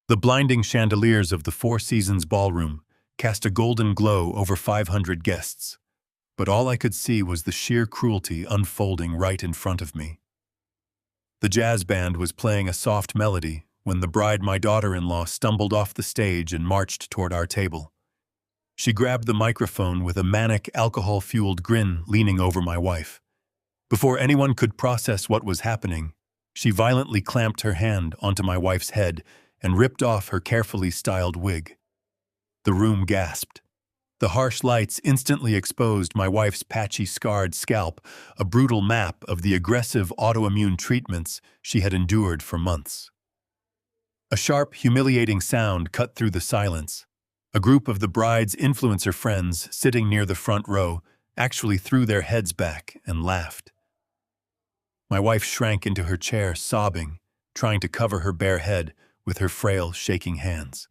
The blinding chandeliers of the Four Seasons ballroom cast a golden glow over 500 guests, but all I could see was the sheer cruelty unfolding right in front of me. The jazz band was playing a soft melody when the bride, my daughter-in-law, stumbled off the stage and marched toward our table. She grabbed the microphone with a manic, alcohol-fueled grin, leaning over my wife. Before anyone could process what was happening, she violently clamped her hand onto my wife's head and ripped off her carefully styled wig. The room gasped. The harsh lights instantly exposed my wife's patchy, scarred scalp, a brutal map of the aggressive autoimmune treatments she had endured for months. A sharp, humiliating sound cut through the silence. A group of the bride's influencer friends sitting near the front row actually threw their heads back and laughed. My wife shrank into her chair, sobbing, trying to cover her bare head with her frail, shaking hands.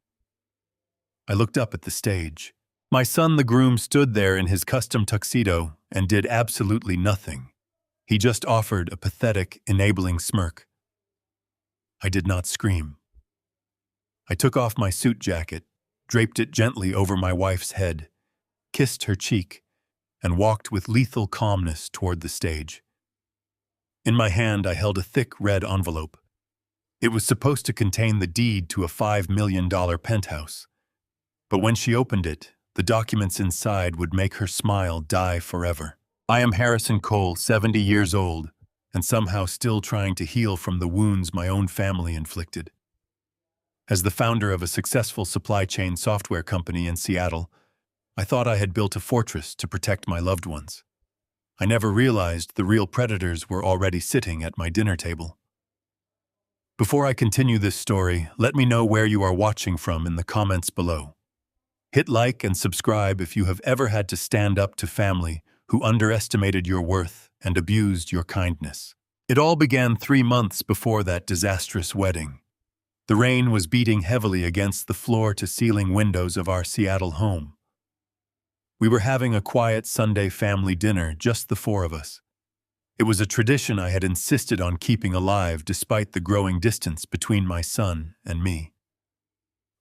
I looked up at the stage. My son, the groom, stood there in his custom tuxedo and did absolutely nothing. He just offered a pathetic, enabling smirk. I did not scream. I took off my suit jacket, draped it gently over my wife's head, kissed her cheek, and walked with lethal calmness toward the stage. In my hand, I held a thick red envelope. It was supposed to contain the deed to a $5 million penthouse. But when she opened it, the documents inside would make her smile die forever. I am Harrison Cole, 70 years old, and somehow still trying to heal from the wounds my own family inflicted. As the founder of a successful supply chain software company in Seattle, I thought I had built a fortress to protect my loved ones. I never realized the real predators were already sitting at my dinner table. Before I continue this story, let me know where you are watching from in the comments below. Hit like and subscribe if you have ever had to stand up to family who underestimated your worth and abused your kindness. It all began 3 months before that disastrous wedding. The rain was beating heavily against the floor-to-ceiling windows of our Seattle home. We were having a quiet Sunday family dinner, just the 4 of us. It was a tradition I had insisted on keeping alive despite the growing distance between my son and me.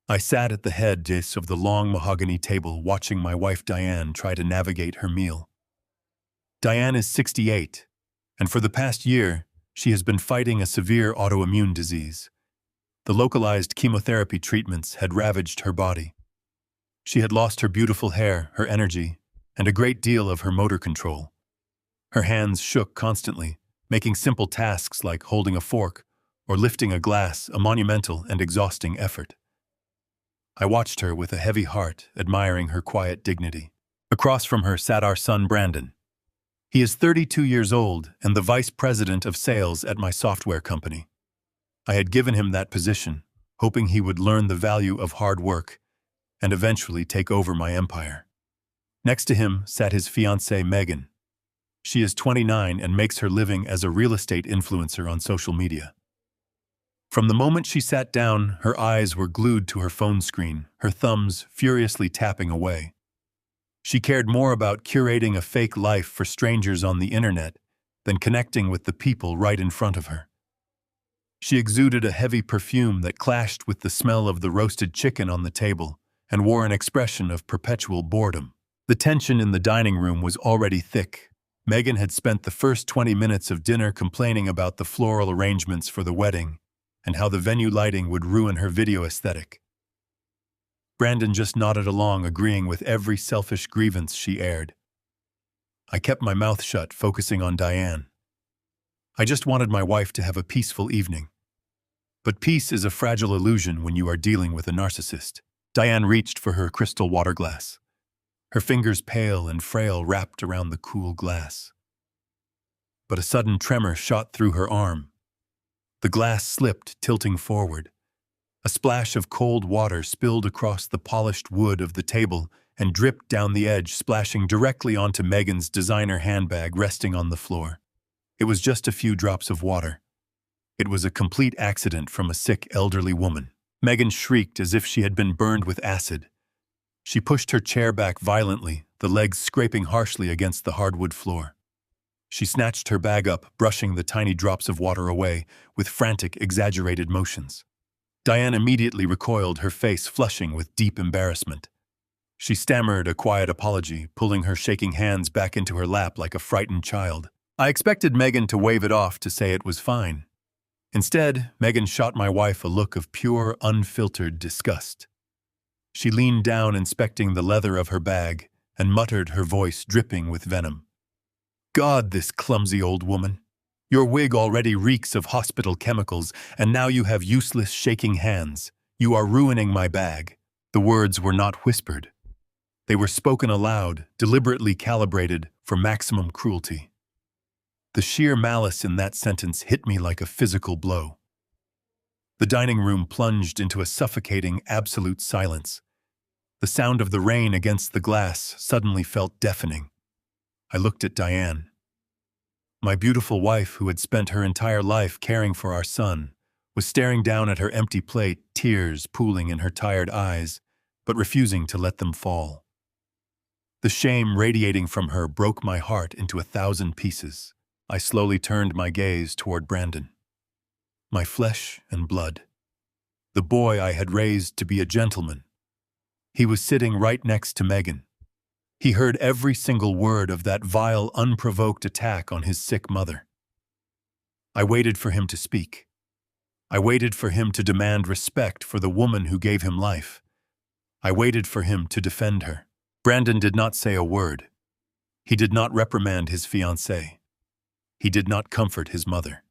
I sat at the head of the long mahogany table watching my wife Diane try to navigate her meal. Diane is 68, and for the past year, she has been fighting a severe autoimmune disease. The localized chemotherapy treatments had ravaged her body. She had lost her beautiful hair, her energy, and a great deal of her motor control. Her hands shook constantly, making simple tasks like holding a fork or lifting a glass a monumental and exhausting effort. I watched her with a heavy heart, admiring her quiet dignity. Across from her sat our son Brandon. He is 32 years old and the vice president of sales at my software company. I had given him that position, hoping he would learn the value of hard work and eventually take over my empire. Next to him sat his fiancée Megan. She is 29 and makes her living as a real estate influencer on social media. From the moment she sat down, her eyes were glued to her phone screen, her thumbs furiously tapping away. She cared more about curating a fake life for strangers on the internet than connecting with the people right in front of her. She exuded a heavy perfume that clashed with the smell of the roasted chicken on the table and wore an expression of perpetual boredom. The tension in the dining room was already thick. Megan had spent the first 20 minutes of dinner complaining about the floral arrangements for the wedding and how the venue lighting would ruin her video aesthetic. Brandon just nodded along, agreeing with every selfish grievance she aired. I kept my mouth shut, focusing on Diane. I just wanted my wife to have a peaceful evening. But peace is a fragile illusion when you are dealing with a narcissist. Diane reached for her crystal water glass, her fingers pale and frail wrapped around the cool glass. But a sudden tremor shot through her arm. The glass slipped, tilting forward. A splash of cold water spilled across the polished wood of the table and dripped down the edge, splashing directly onto Megan's designer handbag resting on the floor. It was just a few drops of water. It was a complete accident from a sick elderly woman. Megan shrieked as if she had been burned with acid. She pushed her chair back violently, the legs scraping harshly against the hardwood floor. She snatched her bag up, brushing the tiny drops of water away with frantic, exaggerated motions. Diane immediately recoiled, her face flushing with deep embarrassment. She stammered a quiet apology, pulling her shaking hands back into her lap like a frightened child. I expected Megan to wave it off to say it was fine. Instead, Megan shot my wife a look of pure, unfiltered disgust. She leaned down, inspecting the leather of her bag, and muttered, her voice dripping with venom. God, this clumsy old woman. Your wig already reeks of hospital chemicals, and now you have useless shaking hands. You are ruining my bag. The words were not whispered. They were spoken aloud, deliberately calibrated for maximum cruelty. The sheer malice in that sentence hit me like a physical blow. The dining room plunged into a suffocating, absolute silence. The sound of the rain against the glass suddenly felt deafening. I looked at Diane. My beautiful wife, who had spent her entire life caring for our son, was staring down at her empty plate, tears pooling in her tired eyes, but refusing to let them fall. The shame radiating from her broke my heart into 1,000 pieces. I slowly turned my gaze toward Brandon. My flesh and blood. The boy I had raised to be a gentleman. He was sitting right next to Megan. He heard every single word of that vile, unprovoked attack on his sick mother. I waited for him to speak. I waited for him to demand respect for the woman who gave him life. I waited for him to defend her. Brandon did not say a word. He did not reprimand his fiancée. He did not comfort his mother.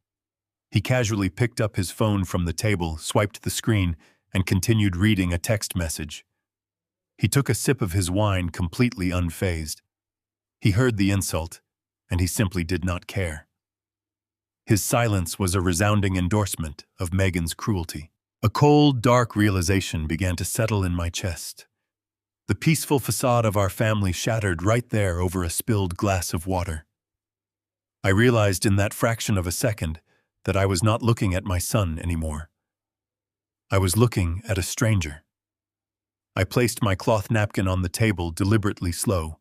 He casually picked up his phone from the table, swiped the screen, and continued reading a text message. He took a sip of his wine, completely unfazed. He heard the insult, and he simply did not care. His silence was a resounding endorsement of Megan's cruelty. A cold, dark realization began to settle in my chest. The peaceful facade of our family shattered right there over a spilled glass of water. I realized in that fraction of a second that I was not looking at my son anymore. I was looking at a stranger. I placed my cloth napkin on the table, deliberately slow.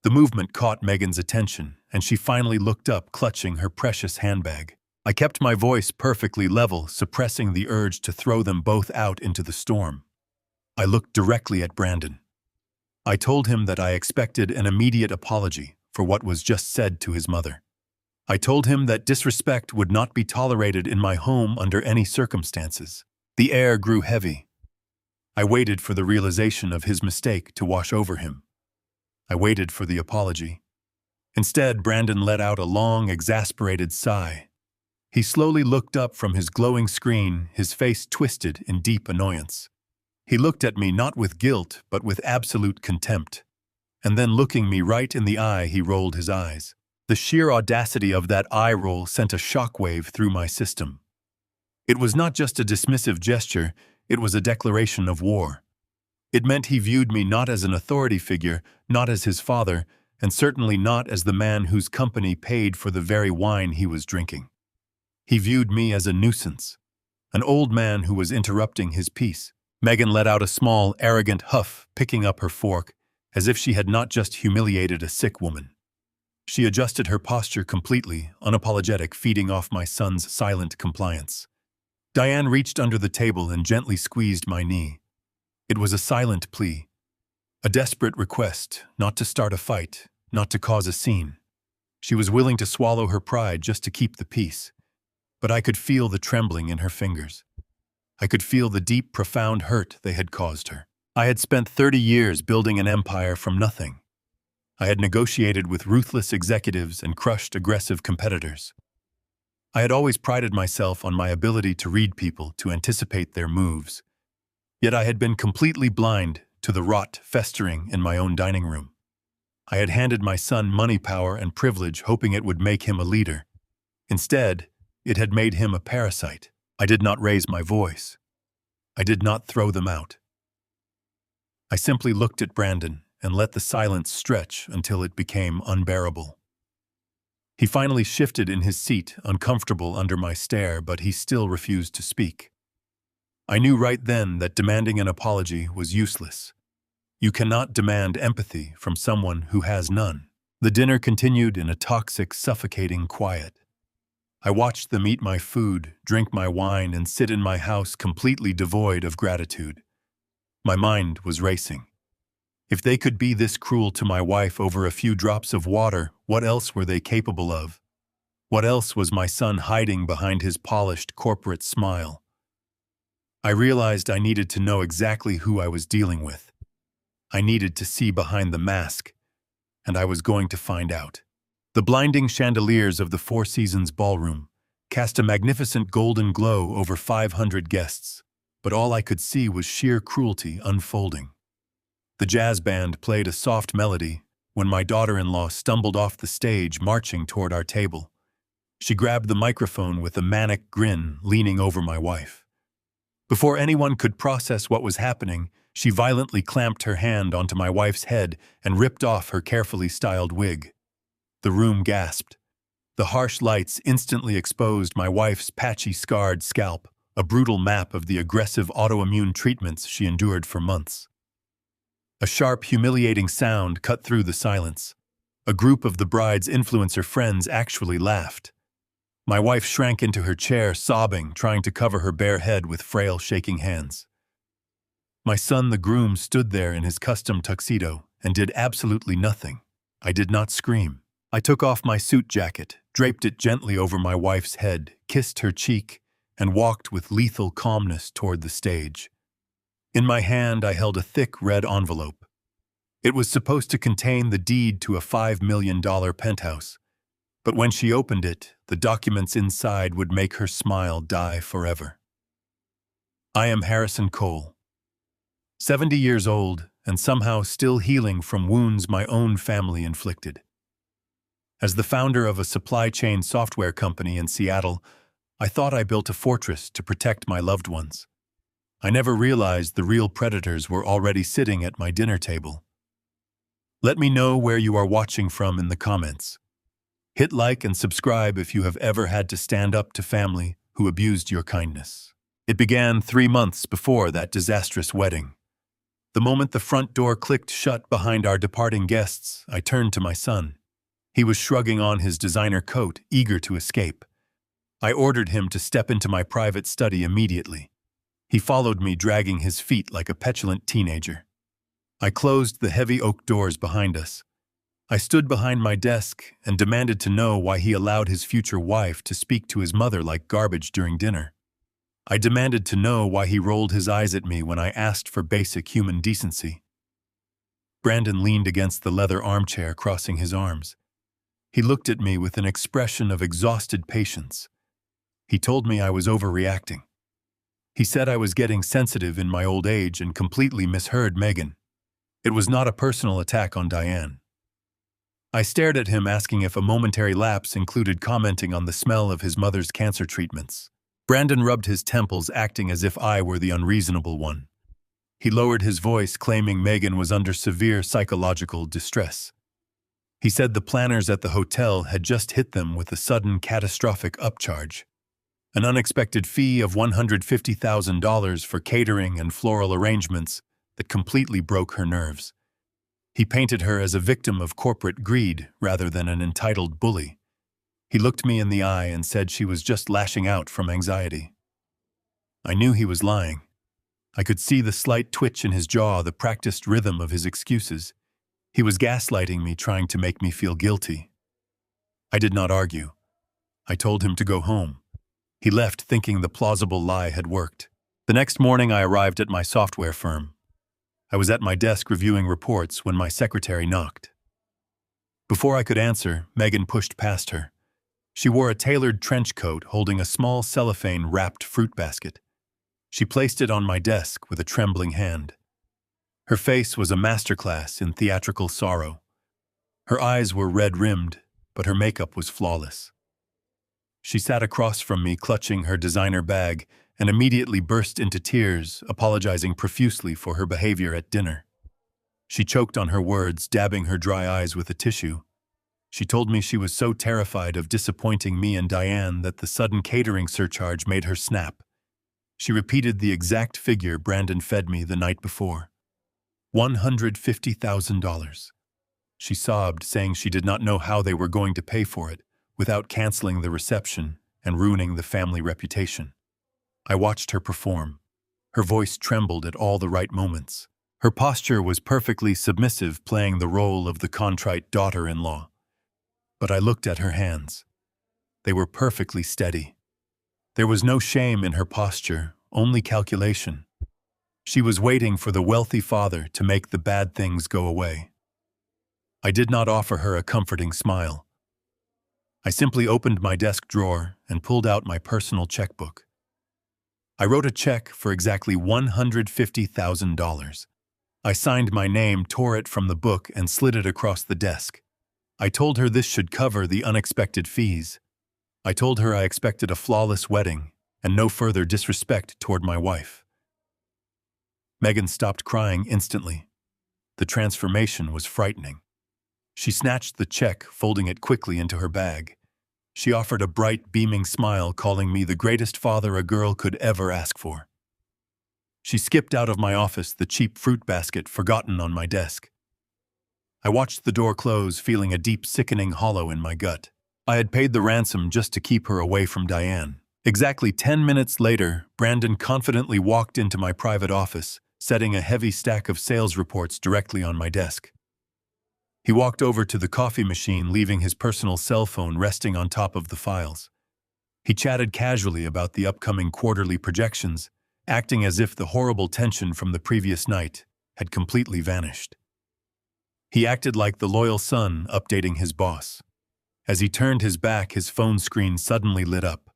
The movement caught Megan's attention, and she finally looked up, clutching her precious handbag. I kept my voice perfectly level, suppressing the urge to throw them both out into the storm. I looked directly at Brandon. I told him that I expected an immediate apology for what was just said to his mother. I told him that disrespect would not be tolerated in my home under any circumstances. The air grew heavy. I waited for the realization of his mistake to wash over him. I waited for the apology. Instead, Brandon let out a long, exasperated sigh. He slowly looked up from his glowing screen, his face twisted in deep annoyance. He looked at me not with guilt, but with absolute contempt. And then, looking me right in the eye, he rolled his eyes. The sheer audacity of that eye roll sent a shockwave through my system. It was not just a dismissive gesture, it was a declaration of war. It meant he viewed me not as an authority figure, not as his father, and certainly not as the man whose company paid for the very wine he was drinking. He viewed me as a nuisance, an old man who was interrupting his peace. Megan let out a small, arrogant huff, picking up her fork, as if she had not just humiliated a sick woman. She adjusted her posture completely, unapologetic, feeding off my son's silent compliance. Diane reached under the table and gently squeezed my knee. It was a silent plea, a desperate request not to start a fight, not to cause a scene. She was willing to swallow her pride just to keep the peace, but I could feel the trembling in her fingers. I could feel the deep, profound hurt they had caused her. I had spent 30 years building an empire from nothing. I had negotiated with ruthless executives and crushed aggressive competitors. I had always prided myself on my ability to read people, to anticipate their moves. Yet I had been completely blind to the rot festering in my own dining room. I had handed my son money, power, and privilege, hoping it would make him a leader. Instead, it had made him a parasite. I did not raise my voice. I did not throw them out. I simply looked at Brandon and let the silence stretch until it became unbearable. He finally shifted in his seat, uncomfortable under my stare, but he still refused to speak. I knew right then that demanding an apology was useless. You cannot demand empathy from someone who has none. The dinner continued in a toxic, suffocating quiet. I watched them eat my food, drink my wine, and sit in my house completely devoid of gratitude. My mind was racing. If they could be this cruel to my wife over a few drops of water, what else were they capable of? What else was my son hiding behind his polished corporate smile? I realized I needed to know exactly who I was dealing with. I needed to see behind the mask, and I was going to find out. The blinding chandeliers of the Four Seasons ballroom cast a magnificent golden glow over 500 guests, but all I could see was sheer cruelty unfolding. The jazz band played a soft melody when my daughter-in-law stumbled off the stage marching toward our table. She grabbed the microphone with a manic grin, leaning over my wife. Before anyone could process what was happening, she violently clamped her hand onto my wife's head and ripped off her carefully styled wig. The room gasped. The harsh lights instantly exposed my wife's patchy, scarred scalp, a brutal map of the aggressive autoimmune treatments she endured for months. A sharp, humiliating sound cut through the silence. A group of the bride's influencer friends actually laughed. My wife shrank into her chair, sobbing, trying to cover her bare head with frail, shaking hands. My son, the groom, stood there in his custom tuxedo and did absolutely nothing. I did not scream. I took off my suit jacket, draped it gently over my wife's head, kissed her cheek, and walked with lethal calmness toward the stage. In my hand, I held a thick red envelope. It was supposed to contain the deed to a $5 million penthouse. But when she opened it, the documents inside would make her smile die forever. I am Harrison Cole, 70 years old and somehow still healing from wounds my own family inflicted. As the founder of a supply chain software company in Seattle, I thought I built a fortress to protect my loved ones. I never realized the real predators were already sitting at my dinner table. Let me know where you are watching from in the comments. Hit like and subscribe if you have ever had to stand up to family who abused your kindness. It began 3 months before that disastrous wedding. The moment the front door clicked shut behind our departing guests, I turned to my son. He was shrugging on his designer coat, eager to escape. I ordered him to step into my private study immediately. He followed me, dragging his feet like a petulant teenager. I closed the heavy oak doors behind us. I stood behind my desk and demanded to know why he allowed his future wife to speak to his mother like garbage during dinner. I demanded to know why he rolled his eyes at me when I asked for basic human decency. Brandon leaned against the leather armchair, crossing his arms. He looked at me with an expression of exhausted patience. He told me I was overreacting. He said I was getting sensitive in my old age and completely misheard Megan. It was not a personal attack on Diane. I stared at him, asking if a momentary lapse included commenting on the smell of his mother's cancer treatments. Brandon rubbed his temples, acting as if I were the unreasonable one. He lowered his voice, claiming Megan was under severe psychological distress. He said the planners at the hotel had just hit them with a sudden catastrophic upcharge. An unexpected fee of $150,000 for catering and floral arrangements that completely broke her nerves. He painted her as a victim of corporate greed rather than an entitled bully. He looked me in the eye and said she was just lashing out from anxiety. I knew he was lying. I could see the slight twitch in his jaw, the practiced rhythm of his excuses. He was gaslighting me, trying to make me feel guilty. I did not argue. I told him to go home. He left, thinking the plausible lie had worked. The next morning, I arrived at my software firm. I was at my desk reviewing reports when my secretary knocked. Before I could answer, Megan pushed past her. She wore a tailored trench coat holding a small cellophane-wrapped fruit basket. She placed it on my desk with a trembling hand. Her face was a masterclass in theatrical sorrow. Her eyes were red-rimmed, but her makeup was flawless. She sat across from me, clutching her designer bag, and immediately burst into tears, apologizing profusely for her behavior at dinner. She choked on her words, dabbing her dry eyes with a tissue. She told me she was so terrified of disappointing me and Diane that the sudden catering surcharge made her snap. She repeated the exact figure Brandon fed me the night before. $150,000. She sobbed, saying she did not know how they were going to pay for it without canceling the reception and ruining the family reputation. I watched her perform. Her voice trembled at all the right moments. Her posture was perfectly submissive, playing the role of the contrite daughter-in-law. But I looked at her hands. They were perfectly steady. There was no shame in her posture, only calculation. She was waiting for the wealthy father to make the bad things go away. I did not offer her a comforting smile. I simply opened my desk drawer and pulled out my personal checkbook. I wrote a check for exactly $150,000. I signed my name, tore it from the book, and slid it across the desk. I told her this should cover the unexpected fees. I told her I expected a flawless wedding and no further disrespect toward my wife. Megan stopped crying instantly. The transformation was frightening. She snatched the check, folding it quickly into her bag. She offered a bright, beaming smile, calling me the greatest father a girl could ever ask for. She skipped out of my office, the cheap fruit basket forgotten on my desk. I watched the door close, feeling a deep, sickening hollow in my gut. I had paid the ransom just to keep her away from Diane. Exactly 10 minutes later, Brandon confidently walked into my private office, setting a heavy stack of sales reports directly on my desk. He walked over to the coffee machine, leaving his personal cell phone resting on top of the files. He chatted casually about the upcoming quarterly projections, acting as if the horrible tension from the previous night had completely vanished. He acted like the loyal son updating his boss. As he turned his back, his phone screen suddenly lit up.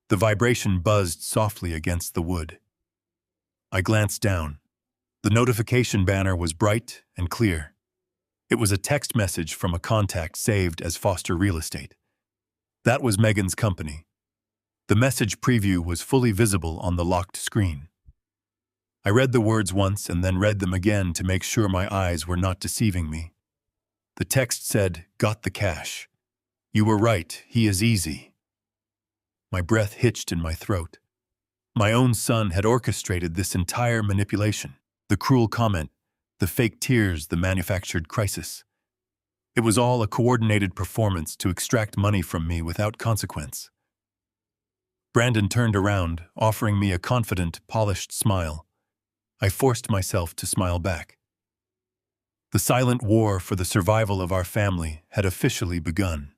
The vibration buzzed softly against the wood. I glanced down. The notification banner was bright and clear. It was a text message from a contact saved as Foster Real Estate. That was Megan's company. The message preview was fully visible on the locked screen. I read the words once and then read them again to make sure my eyes were not deceiving me. The text said, "Got the cash. You were right, he is easy." My breath hitched in my throat. My own son had orchestrated this entire manipulation. The cruel comment, the fake tears, the manufactured crisis. It was all a coordinated performance to extract money from me without consequence. Brandon turned around, offering me a confident, polished smile. I forced myself to smile back. The silent war for the survival of our family had officially begun.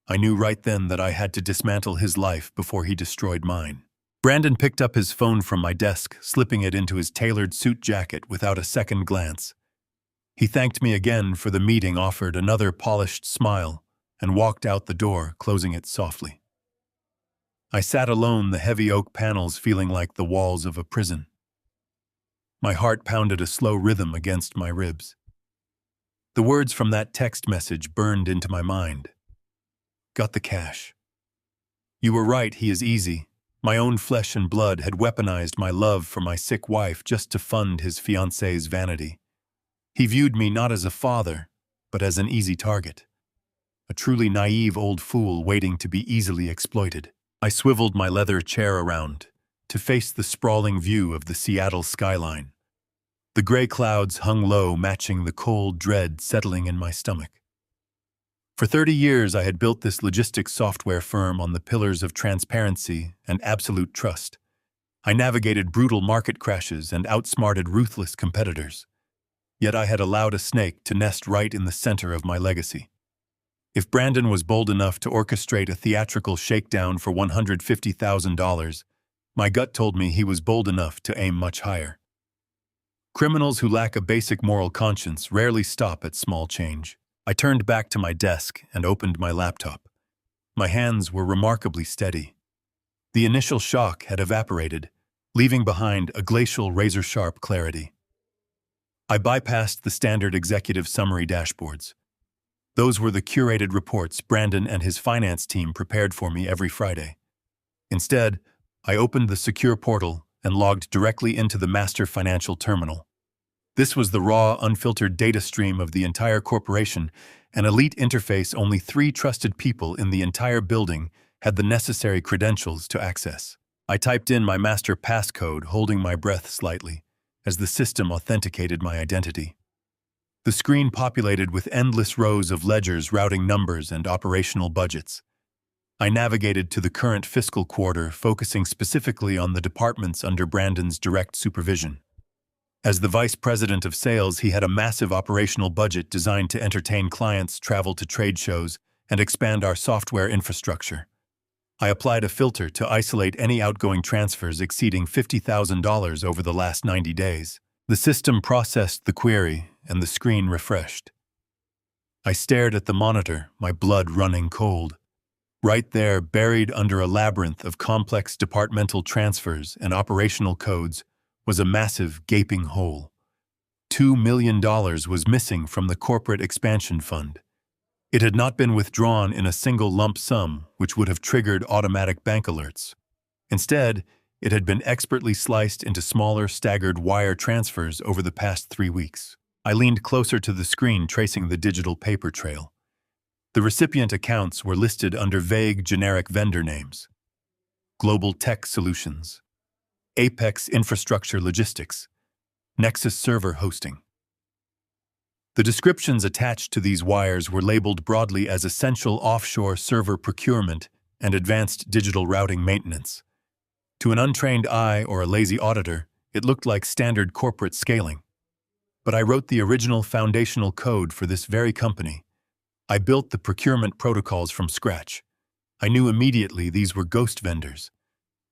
I knew right then that I had to dismantle his life before he destroyed mine. Brandon picked up his phone from my desk, slipping it into his tailored suit jacket without a second glance. He thanked me again for the meeting, offered another polished smile, and walked out the door, closing it softly. I sat alone, the heavy oak panels feeling like the walls of a prison. My heart pounded a slow rhythm against my ribs. The words from that text message burned into my mind. Got the cash. You were right, he is easy. My own flesh and blood had weaponized my love for my sick wife just to fund his fiancée's vanity. He viewed me not as a father, but as an easy target. A truly naive old fool waiting to be easily exploited. I swiveled my leather chair around to face the sprawling view of the Seattle skyline. The gray clouds hung low, matching the cold dread settling in my stomach. For 30 years, I had built this logistics software firm on the pillars of transparency and absolute trust. I navigated brutal market crashes and outsmarted ruthless competitors. Yet I had allowed a snake to nest right in the center of my legacy. If Brandon was bold enough to orchestrate a theatrical shakedown for $150,000, my gut told me he was bold enough to aim much higher. Criminals who lack a basic moral conscience rarely stop at small change. I turned back to my desk and opened my laptop. My hands were remarkably steady. The initial shock had evaporated, leaving behind a glacial, razor-sharp clarity. I bypassed the standard executive summary dashboards. Those were the curated reports Brandon and his finance team prepared for me every Friday. Instead, I opened the secure portal and logged directly into the master financial terminal. This was the raw, unfiltered data stream of the entire corporation, an elite interface only 3 trusted people in the entire building had the necessary credentials to access. I typed in my master passcode, holding my breath slightly, as the system authenticated my identity. The screen populated with endless rows of ledgers routing numbers and operational budgets. I navigated to the current fiscal quarter, focusing specifically on the departments under Brandon's direct supervision. As the vice president of sales, he had a massive operational budget designed to entertain clients, travel to trade shows, and expand our software infrastructure. I applied a filter to isolate any outgoing transfers exceeding $50,000 over the last 90 days. The system processed the query, and the screen refreshed. I stared at the monitor, my blood running cold. Right there, buried under a labyrinth of complex departmental transfers and operational codes, was a massive, gaping hole. $2 million was missing from the corporate expansion fund. It had not been withdrawn in a single lump sum, which would have triggered automatic bank alerts. Instead, it had been expertly sliced into smaller, staggered wire transfers over the past 3 weeks. I leaned closer to the screen, tracing the digital paper trail. The recipient accounts were listed under vague, generic vendor names: Global Tech Solutions, Apex Infrastructure Logistics, Nexus Server Hosting. The descriptions attached to these wires were labeled broadly as essential offshore server procurement and advanced digital routing maintenance. To an untrained eye or a lazy auditor, it looked like standard corporate scaling. But I wrote the original foundational code for this very company. I built the procurement protocols from scratch. I knew immediately these were ghost vendors.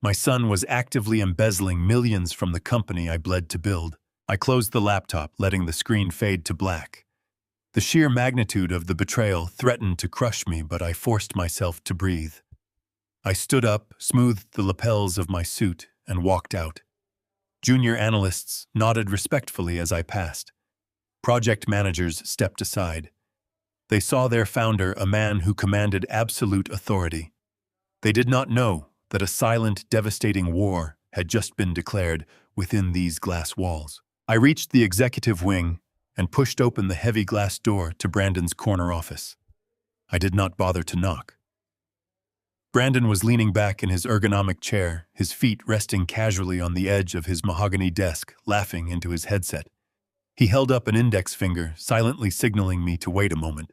My son was actively embezzling millions from the company I bled to build. I closed the laptop, letting the screen fade to black. The sheer magnitude of the betrayal threatened to crush me, but I forced myself to breathe. I stood up, smoothed the lapels of my suit, and walked out. Junior analysts nodded respectfully as I passed. Project managers stepped aside. They saw their founder, a man who commanded absolute authority. They did not know that a silent, devastating war had just been declared within these glass walls. I reached the executive wing and pushed open the heavy glass door to Brandon's corner office. I did not bother to knock. Brandon was leaning back in his ergonomic chair, his feet resting casually on the edge of his mahogany desk, laughing into his headset. He held up an index finger, silently signaling me to wait a moment.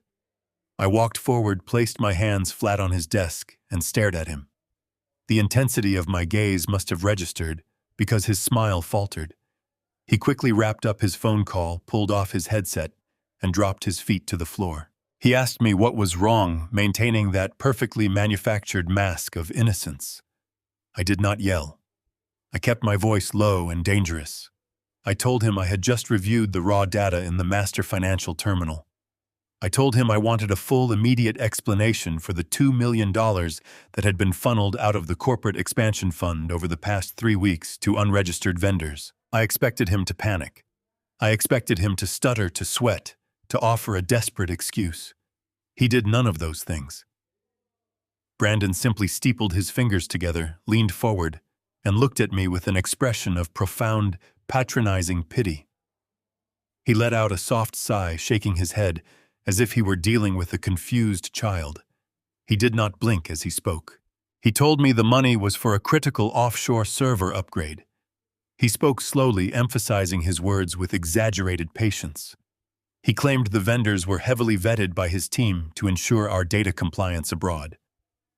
I walked forward, placed my hands flat on his desk, and stared at him. The intensity of my gaze must have registered, because his smile faltered. He quickly wrapped up his phone call, pulled off his headset, and dropped his feet to the floor. He asked me what was wrong, maintaining that perfectly manufactured mask of innocence. I did not yell. I kept my voice low and dangerous. I told him I had just reviewed the raw data in the master financial terminal. I told him I wanted a full, immediate explanation for the $2 million that had been funneled out of the corporate expansion fund over the past 3 weeks to unregistered vendors. I expected him to panic. I expected him to stutter, to sweat, to offer a desperate excuse. He did none of those things. Brandon simply steepled his fingers together, leaned forward, and looked at me with an expression of profound, patronizing pity. He let out a soft sigh, shaking his head, as if he were dealing with a confused child. He did not blink as he spoke. He told me the money was for a critical offshore server upgrade. He spoke slowly, emphasizing his words with exaggerated patience. He claimed the vendors were heavily vetted by his team to ensure our data compliance abroad.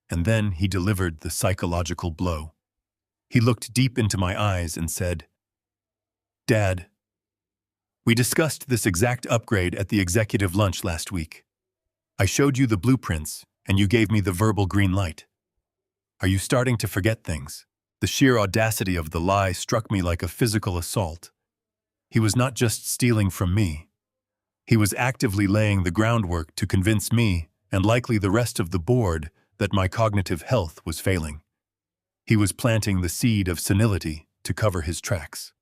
And then he delivered the psychological blow. He looked deep into my eyes and said, "Dad, we discussed this exact upgrade at the executive lunch last week. I showed you the blueprints, and you gave me the verbal green light. Are you starting to forget things?" The sheer audacity of the lie struck me like a physical assault. He was not just stealing from me. He was actively laying the groundwork to convince me, and likely the rest of the board, that my cognitive health was failing. He was planting the seed of senility to cover his tracks.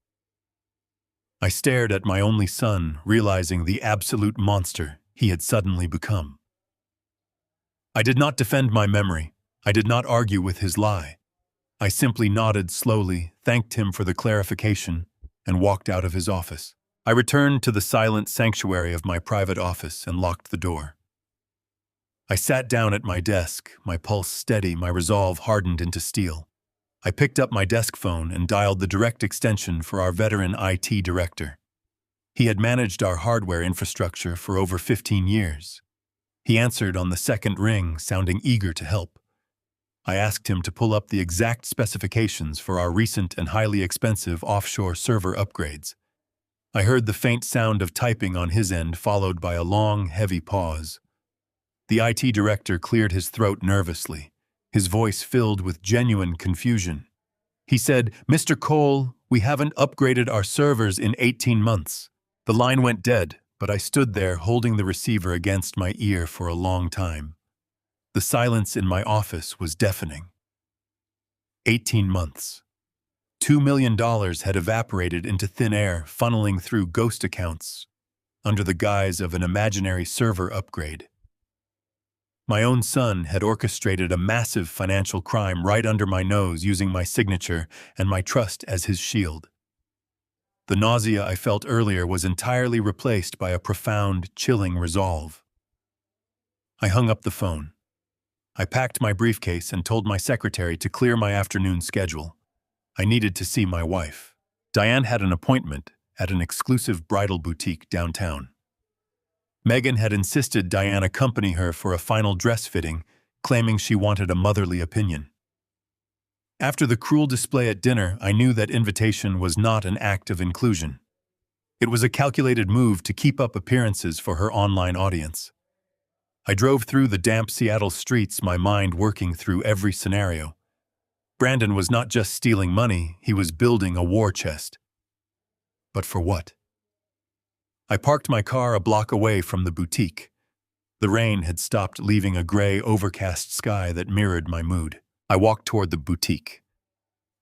I stared at my only son, realizing the absolute monster he had suddenly become. I did not defend my memory. I did not argue with his lie. I simply nodded slowly, thanked him for the clarification, and walked out of his office. I returned to the silent sanctuary of my private office and locked the door. I sat down at my desk, my pulse steady, my resolve hardened into steel. I picked up my desk phone and dialed the direct extension for our veteran IT director. He had managed our hardware infrastructure for over 15 years. He answered on the second ring, sounding eager to help. I asked him to pull up the exact specifications for our recent and highly expensive offshore server upgrades. I heard the faint sound of typing on his end, followed by a long, heavy pause. The IT director cleared his throat nervously, his voice filled with genuine confusion. He said, "Mr. Cole, we haven't upgraded our servers in 18 months. The line went dead, but I stood there holding the receiver against my ear for a long time. The silence in my office was deafening. 18 months. $2 million had evaporated into thin air, funneling through ghost accounts under the guise of an imaginary server upgrade. My own son had orchestrated a massive financial crime right under my nose using my signature and my trust as his shield. The nausea I felt earlier was entirely replaced by a profound, chilling resolve. I hung up the phone. I packed my briefcase and told my secretary to clear my afternoon schedule. I needed to see my wife. Diane had an appointment at an exclusive bridal boutique downtown. Megan had insisted Diane accompany her for a final dress fitting, claiming she wanted a motherly opinion. After the cruel display at dinner, I knew that invitation was not an act of inclusion. It was a calculated move to keep up appearances for her online audience. I drove through the damp Seattle streets, my mind working through every scenario. Brandon was not just stealing money, he was building a war chest. But for what? I parked my car a block away from the boutique. The rain had stopped, leaving a gray, overcast sky that mirrored my mood. I walked toward the boutique.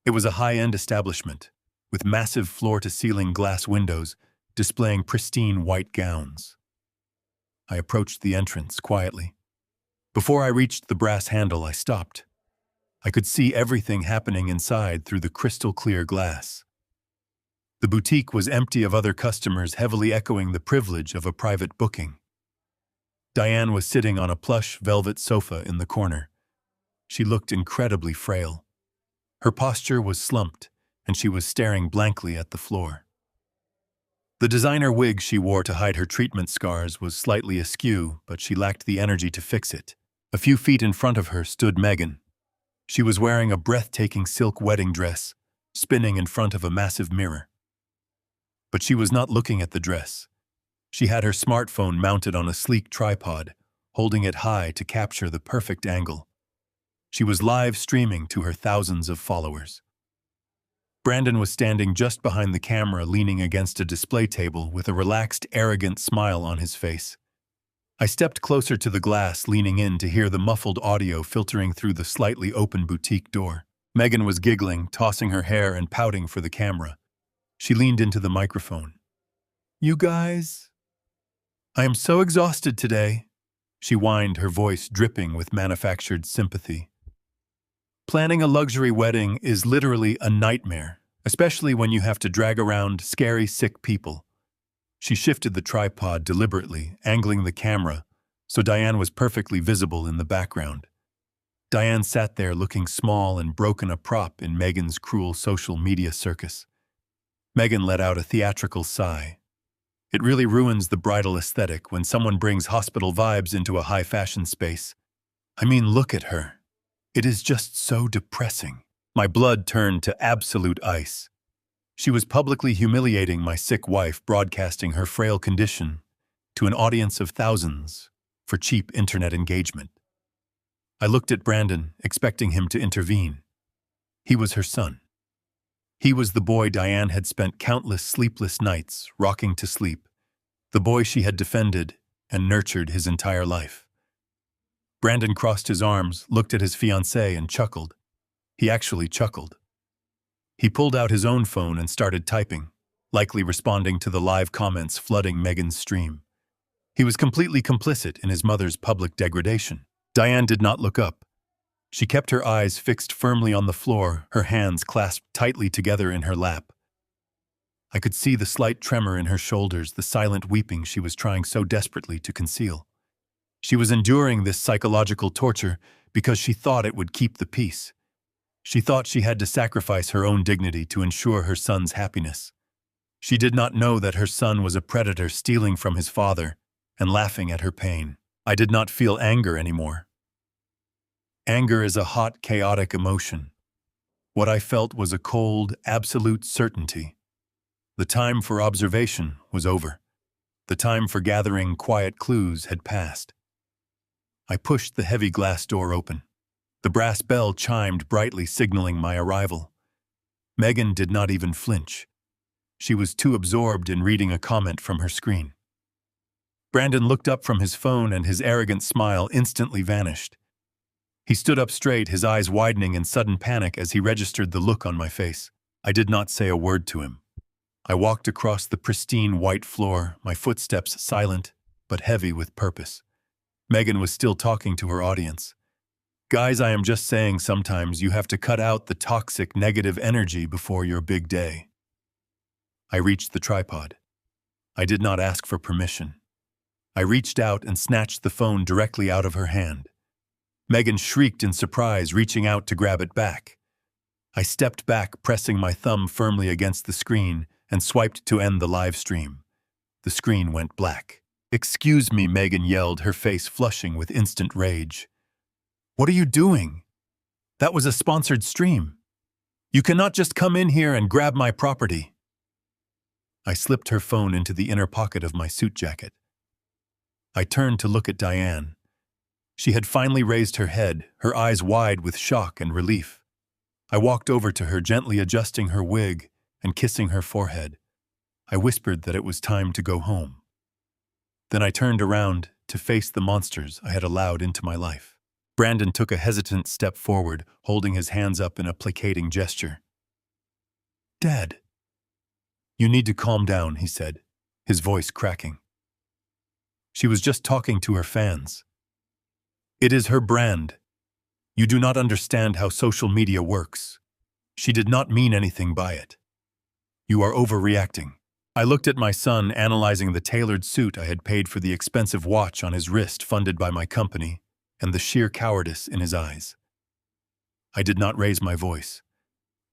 It was a high-end establishment, with massive floor-to-ceiling glass windows displaying pristine white gowns. I approached the entrance quietly. Before I reached the brass handle, I stopped. I could see everything happening inside through the crystal-clear glass. The boutique was empty of other customers, heavily echoing the privilege of a private booking. Diane was sitting on a plush velvet sofa in the corner. She looked incredibly frail. Her posture was slumped, and she was staring blankly at the floor. The designer wig she wore to hide her treatment scars was slightly askew, but she lacked the energy to fix it. A few feet in front of her stood Megan. She was wearing a breathtaking silk wedding dress, spinning in front of a massive mirror. But she was not looking at the dress. She had her smartphone mounted on a sleek tripod, holding it high to capture the perfect angle. She was live streaming to her thousands of followers. Brandon was standing just behind the camera, leaning against a display table with a relaxed, arrogant smile on his face. I stepped closer to the glass, leaning in to hear the muffled audio filtering through the slightly open boutique door. Megan was giggling, tossing her hair and pouting for the camera. She leaned into the microphone. "You guys? I am so exhausted today," she whined, her voice dripping with manufactured sympathy. "Planning a luxury wedding is literally a nightmare, especially when you have to drag around scary, sick people." She shifted the tripod deliberately, angling the camera so Diane was perfectly visible in the background. Diane sat there looking small and broken, a prop in Megan's cruel social media circus. Megan let out a theatrical sigh. It really ruins the bridal aesthetic when someone brings hospital vibes into a high-fashion space. I mean, look at her. It is just so depressing. My blood turned to absolute ice. She was publicly humiliating my sick wife, broadcasting her frail condition to an audience of thousands for cheap internet engagement. I looked at Brandon, expecting him to intervene. He was her son. He was the boy Diane had spent countless sleepless nights rocking to sleep, the boy she had defended and nurtured his entire life. Brandon crossed his arms, looked at his fiancée, and chuckled. He actually chuckled. He pulled out his own phone and started typing, likely responding to the live comments flooding Megan's stream. He was completely complicit in his mother's public degradation. Diane did not look up. She kept her eyes fixed firmly on the floor, her hands clasped tightly together in her lap. I could see the slight tremor in her shoulders, the silent weeping she was trying so desperately to conceal. She was enduring this psychological torture because she thought it would keep the peace. She thought she had to sacrifice her own dignity to ensure her son's happiness. She did not know that her son was a predator stealing from his father and laughing at her pain. I did not feel anger anymore. Anger is a hot, chaotic emotion. What I felt was a cold, absolute certainty. The time for observation was over. The time for gathering quiet clues had passed. I pushed the heavy glass door open. The brass bell chimed brightly, signaling my arrival. Megan did not even flinch. She was too absorbed in reading a comment from her screen. Brandon looked up from his phone and his arrogant smile instantly vanished. He stood up straight, his eyes widening in sudden panic as he registered the look on my face. I did not say a word to him. I walked across the pristine white floor, my footsteps silent but heavy with purpose. Megan was still talking to her audience. Guys, I am just saying sometimes you have to cut out the toxic, negative energy before your big day. I reached the tripod. I did not ask for permission. I reached out and snatched the phone directly out of her hand. Megan shrieked in surprise, reaching out to grab it back. I stepped back, pressing my thumb firmly against the screen, and swiped to end the live stream. The screen went black. "Excuse me," Megan yelled, her face flushing with instant rage. "What are you doing? That was a sponsored stream. You cannot just come in here and grab my property." I slipped her phone into the inner pocket of my suit jacket. I turned to look at Diane. She had finally raised her head, her eyes wide with shock and relief. I walked over to her, gently adjusting her wig and kissing her forehead. I whispered that it was time to go home. Then I turned around to face the monsters I had allowed into my life. Brandon took a hesitant step forward, holding his hands up in a placating gesture. "Dad." "You need to calm down," he said, his voice cracking. "She was just talking to her fans. It is her brand. You do not understand how social media works. She did not mean anything by it. You are overreacting." I looked at my son, analyzing the tailored suit I had paid for, the expensive watch on his wrist funded by my company, and the sheer cowardice in his eyes. I did not raise my voice.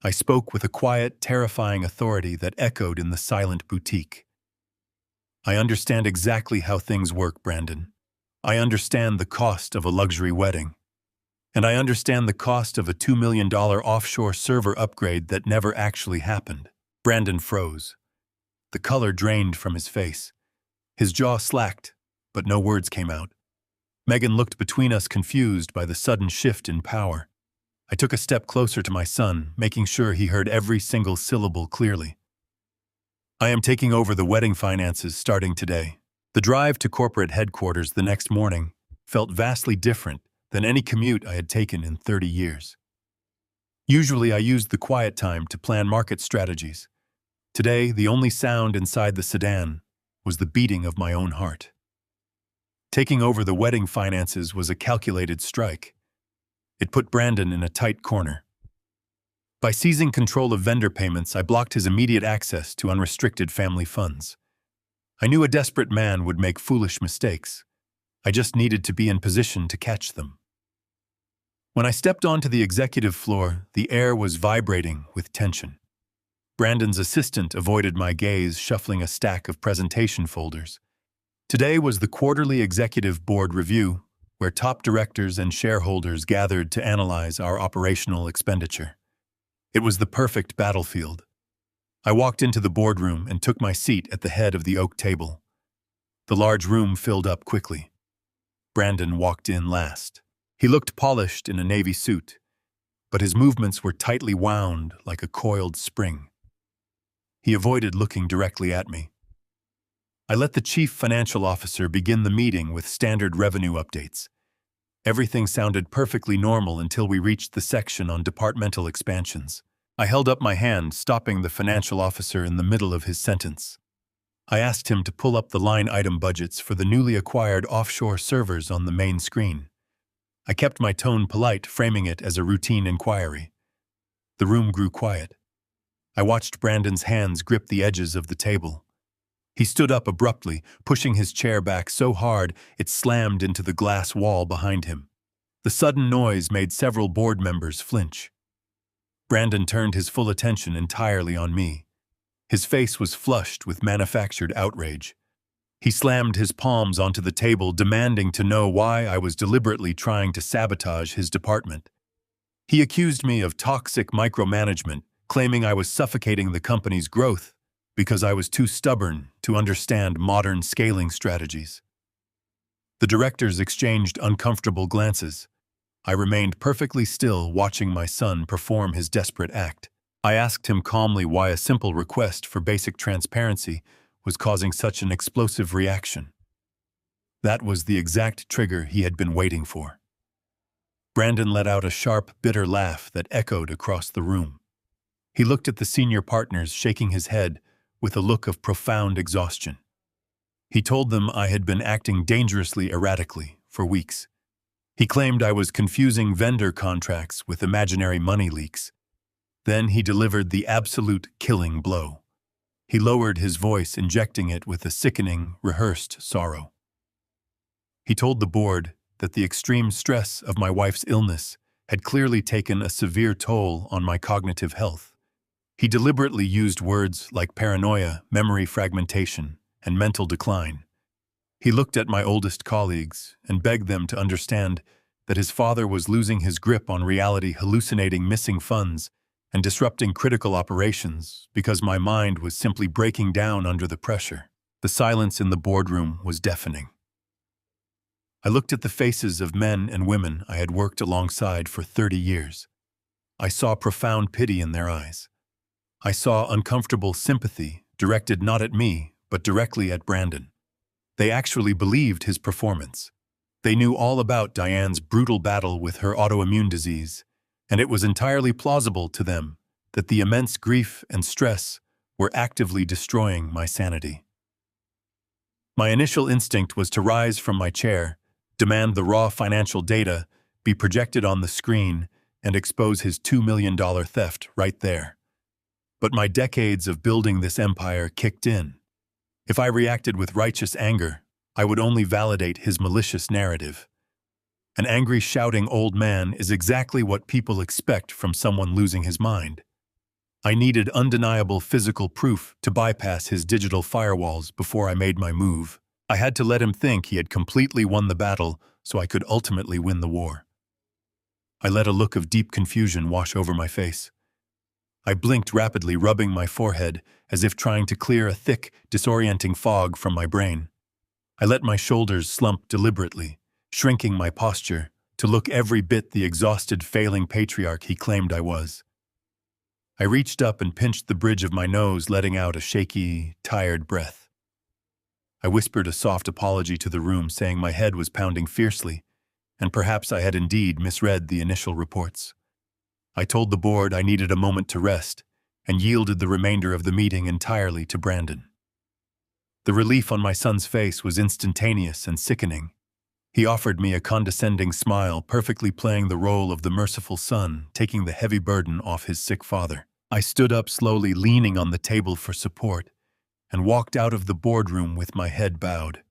I spoke with a quiet, terrifying authority that echoed in the silent boutique. "I understand exactly how things work, Brandon. I understand the cost of a luxury wedding. And I understand the cost of a $2 million offshore server upgrade that never actually happened." Brandon froze. The color drained from his face. His jaw slacked, but no words came out. Megan looked between us, confused by the sudden shift in power. I took a step closer to my son, making sure he heard every single syllable clearly. "I am taking over the wedding finances starting today." The drive to corporate headquarters the next morning felt vastly different than any commute I had taken in 30 years. Usually I used the quiet time to plan market strategies. Today, the only sound inside the sedan was the beating of my own heart. Taking over the wedding finances was a calculated strike. It put Brandon in a tight corner. By seizing control of vendor payments, I blocked his immediate access to unrestricted family funds. I knew a desperate man would make foolish mistakes. I just needed to be in position to catch them. When I stepped onto the executive floor, the air was vibrating with tension. Brandon's assistant avoided my gaze, shuffling a stack of presentation folders. Today was the quarterly executive board review, where top directors and shareholders gathered to analyze our operational expenditure. It was the perfect battlefield. I walked into the boardroom and took my seat at the head of the oak table. The large room filled up quickly. Brandon walked in last. He looked polished in a navy suit, but his movements were tightly wound like a coiled spring. He avoided looking directly at me. I let the chief financial officer begin the meeting with standard revenue updates. Everything sounded perfectly normal until we reached the section on departmental expansions. I held up my hand, stopping the financial officer in the middle of his sentence. I asked him to pull up the line item budgets for the newly acquired offshore servers on the main screen. I kept my tone polite, framing it as a routine inquiry. The room grew quiet. I watched Brandon's hands grip the edges of the table. He stood up abruptly, pushing his chair back so hard it slammed into the glass wall behind him. The sudden noise made several board members flinch. Brandon turned his full attention entirely on me. His face was flushed with manufactured outrage. He slammed his palms onto the table, demanding to know why I was deliberately trying to sabotage his department. He accused me of toxic micromanagement, claiming I was suffocating the company's growth because I was too stubborn to understand modern scaling strategies. The directors exchanged uncomfortable glances. I remained perfectly still, watching my son perform his desperate act. I asked him calmly why a simple request for basic transparency was causing such an explosive reaction. That was the exact trigger he had been waiting for. Brandon let out a sharp, bitter laugh that echoed across the room. He looked at the senior partners, shaking his head with a look of profound exhaustion. He told them I had been acting dangerously erratically for weeks. He claimed I was confusing vendor contracts with imaginary money leaks. Then he delivered the absolute killing blow. He lowered his voice, injecting it with a sickening, rehearsed sorrow. He told the board that the extreme stress of my wife's illness had clearly taken a severe toll on my cognitive health. He deliberately used words like paranoia, memory fragmentation, and mental decline. He looked at my oldest colleagues and begged them to understand that his father was losing his grip on reality, hallucinating missing funds, and disrupting critical operations because my mind was simply breaking down under the pressure. The silence in the boardroom was deafening. I looked at the faces of men and women I had worked alongside for 30 years. I saw profound pity in their eyes. I saw uncomfortable sympathy directed not at me, but directly at Brandon. They actually believed his performance. They knew all about Diane's brutal battle with her autoimmune disease, and it was entirely plausible to them that the immense grief and stress were actively destroying my sanity. My initial instinct was to rise from my chair, demand the raw financial data be projected on the screen, and expose his $2 million theft right there. But my decades of building this empire kicked in. If I reacted with righteous anger, I would only validate his malicious narrative. An angry, shouting old man is exactly what people expect from someone losing his mind. I needed undeniable physical proof to bypass his digital firewalls before I made my move. I had to let him think he had completely won the battle so I could ultimately win the war. I let a look of deep confusion wash over my face. I blinked rapidly, rubbing my forehead as if trying to clear a thick, disorienting fog from my brain. I let my shoulders slump deliberately, shrinking my posture to look every bit the exhausted, failing patriarch he claimed I was. I reached up and pinched the bridge of my nose, letting out a shaky, tired breath. I whispered a soft apology to the room, saying my head was pounding fiercely, and perhaps I had indeed misread the initial reports. I told the board I needed a moment to rest, and yielded the remainder of the meeting entirely to Brandon. The relief on my son's face was instantaneous and sickening. He offered me a condescending smile, perfectly playing the role of the merciful son, taking the heavy burden off his sick father. I stood up slowly, leaning on the table for support, and walked out of the boardroom with my head bowed.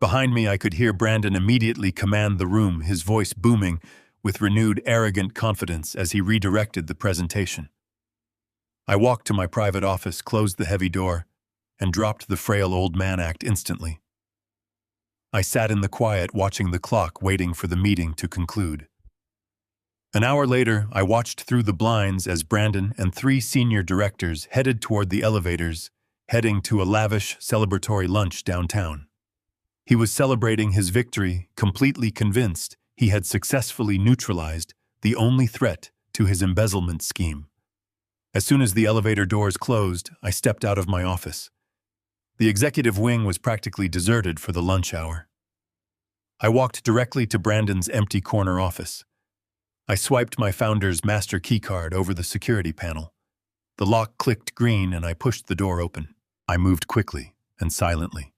Behind me, I could hear Brandon immediately command the room, his voice booming with renewed arrogant confidence as he redirected the presentation. I walked to my private office, closed the heavy door, and dropped the frail old man act instantly. I sat in the quiet, watching the clock, waiting for the meeting to conclude. An hour later, I watched through the blinds as Brandon and 3 senior directors headed toward the elevators, heading to a lavish, celebratory lunch downtown. He was celebrating his victory, completely convinced he had successfully neutralized the only threat to his embezzlement scheme. As soon as the elevator doors closed, I stepped out of my office. The executive wing was practically deserted for the lunch hour. I walked directly to Brandon's empty corner office. I swiped my founder's master keycard over the security panel. The lock clicked green and I pushed the door open. I moved quickly and silently.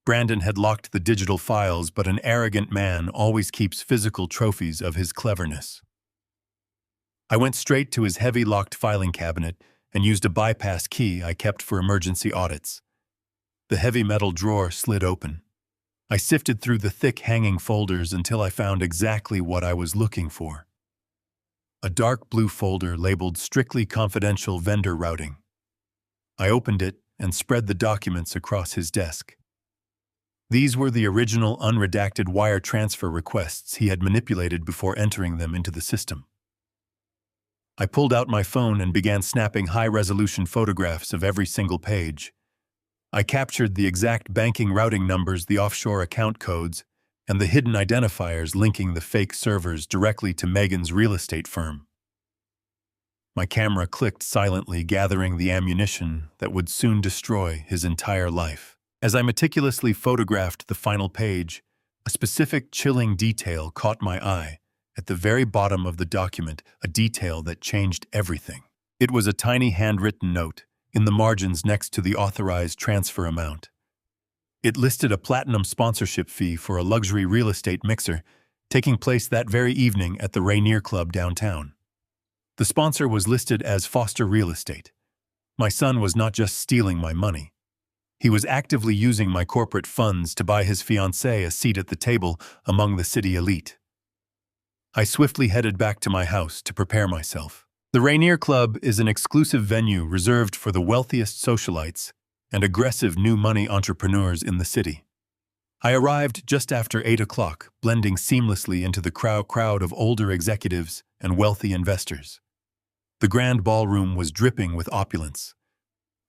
Brandon had locked the digital files, but an arrogant man always keeps physical trophies of his cleverness. I went straight to his heavy locked filing cabinet and used a bypass key I kept for emergency audits. The heavy metal drawer slid open. I sifted through the thick hanging folders until I found exactly what I was looking for. A dark blue folder labeled Strictly Confidential Vendor Routing. I opened it and spread the documents across his desk. These were the original unredacted wire transfer requests he had manipulated before entering them into the system. I pulled out my phone and began snapping high-resolution photographs of every single page. I captured the exact banking routing numbers, the offshore account codes, and the hidden identifiers linking the fake servers directly to Megan's real estate firm. My camera clicked silently, gathering the ammunition that would soon destroy his entire life. As I meticulously photographed the final page, a specific chilling detail caught my eye. At the very bottom of the document, a detail that changed everything. It was a tiny handwritten note in the margins next to the authorized transfer amount. It listed a platinum sponsorship fee for a luxury real estate mixer taking place that very evening at the Rainier Club downtown. The sponsor was listed as Foster Real Estate. My son was not just stealing my money. He was actively using my corporate funds to buy his fiancée a seat at the table among the city elite. I swiftly headed back to my house to prepare myself. The Rainier Club is an exclusive venue reserved for the wealthiest socialites and aggressive new money entrepreneurs in the city. I arrived just after 8 o'clock, blending seamlessly into the crowd of older executives and wealthy investors. The grand ballroom was dripping with opulence.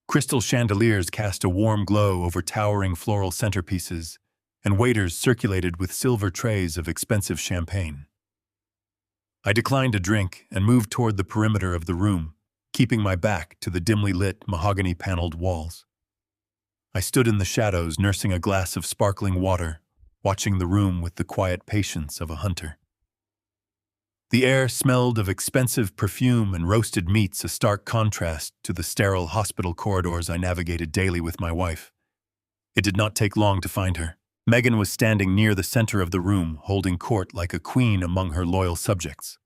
Crystal chandeliers cast a warm glow over towering floral centerpieces, and waiters circulated with silver trays of expensive champagne. I declined a drink and moved toward the perimeter of the room, keeping my back to the dimly lit mahogany-paneled walls. I stood in the shadows, nursing a glass of sparkling water, watching the room with the quiet patience of a hunter. The air smelled of expensive perfume and roasted meats, a stark contrast to the sterile hospital corridors I navigated daily with my wife. It did not take long to find her. Megan was standing near the center of the room, holding court like a queen among her loyal subjects.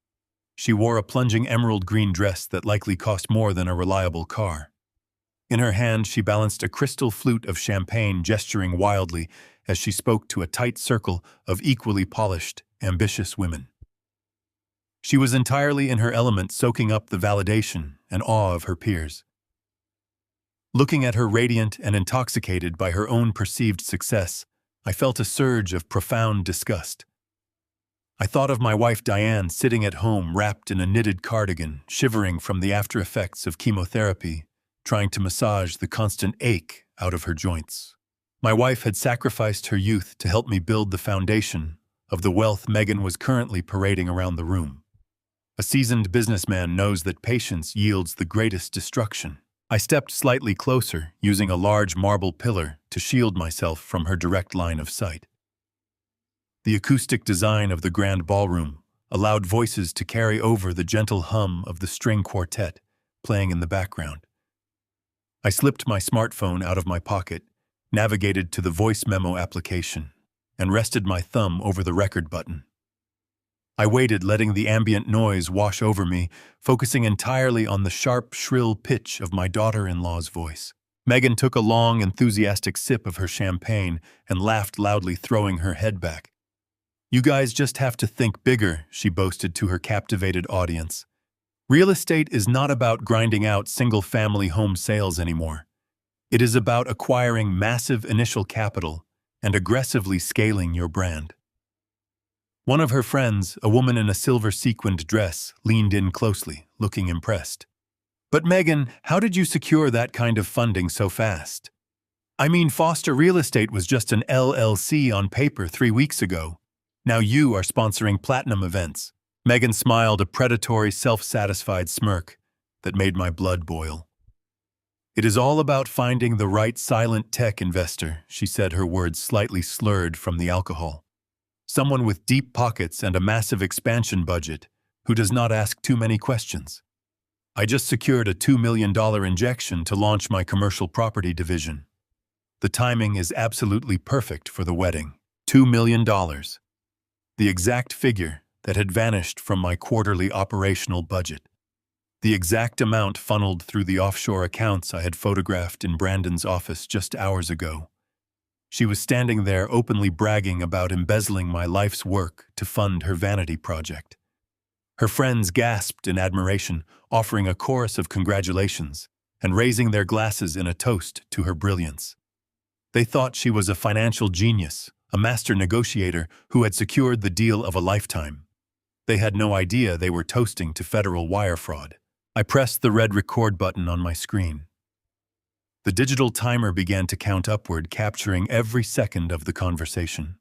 She wore a plunging emerald green dress that likely cost more than a reliable car. In her hand, she balanced a crystal flute of champagne, gesturing wildly as she spoke to a tight circle of equally polished, ambitious women. She was entirely in her element, soaking up the validation and awe of her peers. Looking at her radiant and intoxicated by her own perceived success, I felt a surge of profound disgust. I thought of my wife Diane sitting at home wrapped in a knitted cardigan, shivering from the after effects of chemotherapy, trying to massage the constant ache out of her joints. My wife had sacrificed her youth to help me build the foundation of the wealth Megan was currently parading around the room. A seasoned businessman knows that patience yields the greatest destruction. I stepped slightly closer, using a large marble pillar to shield myself from her direct line of sight. The acoustic design of the grand ballroom allowed voices to carry over the gentle hum of the string quartet playing in the background. I slipped my smartphone out of my pocket, navigated to the voice memo application, and rested my thumb over the record button. I waited, letting the ambient noise wash over me, focusing entirely on the sharp, shrill pitch of my daughter-in-law's voice. Megan took a long, enthusiastic sip of her champagne and laughed loudly, throwing her head back. "You guys just have to think bigger," she boasted to her captivated audience. "Real estate is not about grinding out single-family home sales anymore. It is about acquiring massive initial capital and aggressively scaling your brand." One of her friends, a woman in a silver sequined dress, leaned in closely, looking impressed. "But Megan, how did you secure that kind of funding so fast? I mean, Foster Real Estate was just an LLC on paper 3 weeks ago. Now you are sponsoring platinum events." Megan smiled, a predatory, self-satisfied smirk that made my blood boil. "It is all about finding the right silent tech investor," she said, her words slightly slurred from the alcohol. "Someone with deep pockets and a massive expansion budget who does not ask too many questions. I just secured a $2 million injection to launch my commercial property division. The timing is absolutely perfect for the wedding. $2 million. The exact figure that had vanished from my quarterly operational budget. The exact amount funneled through the offshore accounts I had photographed in Brandon's office just hours ago. She was standing there openly bragging about embezzling my life's work to fund her vanity project. Her friends gasped in admiration, offering a chorus of congratulations, and raising their glasses in a toast to her brilliance. They thought she was a financial genius, a master negotiator who had secured the deal of a lifetime. They had no idea they were toasting to federal wire fraud. I pressed the red record button on my screen. The digital timer began to count upward, capturing every second of the conversation.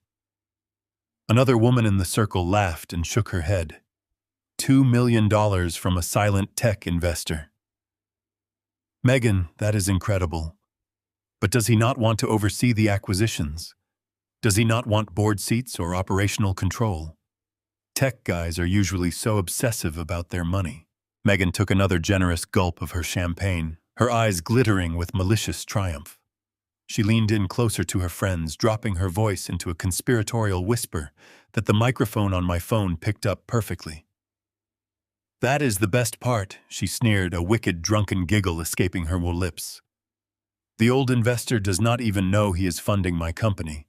Another woman in the circle laughed and shook her head. $2 million from a silent tech investor. Megan, that is incredible. But does he not want to oversee the acquisitions? Does he not want board seats or operational control? Tech guys are usually so obsessive about their money. Megan took another generous gulp of her champagne, her eyes glittering with malicious triumph. She leaned in closer to her friends, dropping her voice into a conspiratorial whisper that the microphone on my phone picked up perfectly. "That is the best part," she sneered, a wicked, drunken giggle escaping her lips. "The old investor does not even know he is funding my company.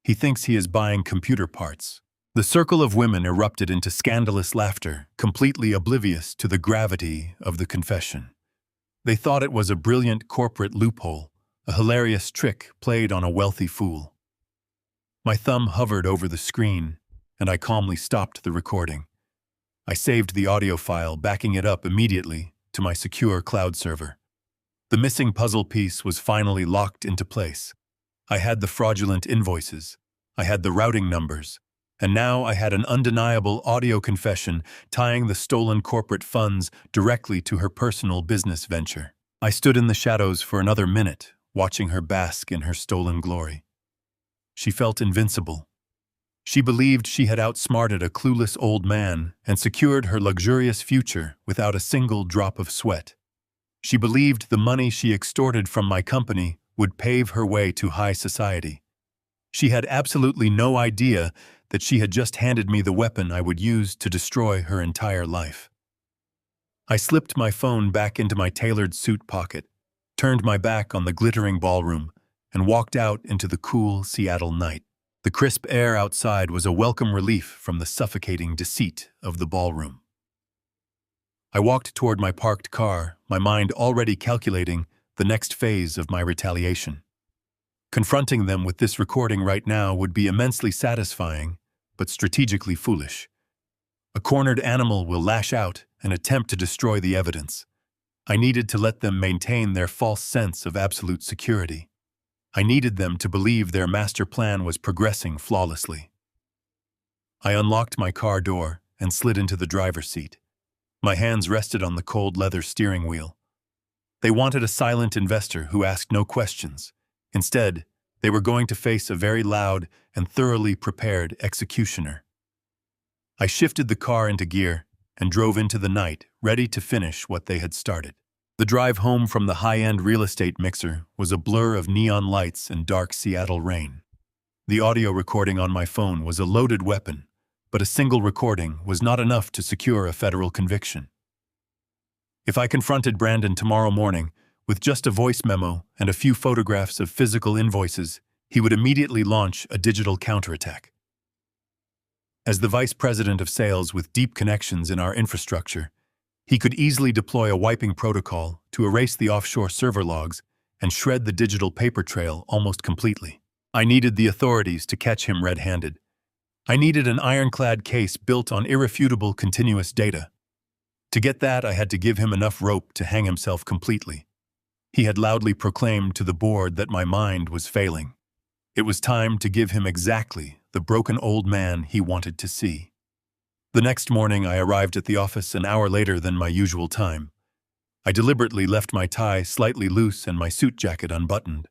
He thinks he is buying computer parts." The circle of women erupted into scandalous laughter, completely oblivious to the gravity of the confession. They thought it was a brilliant corporate loophole, a hilarious trick played on a wealthy fool. My thumb hovered over the screen, and I calmly stopped the recording. I saved the audio file, backing it up immediately to my secure cloud server. The missing puzzle piece was finally locked into place. I had the fraudulent invoices, I had the routing numbers, and now I had an undeniable audio confession tying the stolen corporate funds directly to her personal business venture. I stood in the shadows for another minute, watching her bask in her stolen glory. She felt invincible. She believed she had outsmarted a clueless old man and secured her luxurious future without a single drop of sweat. She believed the money she extorted from my company would pave her way to high society. She had absolutely no idea that she had just handed me the weapon I would use to destroy her entire life. I slipped my phone back into my tailored suit pocket, turned my back on the glittering ballroom, and walked out into the cool Seattle night. The crisp air outside was a welcome relief from the suffocating deceit of the ballroom. I walked toward my parked car, my mind already calculating the next phase of my retaliation. Confronting them with this recording right now would be immensely satisfying, but strategically foolish. A cornered animal will lash out and attempt to destroy the evidence. I needed to let them maintain their false sense of absolute security. I needed them to believe their master plan was progressing flawlessly. I unlocked my car door and slid into the driver's seat. My hands rested on the cold leather steering wheel. They wanted a silent investor who asked no questions. Instead, they were going to face a very loud and thoroughly prepared executioner. I shifted the car into gear and drove into the night, ready to finish what they had started. The drive home from the high-end real estate mixer was a blur of neon lights and dark Seattle rain. The audio recording on my phone was a loaded weapon, but a single recording was not enough to secure a federal conviction. If I confronted Brandon tomorrow morning, with just a voice memo and a few photographs of physical invoices, he would immediately launch a digital counterattack. As the vice president of sales with deep connections in our infrastructure, he could easily deploy a wiping protocol to erase the offshore server logs and shred the digital paper trail almost completely. I needed the authorities to catch him red-handed. I needed an ironclad case built on irrefutable continuous data. To get that, I had to give him enough rope to hang himself completely. He had loudly proclaimed to the board that my mind was failing. It was time to give him exactly the broken old man he wanted to see. The next morning, I arrived at the office an hour later than my usual time. I deliberately left my tie slightly loose and my suit jacket unbuttoned.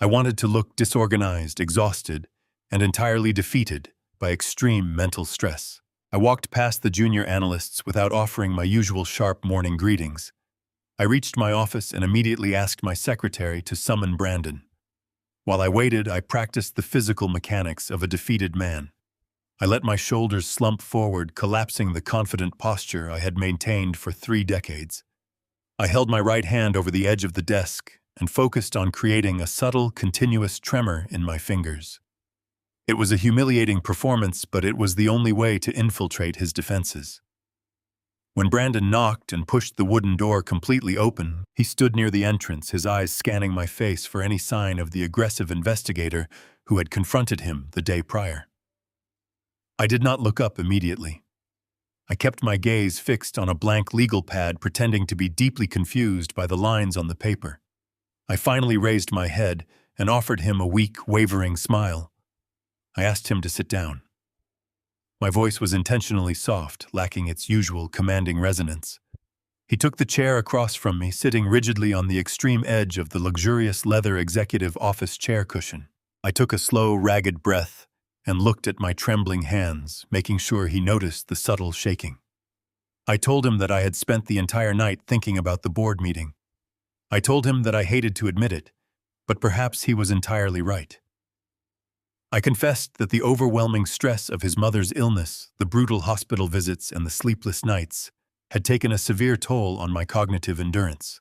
I wanted to look disorganized, exhausted, and entirely defeated by extreme mental stress. I walked past the junior analysts without offering my usual sharp morning greetings. I reached my office and immediately asked my secretary to summon Brandon. While I waited, I practiced the physical mechanics of a defeated man. I let my shoulders slump forward, collapsing the confident posture I had maintained for 3 decades. I held my right hand over the edge of the desk and focused on creating a subtle, continuous tremor in my fingers. It was a humiliating performance, but it was the only way to infiltrate his defenses. When Brandon knocked and pushed the wooden door completely open, he stood near the entrance, his eyes scanning my face for any sign of the aggressive investigator who had confronted him the day prior. I did not look up immediately. I kept my gaze fixed on a blank legal pad, pretending to be deeply confused by the lines on the paper. I finally raised my head and offered him a weak, wavering smile. I asked him to sit down. My voice was intentionally soft, lacking its usual commanding resonance. He took the chair across from me, sitting rigidly on the extreme edge of the luxurious leather executive office chair cushion. I took a slow, ragged breath and looked at my trembling hands, making sure he noticed the subtle shaking. I told him that I had spent the entire night thinking about the board meeting. I told him that I hated to admit it, but perhaps he was entirely right. I confessed that the overwhelming stress of his mother's illness, the brutal hospital visits, and the sleepless nights had taken a severe toll on my cognitive endurance.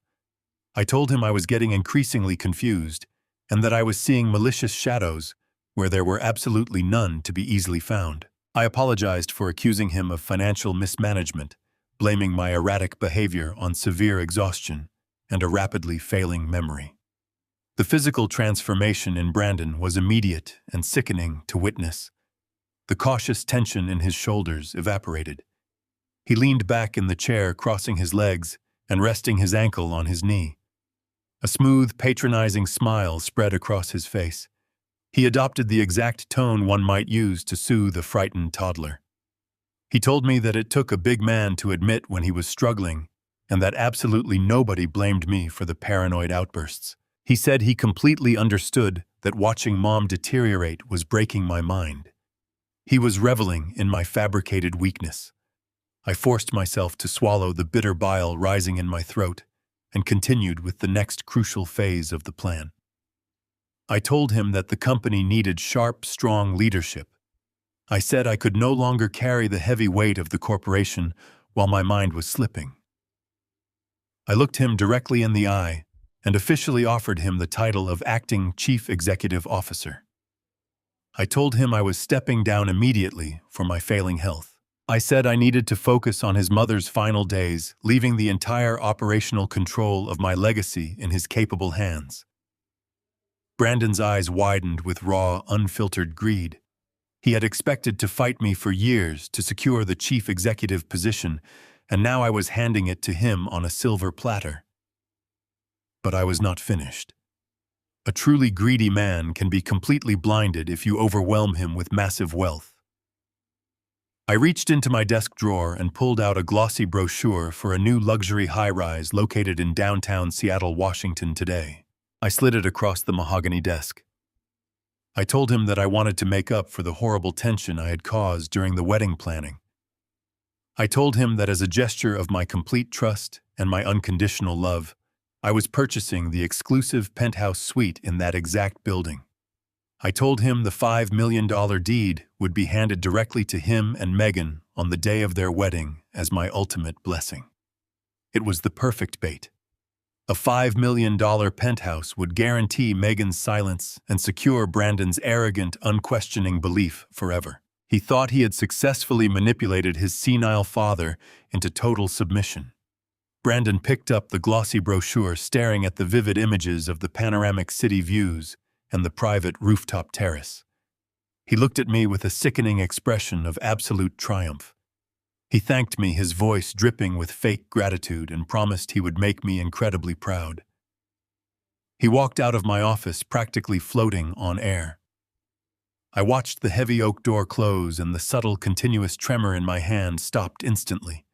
I told him I was getting increasingly confused and that I was seeing malicious shadows where there were absolutely none to be easily found. I apologized for accusing him of financial mismanagement, blaming my erratic behavior on severe exhaustion and a rapidly failing memory. The physical transformation in Brandon was immediate and sickening to witness. The cautious tension in his shoulders evaporated. He leaned back in the chair, crossing his legs and resting his ankle on his knee. A smooth, patronizing smile spread across his face. He adopted the exact tone one might use to soothe a frightened toddler. He told me that it took a big man to admit when he was struggling, and that absolutely nobody blamed me for the paranoid outbursts. He said he completely understood that watching Mom deteriorate was breaking my mind. He was reveling in my fabricated weakness. I forced myself to swallow the bitter bile rising in my throat and continued with the next crucial phase of the plan. I told him that the company needed sharp, strong leadership. I said I could no longer carry the heavy weight of the corporation while my mind was slipping. I looked him directly in the eye and officially offered him the title of Acting Chief Executive Officer. I told him I was stepping down immediately for my failing health. I said I needed to focus on his mother's final days, leaving the entire operational control of my legacy in his capable hands. Brandon's eyes widened with raw, unfiltered greed. He had expected to fight me for years to secure the chief executive position, and now I was handing it to him on a silver platter. But I was not finished. A truly greedy man can be completely blinded if you overwhelm him with massive wealth. I reached into my desk drawer and pulled out a glossy brochure for a new luxury high-rise located in downtown Seattle, Washington today. I slid it across the mahogany desk. I told him that I wanted to make up for the horrible tension I had caused during the wedding planning. I told him that as a gesture of my complete trust and my unconditional love, I was purchasing the exclusive penthouse suite in that exact building. I told him the $5 million deed would be handed directly to him and Megan on the day of their wedding as my ultimate blessing. It was the perfect bait. A $5 million penthouse would guarantee Megan's silence and secure Brandon's arrogant, unquestioning belief forever. He thought he had successfully manipulated his senile father into total submission. Brandon picked up the glossy brochure, staring at the vivid images of the panoramic city views and the private rooftop terrace. He looked at me with a sickening expression of absolute triumph. He thanked me, his voice dripping with fake gratitude, and promised he would make me incredibly proud. He walked out of my office, practically floating on air. I watched the heavy oak door close, and the subtle, continuous tremor in my hand stopped instantly.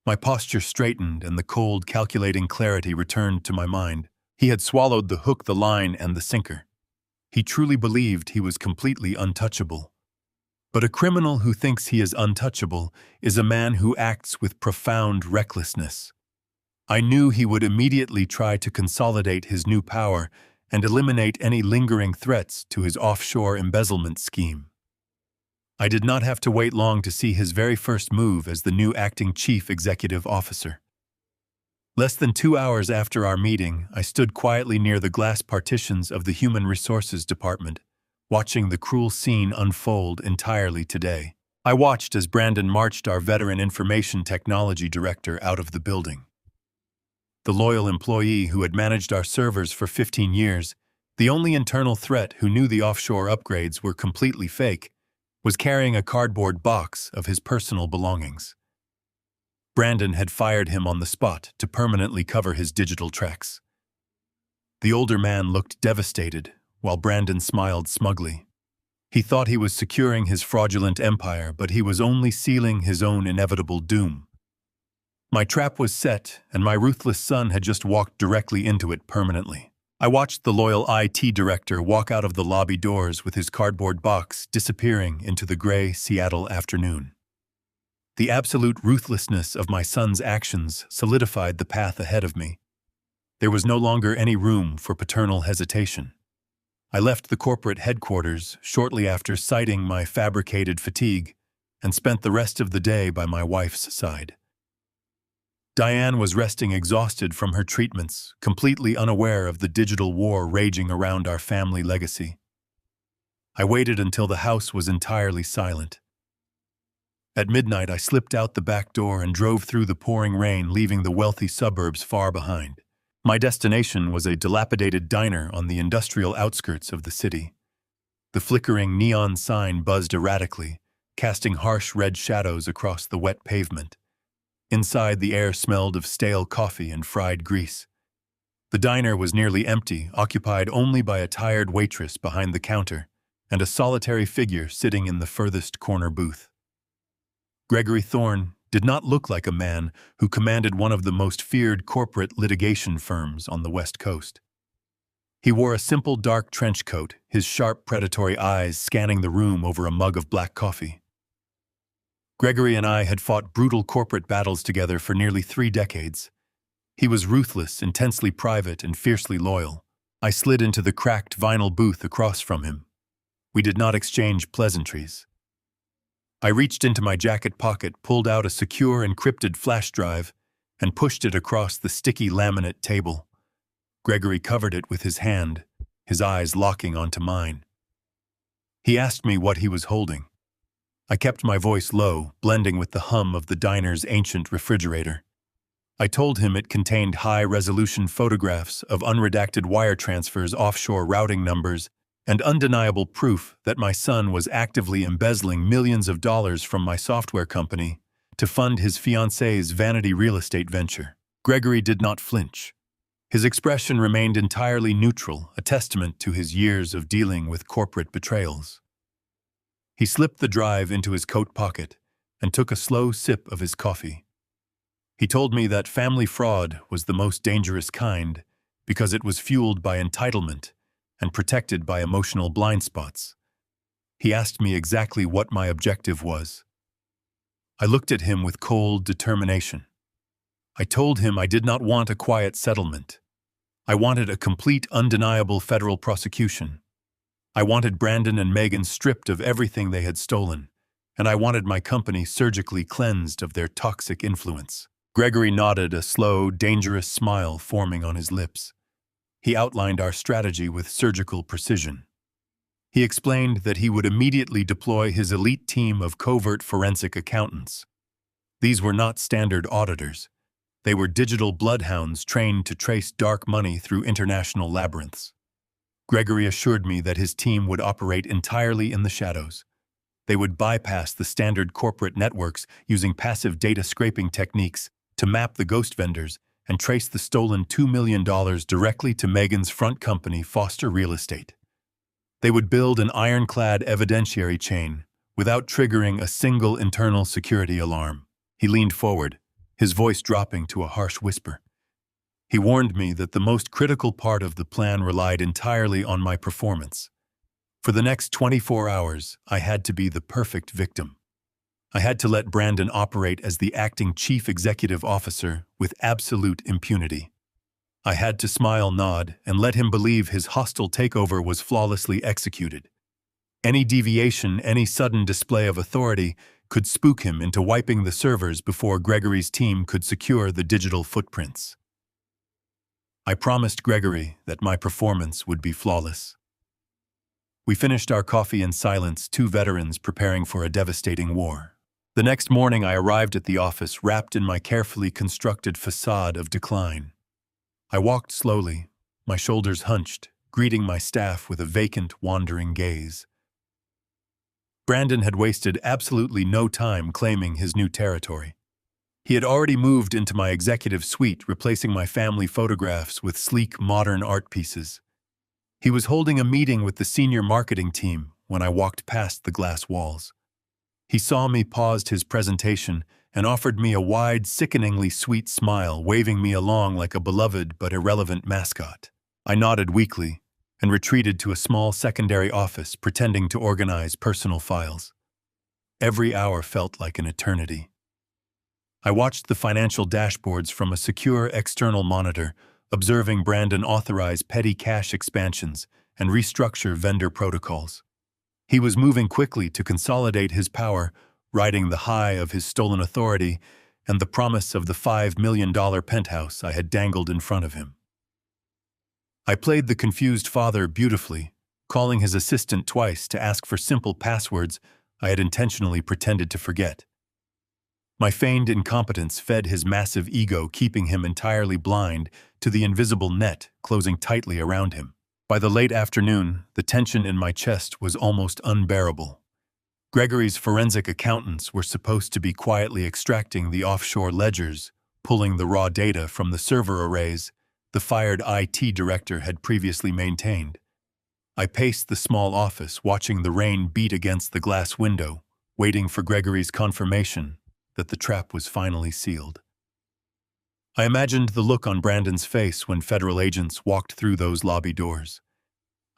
My posture straightened, and the cold, calculating clarity returned to my mind. He had swallowed the hook, the line, and the sinker. He truly believed he was completely untouchable. But a criminal who thinks he is untouchable is a man who acts with profound recklessness. I knew he would immediately try to consolidate his new power and eliminate any lingering threats to his offshore embezzlement scheme. I did not have to wait long to see his very first move as the new acting chief executive officer. Less than 2 hours after our meeting, I stood quietly near the glass partitions of the Human Resources Department, watching the cruel scene unfold entirely today. I watched as Brandon marched our veteran information technology director out of the building. The loyal employee who had managed our servers for 15 years, the only internal threat who knew the offshore upgrades were completely fake, was carrying a cardboard box of his personal belongings. Brandon had fired him on the spot to permanently cover his digital tracks. The older man looked devastated, while Brandon smiled smugly. He thought he was securing his fraudulent empire, but he was only sealing his own inevitable doom. My trap was set, and my ruthless son had just walked directly into it permanently. I watched the loyal IT director walk out of the lobby doors with his cardboard box disappearing into the gray Seattle afternoon. The absolute ruthlessness of my son's actions solidified the path ahead of me. There was no longer any room for paternal hesitation. I left the corporate headquarters shortly after citing my fabricated fatigue and spent the rest of the day by my wife's side. Diane was resting exhausted from her treatments, completely unaware of the digital war raging around our family legacy. I waited until the house was entirely silent. At midnight, I slipped out the back door and drove through the pouring rain, leaving the wealthy suburbs far behind. My destination was a dilapidated diner on the industrial outskirts of the city. The flickering neon sign buzzed erratically, casting harsh red shadows across the wet pavement. Inside, the air smelled of stale coffee and fried grease. The diner was nearly empty, occupied only by a tired waitress behind the counter and a solitary figure sitting in the furthest corner booth. Gregory Thorne did not look like a man who commanded one of the most feared corporate litigation firms on the West Coast. He wore a simple dark trench coat, his sharp predatory eyes scanning the room over a mug of black coffee. Gregory and I had fought brutal corporate battles together for nearly 3 decades. He was ruthless, intensely private, and fiercely loyal. I slid into the cracked vinyl booth across from him. We did not exchange pleasantries. I reached into my jacket pocket, pulled out a secure encrypted flash drive, and pushed it across the sticky laminate table. Gregory covered it with his hand, his eyes locking onto mine. He asked me what he was holding. I kept my voice low, blending with the hum of the diner's ancient refrigerator. I told him it contained high-resolution photographs of unredacted wire transfers, offshore routing numbers, and undeniable proof that my son was actively embezzling millions of dollars from my software company to fund his fiancée's vanity real estate venture. Gregory did not flinch. His expression remained entirely neutral, a testament to his years of dealing with corporate betrayals. He slipped the drive into his coat pocket and took a slow sip of his coffee. He told me that family fraud was the most dangerous kind because it was fueled by entitlement and protected by emotional blind spots. He asked me exactly what my objective was. I looked at him with cold determination. I told him I did not want a quiet settlement. I wanted a complete, undeniable federal prosecution. I wanted Brandon and Megan stripped of everything they had stolen, and I wanted my company surgically cleansed of their toxic influence. Gregory nodded, a slow, dangerous smile forming on his lips. He outlined our strategy with surgical precision. He explained that he would immediately deploy his elite team of covert forensic accountants. These were not standard auditors. They were digital bloodhounds trained to trace dark money through international labyrinths. Gregory assured me that his team would operate entirely in the shadows. They would bypass the standard corporate networks using passive data scraping techniques to map the ghost vendors and trace the stolen $2 million directly to Megan's front company, Foster Real Estate. They would build an ironclad evidentiary chain without triggering a single internal security alarm. He leaned forward, his voice dropping to a harsh whisper. He warned me that the most critical part of the plan relied entirely on my performance. For the next 24 hours, I had to be the perfect victim. I had to let Brandon operate as the acting chief executive officer with absolute impunity. I had to smile, nod, and let him believe his hostile takeover was flawlessly executed. Any deviation, any sudden display of authority could spook him into wiping the servers before Gregory's team could secure the digital footprints. I promised Gregory that my performance would be flawless. We finished our coffee in silence, two veterans preparing for a devastating war. The next morning I arrived at the office wrapped in my carefully constructed facade of decline. I walked slowly, my shoulders hunched, greeting my staff with a vacant, wandering gaze. Brandon had wasted absolutely no time claiming his new territory. He had already moved into my executive suite, replacing my family photographs with sleek, modern art pieces. He was holding a meeting with the senior marketing team when I walked past the glass walls. He saw me, paused his presentation, and offered me a wide, sickeningly sweet smile, waving me along like a beloved but irrelevant mascot. I nodded weakly and retreated to a small secondary office, pretending to organize personal files. Every hour felt like an eternity. I watched the financial dashboards from a secure external monitor, observing Brandon authorize petty cash expansions and restructure vendor protocols. He was moving quickly to consolidate his power, riding the high of his stolen authority and the promise of the $5 million penthouse I had dangled in front of him. I played the confused father beautifully, calling his assistant twice to ask for simple passwords I had intentionally pretended to forget. My feigned incompetence fed his massive ego, keeping him entirely blind to the invisible net closing tightly around him. By the late afternoon, the tension in my chest was almost unbearable. Gregory's forensic accountants were supposed to be quietly extracting the offshore ledgers, pulling the raw data from the server arrays the fired IT director had previously maintained. I paced the small office, watching the rain beat against the glass window, waiting for Gregory's confirmation that the trap was finally sealed. I imagined the look on Brandon's face when federal agents walked through those lobby doors.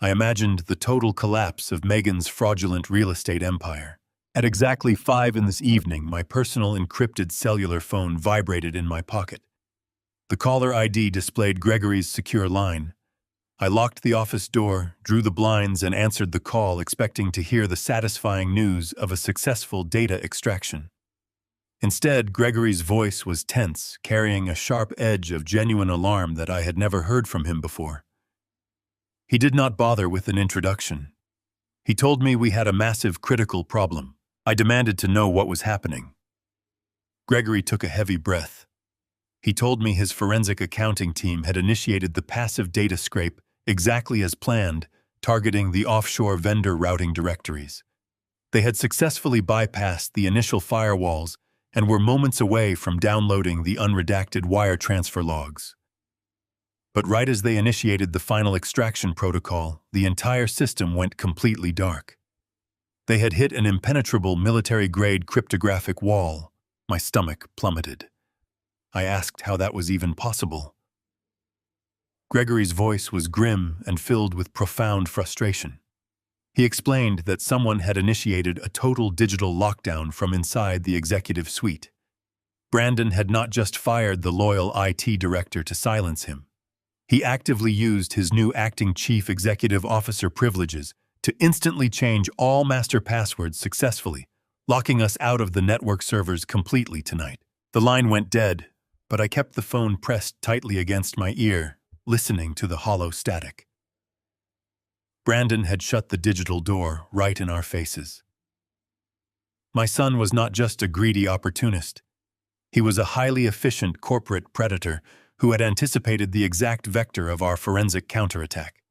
I imagined the total collapse of Megan's fraudulent real estate empire. At exactly 5 in this evening, my personal encrypted cellular phone vibrated in my pocket. The caller ID displayed Gregory's secure line. I locked the office door, drew the blinds, and answered the call, expecting to hear the satisfying news of a successful data extraction. Instead, Gregory's voice was tense, carrying a sharp edge of genuine alarm that I had never heard from him before. He did not bother with an introduction. He told me we had a massive critical problem. I demanded to know what was happening. Gregory took a heavy breath. He told me his forensic accounting team had initiated the passive data scrape exactly as planned, targeting the offshore vendor routing directories. They had successfully bypassed the initial firewalls and were moments away from downloading the unredacted wire transfer logs. But right as they initiated the final extraction protocol, the entire system went completely dark. They had hit an impenetrable military-grade cryptographic wall. My stomach plummeted. I asked how that was even possible. Gregory's voice was grim and filled with profound frustration. He explained that someone had initiated a total digital lockdown from inside the executive suite. Brandon had not just fired the loyal IT director to silence him. He actively used his new acting chief executive officer privileges to instantly change all master passwords successfully, locking us out of the network servers completely tonight. The line went dead, but I kept the phone pressed tightly against my ear, listening to the hollow static. Brandon had shut the digital door right in our faces. My son was not just a greedy opportunist. He was a highly efficient corporate predator who had anticipated the exact vector of our forensic counterattack.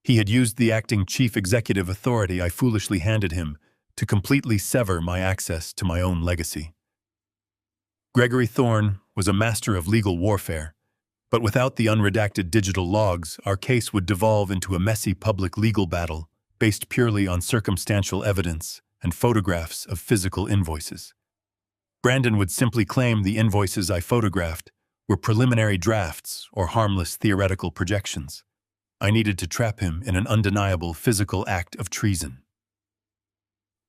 He had used the acting chief executive authority I foolishly handed him to completely sever my access to my own legacy. Gregory Thorne was a master of legal warfare, but without the unredacted digital logs, our case would devolve into a messy public legal battle based purely on circumstantial evidence and photographs of physical invoices. Brandon would simply claim the invoices I photographed were preliminary drafts or harmless theoretical projections. I needed to trap him in an undeniable physical act of treason.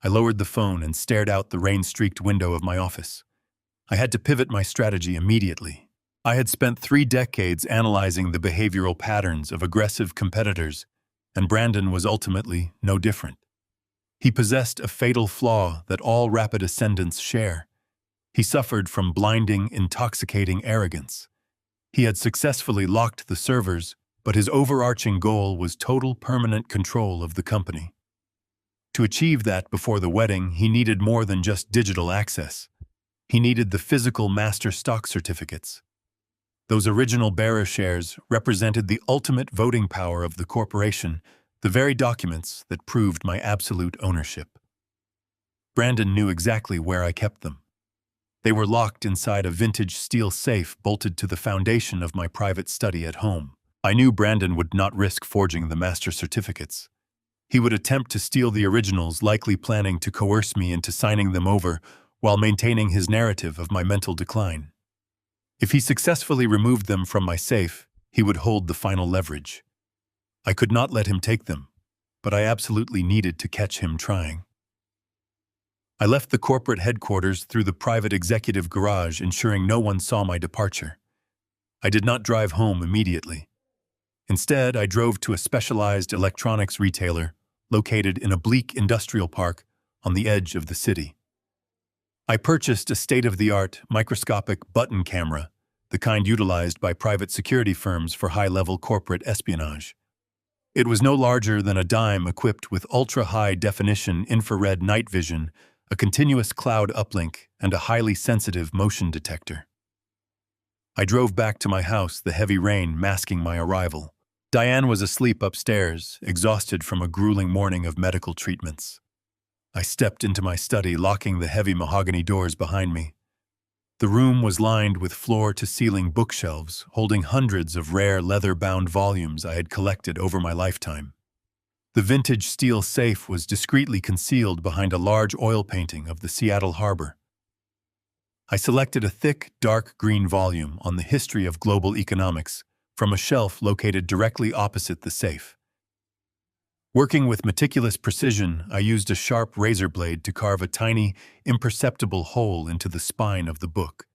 I lowered the phone and stared out the rain-streaked window of my office. I had to pivot my strategy immediately. I had spent 3 decades analyzing the behavioral patterns of aggressive competitors, and Brandon was ultimately no different. He possessed a fatal flaw that all rapid ascendants share. He suffered from blinding, intoxicating arrogance. He had successfully locked the servers, but his overarching goal was total permanent control of the company. To achieve that before the wedding, he needed more than just digital access. He needed the physical master stock certificates. Those original bearer shares represented the ultimate voting power of the corporation, the very documents that proved my absolute ownership. Brandon knew exactly where I kept them. They were locked inside a vintage steel safe bolted to the foundation of my private study at home. I knew Brandon would not risk forging the master certificates. He would attempt to steal the originals, likely planning to coerce me into signing them over while maintaining his narrative of my mental decline. If he successfully removed them from my safe, he would hold the final leverage. I could not let him take them, but I absolutely needed to catch him trying. I left the corporate headquarters through the private executive garage, ensuring no one saw my departure. I did not drive home immediately. Instead, I drove to a specialized electronics retailer located in a bleak industrial park on the edge of the city. I purchased a state-of-the-art microscopic button camera, the kind utilized by private security firms for high-level corporate espionage. It was no larger than a dime, equipped with ultra-high-definition infrared night vision, a continuous cloud uplink, and a highly sensitive motion detector. I drove back to my house, the heavy rain masking my arrival. Diane was asleep upstairs, exhausted from a grueling morning of medical treatments. I stepped into my study, locking the heavy mahogany doors behind me. The room was lined with floor-to-ceiling bookshelves, holding hundreds of rare leather-bound volumes I had collected over my lifetime. The vintage steel safe was discreetly concealed behind a large oil painting of the Seattle harbor. I selected a thick, dark green volume on the history of global economics from a shelf located directly opposite the safe. Working with meticulous precision, I used a sharp razor blade to carve a tiny, imperceptible hole into the spine of the book.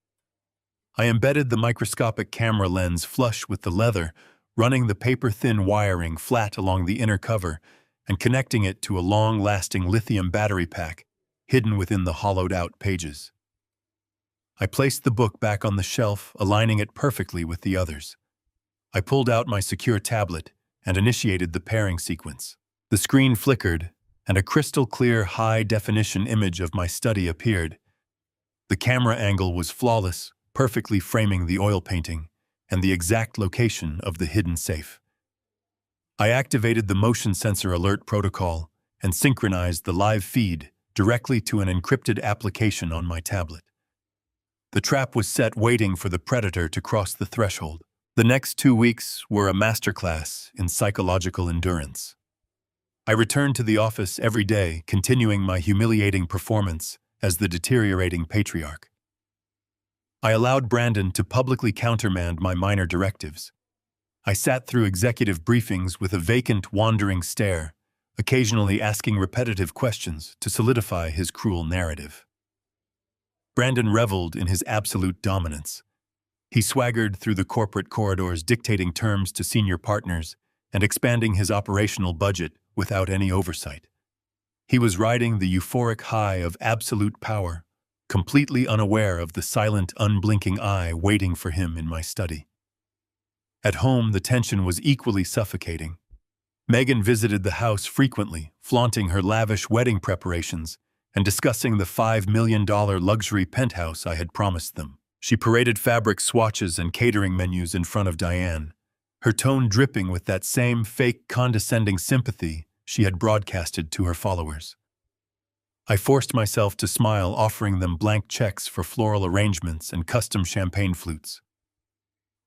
I embedded the microscopic camera lens flush with the leather, running the paper-thin wiring flat along the inner cover and connecting it to a long-lasting lithium battery pack hidden within the hollowed-out pages. I placed the book back on the shelf, aligning it perfectly with the others. I pulled out my secure tablet and initiated the pairing sequence. The screen flickered, and a crystal-clear, high-definition image of my study appeared. The camera angle was flawless, perfectly framing the oil painting and the exact location of the hidden safe. I activated the motion sensor alert protocol and synchronized the live feed directly to an encrypted application on my tablet. The trap was set, waiting for the predator to cross the threshold. The next 2 weeks were a masterclass in psychological endurance. I returned to the office every day, continuing my humiliating performance as the deteriorating patriarch. I allowed Brandon to publicly countermand my minor directives. I sat through executive briefings with a vacant, wandering stare, occasionally asking repetitive questions to solidify his cruel narrative. Brandon reveled in his absolute dominance. He swaggered through the corporate corridors, dictating terms to senior partners and expanding his operational budget without any oversight. He was riding the euphoric high of absolute power, completely unaware of the silent, unblinking eye waiting for him in my study. At home, the tension was equally suffocating. Megan visited the house frequently, flaunting her lavish wedding preparations and discussing the $5 million luxury penthouse I had promised them. She paraded fabric swatches and catering menus in front of Diane, her tone dripping with that same fake, condescending sympathy she had broadcasted to her followers. I forced myself to smile, offering them blank checks for floral arrangements and custom champagne flutes.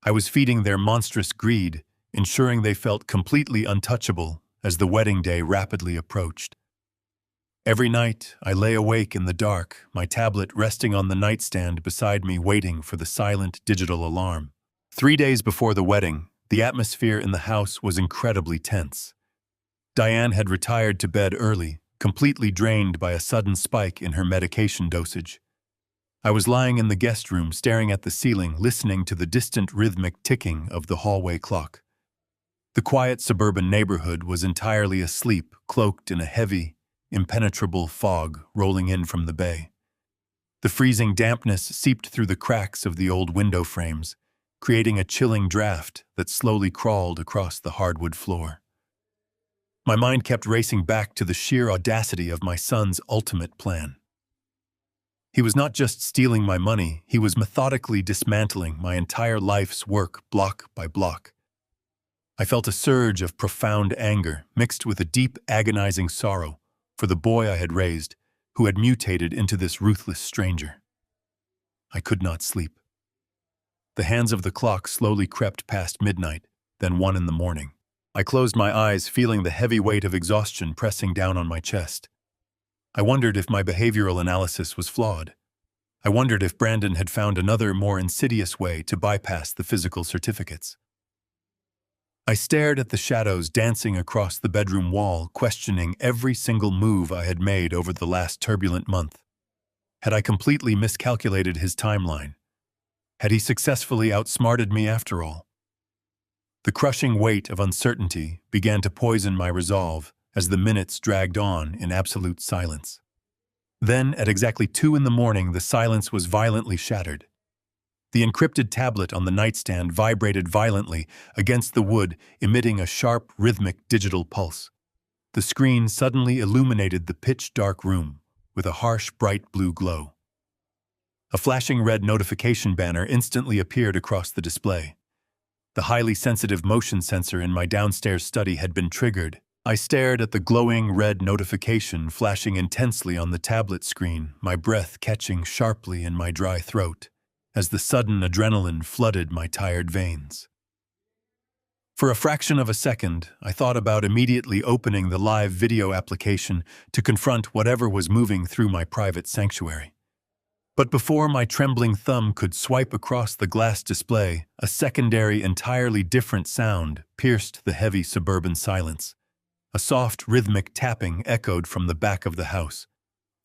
I was feeding their monstrous greed, ensuring they felt completely untouchable as the wedding day rapidly approached. Every night, I lay awake in the dark, my tablet resting on the nightstand beside me, waiting for the silent digital alarm. 3 days before the wedding, the atmosphere in the house was incredibly tense. Diane had retired to bed early, completely drained by a sudden spike in her medication dosage. I was lying in the guest room, staring at the ceiling, listening to the distant rhythmic ticking of the hallway clock. The quiet suburban neighborhood was entirely asleep, cloaked in a heavy, impenetrable fog rolling in from the bay. The freezing dampness seeped through the cracks of the old window frames, creating a chilling draft that slowly crawled across the hardwood floor. My mind kept racing back to the sheer audacity of my son's ultimate plan. He was not just stealing my money, he was methodically dismantling my entire life's work block by block. I felt a surge of profound anger mixed with a deep, agonizing sorrow for the boy I had raised, who had mutated into this ruthless stranger. I could not sleep. The hands of the clock slowly crept past midnight, then 1 in the morning. I closed my eyes, feeling the heavy weight of exhaustion pressing down on my chest. I wondered if my behavioral analysis was flawed. I wondered if Brandon had found another, more insidious way to bypass the physical certificates. I stared at the shadows dancing across the bedroom wall, questioning every single move I had made over the last turbulent month. Had I completely miscalculated his timeline? Had he successfully outsmarted me after all? The crushing weight of uncertainty began to poison my resolve as the minutes dragged on in absolute silence. Then, at exactly 2 in the morning, the silence was violently shattered. The encrypted tablet on the nightstand vibrated violently against the wood, emitting a sharp, rhythmic digital pulse. The screen suddenly illuminated the pitch-dark room with a harsh, bright blue glow. A flashing red notification banner instantly appeared across the display. The highly sensitive motion sensor in my downstairs study had been triggered. I stared at the glowing red notification flashing intensely on the tablet screen, my breath catching sharply in my dry throat as the sudden adrenaline flooded my tired veins. For a fraction of a second, I thought about immediately opening the live video application to confront whatever was moving through my private sanctuary. But before my trembling thumb could swipe across the glass display, a secondary, entirely different sound pierced the heavy suburban silence. A soft, rhythmic tapping echoed from the back of the house.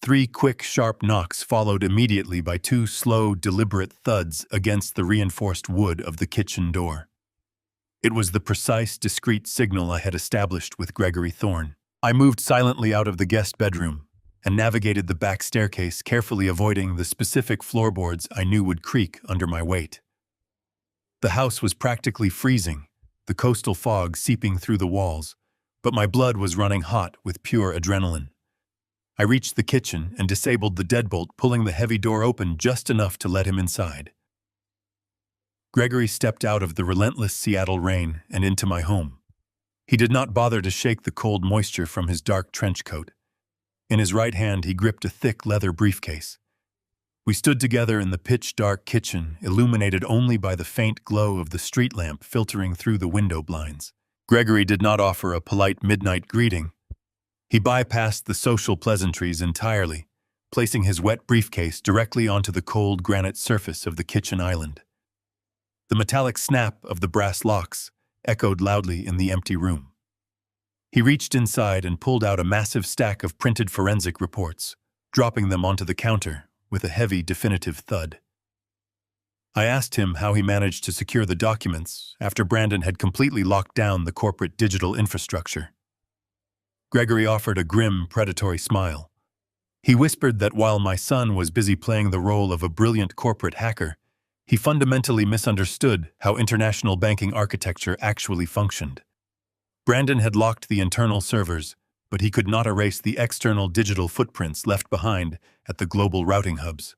3 quick, sharp knocks followed immediately by 2 slow, deliberate thuds against the reinforced wood of the kitchen door. It was the precise, discreet signal I had established with Gregory Thorne. I moved silently out of the guest bedroom and navigated the back staircase, carefully avoiding the specific floorboards I knew would creak under my weight. The house was practically freezing, the coastal fog seeping through the walls, but my blood was running hot with pure adrenaline. I reached the kitchen and disabled the deadbolt, pulling the heavy door open just enough to let him inside. Gregory stepped out of the relentless Seattle rain and into my home. He did not bother to shake the cold moisture from his dark trench coat. In his right hand, he gripped a thick leather briefcase. We stood together in the pitch-dark kitchen, illuminated only by the faint glow of the street lamp filtering through the window blinds. Gregory did not offer a polite midnight greeting. He bypassed the social pleasantries entirely, placing his wet briefcase directly onto the cold granite surface of the kitchen island. The metallic snap of the brass locks echoed loudly in the empty room. He reached inside and pulled out a massive stack of printed forensic reports, dropping them onto the counter with a heavy, definitive thud. I asked him how he managed to secure the documents after Brandon had completely locked down the corporate digital infrastructure. Gregory offered a grim, predatory smile. He whispered that while my son was busy playing the role of a brilliant corporate hacker, he fundamentally misunderstood how international banking architecture actually functioned. Brandon had locked the internal servers, but he could not erase the external digital footprints left behind at the global routing hubs.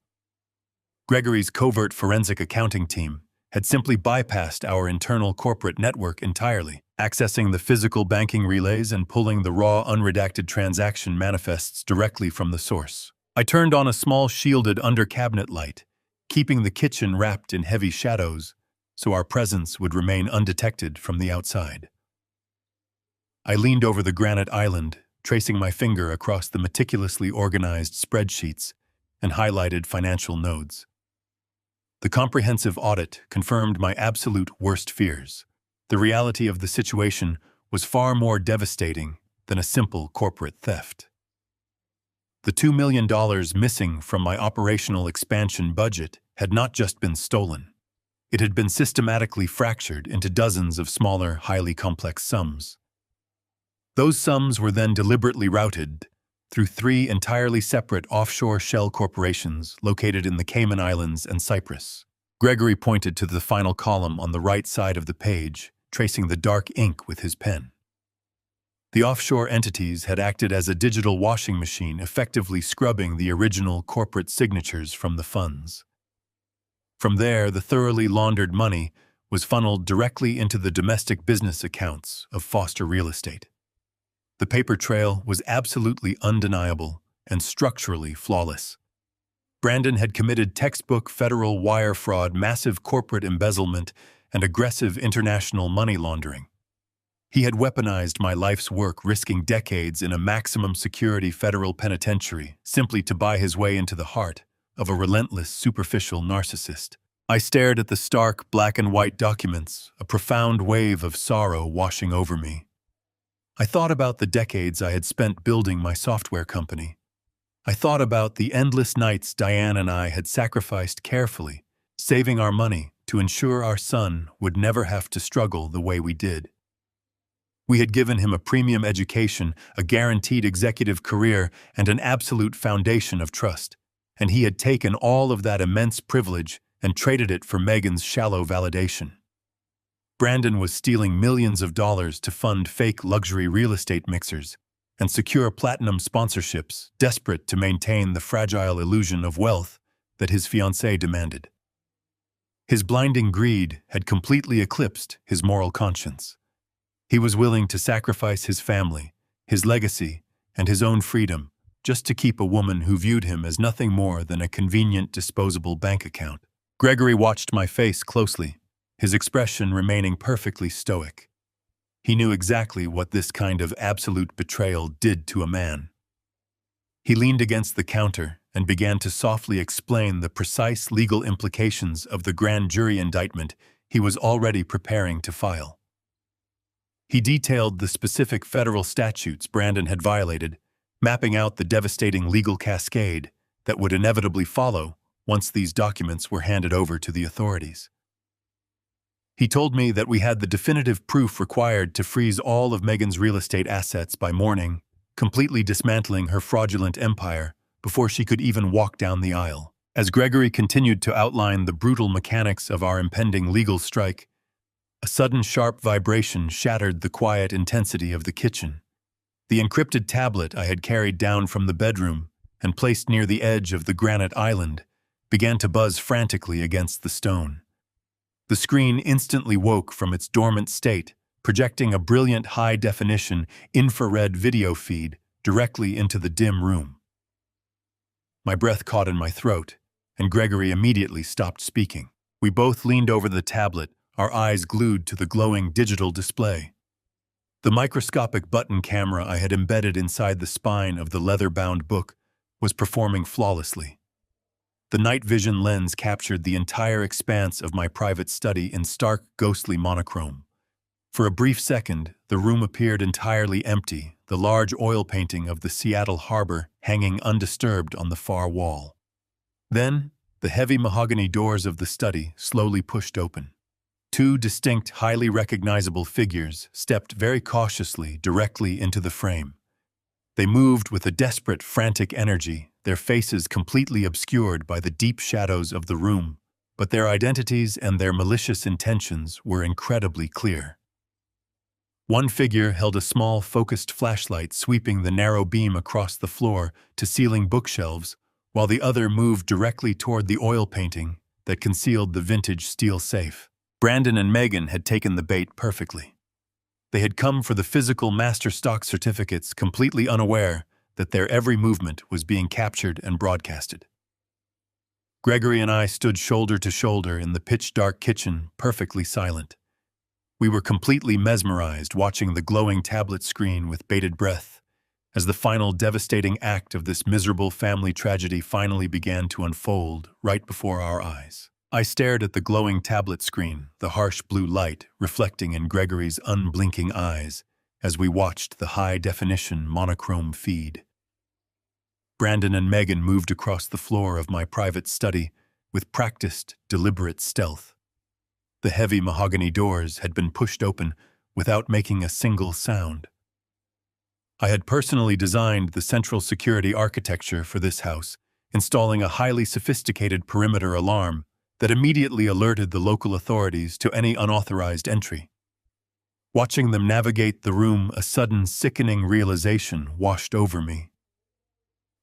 Gregory's covert forensic accounting team had simply bypassed our internal corporate network entirely, accessing the physical banking relays and pulling the raw, unredacted transaction manifests directly from the source. I turned on a small shielded under-cabinet light, keeping the kitchen wrapped in heavy shadows so our presence would remain undetected from the outside. I leaned over the granite island, tracing my finger across the meticulously organized spreadsheets and highlighted financial nodes. The comprehensive audit confirmed my absolute worst fears. The reality of the situation was far more devastating than a simple corporate theft. The $2 million missing from my operational expansion budget had not just been stolen. It had been systematically fractured into dozens of smaller, highly complex sums. Those sums were then deliberately routed through 3 entirely separate offshore shell corporations located in the Cayman Islands and Cyprus. Gregory pointed to the final column on the right side of the page, tracing the dark ink with his pen. The offshore entities had acted as a digital washing machine, effectively scrubbing the original corporate signatures from the funds. From there, the thoroughly laundered money was funneled directly into the domestic business accounts of Foster Real Estate. The paper trail was absolutely undeniable and structurally flawless. Brandon had committed textbook federal wire fraud, massive corporate embezzlement, and aggressive international money laundering. He had weaponized my life's work, risking decades in a maximum security federal penitentiary simply to buy his way into the heart of a relentless, superficial narcissist. I stared at the stark black and white documents, a profound wave of sorrow washing over me. I thought about the decades I had spent building my software company. I thought about the endless nights Diane and I had sacrificed carefully, saving our money to ensure our son would never have to struggle the way we did. We had given him a premium education, a guaranteed executive career, and an absolute foundation of trust, and he had taken all of that immense privilege and traded it for Megan's shallow validation. Brandon was stealing millions of dollars to fund fake luxury real estate mixers and secure platinum sponsorships, desperate to maintain the fragile illusion of wealth that his fiancée demanded. His blinding greed had completely eclipsed his moral conscience. He was willing to sacrifice his family, his legacy, and his own freedom just to keep a woman who viewed him as nothing more than a convenient disposable bank account. Gregory watched my face closely, his expression remaining perfectly stoic. He knew exactly what this kind of absolute betrayal did to a man. He leaned against the counter and began to softly explain the precise legal implications of the grand jury indictment he was already preparing to file. He detailed the specific federal statutes Brandon had violated, mapping out the devastating legal cascade that would inevitably follow once these documents were handed over to the authorities. He told me that we had the definitive proof required to freeze all of Megan's real estate assets by morning, completely dismantling her fraudulent empire before she could even walk down the aisle. As Gregory continued to outline the brutal mechanics of our impending legal strike, a sudden sharp vibration shattered the quiet intensity of the kitchen. The encrypted tablet I had carried down from the bedroom and placed near the edge of the granite island began to buzz frantically against the stone. The screen instantly woke from its dormant state, projecting a brilliant high-definition infrared video feed directly into the dim room. My breath caught in my throat, and Gregory immediately stopped speaking. We both leaned over the tablet, our eyes glued to the glowing digital display. The microscopic button camera I had embedded inside the spine of the leather-bound book was performing flawlessly. The night vision lens captured the entire expanse of my private study in stark, ghostly monochrome. For a brief second, the room appeared entirely empty, the large oil painting of the Seattle harbor hanging undisturbed on the far wall. Then, the heavy mahogany doors of the study slowly pushed open. Two distinct, highly recognizable figures stepped very cautiously directly into the frame. They moved with a desperate, frantic energy, their faces completely obscured by the deep shadows of the room, but their identities and their malicious intentions were incredibly clear. One figure held a small, focused flashlight sweeping the narrow beam across the floor to ceiling bookshelves, while the other moved directly toward the oil painting that concealed the vintage steel safe. Brandon and Megan had taken the bait perfectly. They had come for the physical master stock certificates, completely unaware that their every movement was being captured and broadcasted. Gregory and I stood shoulder to shoulder in the pitch-dark kitchen, perfectly silent. We were completely mesmerized, watching the glowing tablet screen with bated breath, as the final devastating act of this miserable family tragedy finally began to unfold right before our eyes. I stared at the glowing tablet screen, the harsh blue light reflecting in Gregory's unblinking eyes as we watched the high-definition monochrome feed. Brandon and Megan moved across the floor of my private study with practiced, deliberate stealth. The heavy mahogany doors had been pushed open without making a single sound. I had personally designed the central security architecture for this house, installing a highly sophisticated perimeter alarm that immediately alerted the local authorities to any unauthorized entry. Watching them navigate the room, a sudden sickening realization washed over me.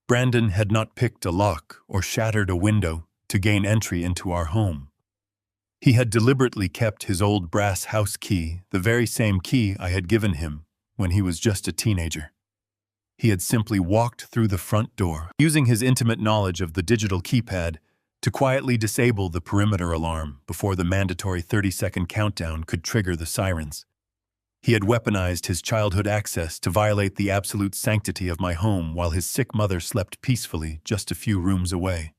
Brandon had not picked a lock or shattered a window to gain entry into our home. He had deliberately kept his old brass house key, the very same key I had given him when he was just a teenager. He had simply walked through the front door, using his intimate knowledge of the digital keypad to quietly disable the perimeter alarm before the mandatory 30-second countdown could trigger the sirens. He had weaponized his childhood access to violate the absolute sanctity of my home while his sick mother slept peacefully just a few rooms away.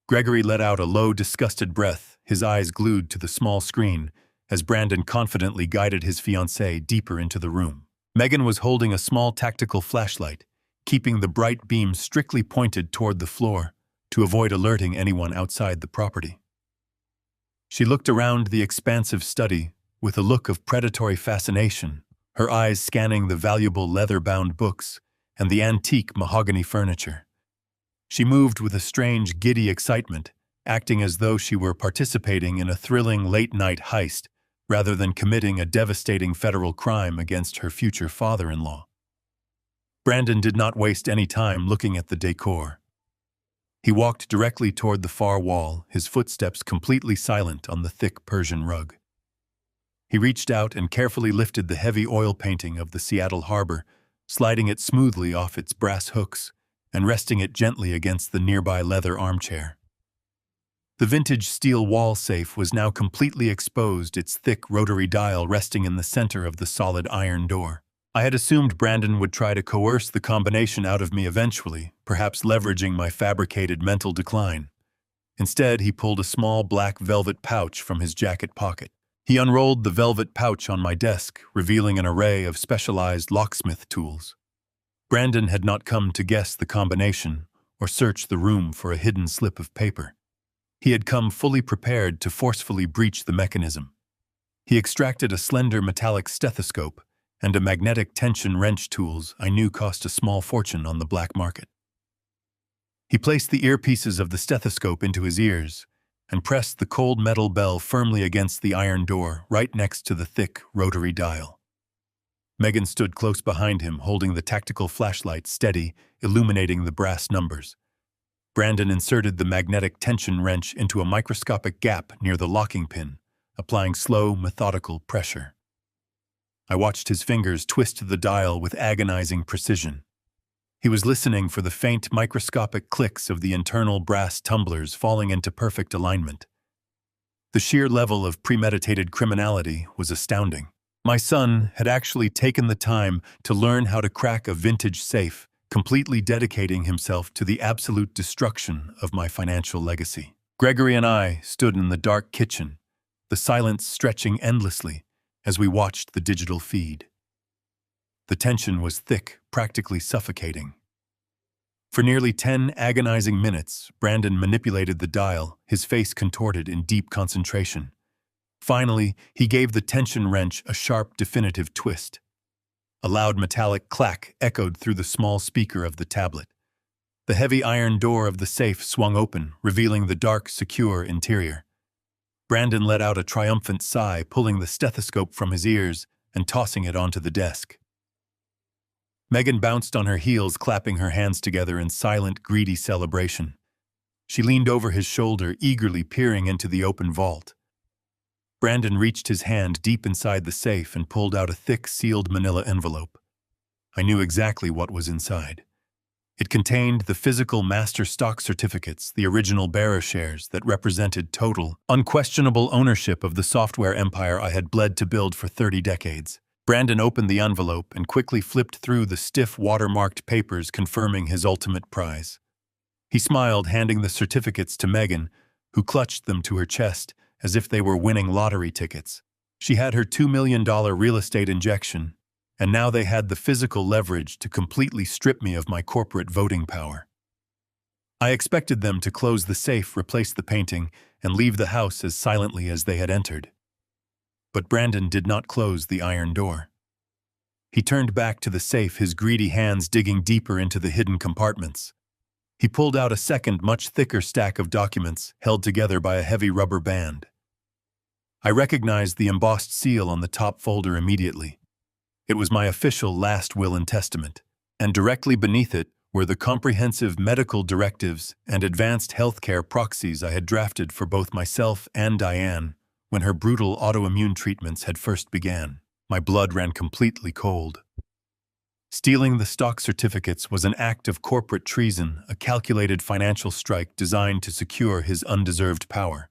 Gregory let out a low, disgusted breath, his eyes glued to the small screen, as Brandon confidently guided his fiancée deeper into the room. Megan was holding a small tactical flashlight, keeping the bright beam strictly pointed toward the floor to avoid alerting anyone outside the property. She looked around the expansive study with a look of predatory fascination, her eyes scanning the valuable leather-bound books and the antique mahogany furniture. She moved with a strange, giddy excitement, acting as though she were participating in a thrilling late-night heist rather than committing a devastating federal crime against her future father-in-law. Brandon did not waste any time looking at the decor. He walked directly toward the far wall, his footsteps completely silent on the thick Persian rug. He reached out and carefully lifted the heavy oil painting of the Seattle harbor, sliding it smoothly off its brass hooks and resting it gently against the nearby leather armchair. The vintage steel wall safe was now completely exposed, its thick rotary dial resting in the center of the solid iron door. I had assumed Brandon would try to coerce the combination out of me eventually, perhaps leveraging my fabricated mental decline. Instead, he pulled a small black velvet pouch from his jacket pocket. He unrolled the velvet pouch on my desk, revealing an array of specialized locksmith tools. Brandon had not come to guess the combination or search the room for a hidden slip of paper. He had come fully prepared to forcefully breach the mechanism. He extracted a slender metallic stethoscope and a magnetic tension wrench tools I knew cost a small fortune on the black market. He placed the earpieces of the stethoscope into his ears and pressed the cold metal bell firmly against the iron door right next to the thick rotary dial. Megan stood close behind him, holding the tactical flashlight steady, illuminating the brass numbers. Brandon inserted the magnetic tension wrench into a microscopic gap near the locking pin, applying slow, methodical pressure. I watched his fingers twist the dial with agonizing precision. He was listening for the faint, microscopic clicks of the internal brass tumblers falling into perfect alignment. The sheer level of premeditated criminality was astounding. My son had actually taken the time to learn how to crack a vintage safe, completely dedicating himself to the absolute destruction of my financial legacy. Gregory and I stood in the dark kitchen, the silence stretching endlessly as we watched the digital feed. The tension was thick, practically suffocating. For nearly 10 agonizing minutes, Brandon manipulated the dial, his face contorted in deep concentration. Finally, he gave the tension wrench a sharp, definitive twist. A loud metallic clack echoed through the small speaker of the tablet. The heavy iron door of the safe swung open, revealing the dark, secure interior. Brandon let out a triumphant sigh, pulling the stethoscope from his ears and tossing it onto the desk. Megan bounced on her heels, clapping her hands together in silent, greedy celebration. She leaned over his shoulder, eagerly peering into the open vault. Brandon reached his hand deep inside the safe and pulled out a thick, sealed manila envelope. I knew exactly what was inside. It contained the physical master stock certificates, the original bearer shares that represented total, unquestionable ownership of the software empire I had bled to build for 30 decades. Brandon opened the envelope and quickly flipped through the stiff, watermarked papers confirming his ultimate prize. He smiled, handing the certificates to Megan, who clutched them to her chest as if they were winning lottery tickets. She had her $2 million real estate injection, and now they had the physical leverage to completely strip me of my corporate voting power. I expected them to close the safe, replace the painting, and leave the house as silently as they had entered. But Brandon did not close the iron door. He turned back to the safe, his greedy hands digging deeper into the hidden compartments. He pulled out a second, much thicker stack of documents held together by a heavy rubber band. I recognized the embossed seal on the top folder immediately. It was my official last will and testament, and directly beneath it were the comprehensive medical directives and advanced healthcare proxies I had drafted for both myself and Diane when her brutal autoimmune treatments had first began. My blood ran completely cold. Stealing the stock certificates was an act of corporate treason, a calculated financial strike designed to secure his undeserved power.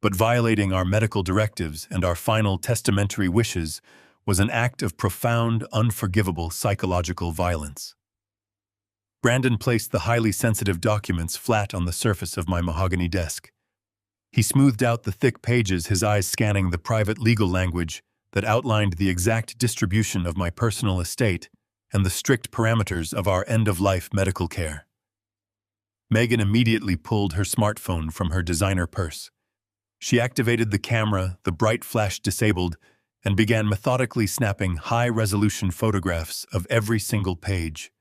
But violating our medical directives and our final testamentary wishes was an act of profound, unforgivable psychological violence. Brandon placed the highly sensitive documents flat on the surface of my mahogany desk. He smoothed out the thick pages, his eyes scanning the private legal language that outlined the exact distribution of my personal estate and the strict parameters of our end-of-life medical care. Megan immediately pulled her smartphone from her designer purse. She activated the camera, the bright flash disabled, and began methodically snapping high-resolution photographs of every single page.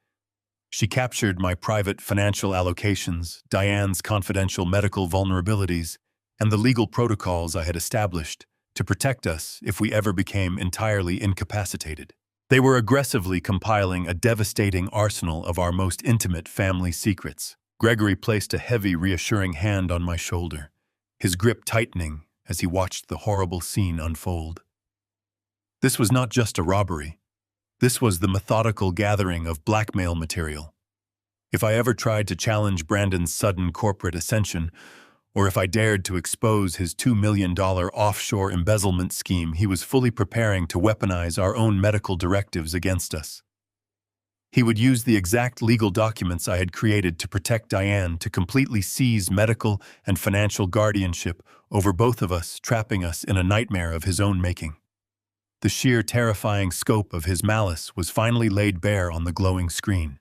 She captured my private financial allocations, Diane's confidential medical vulnerabilities, and the legal protocols I had established to protect us if we ever became entirely incapacitated. They were aggressively compiling a devastating arsenal of our most intimate family secrets. Gregory placed a heavy, reassuring hand on my shoulder, his grip tightening as he watched the horrible scene unfold. This was not just a robbery. This was the methodical gathering of blackmail material. If I ever tried to challenge Brandon's sudden corporate ascension, or if I dared to expose his $2 million offshore embezzlement scheme, he was fully preparing to weaponize our own medical directives against us. He would use the exact legal documents I had created to protect Diane to completely seize medical and financial guardianship over both of us, trapping us in a nightmare of his own making. The sheer terrifying scope of his malice was finally laid bare on the glowing screen.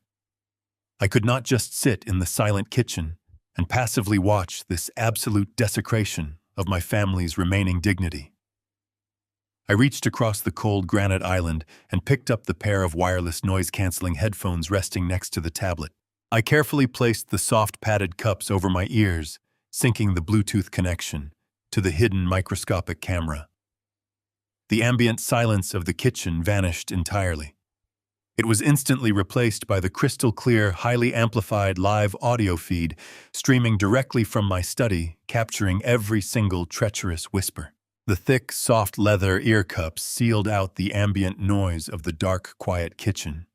I could not just sit in the silent kitchen and passively watch this absolute desecration of my family's remaining dignity. I reached across the cold granite island and picked up the pair of wireless noise-canceling headphones resting next to the tablet. I carefully placed the soft padded cups over my ears, syncing the Bluetooth connection to the hidden microscopic camera. The ambient silence of the kitchen vanished entirely. It was instantly replaced by the crystal-clear, highly amplified live audio feed streaming directly from my study, capturing every single treacherous whisper. The thick, soft leather ear cups sealed out the ambient noise of the dark, quiet kitchen.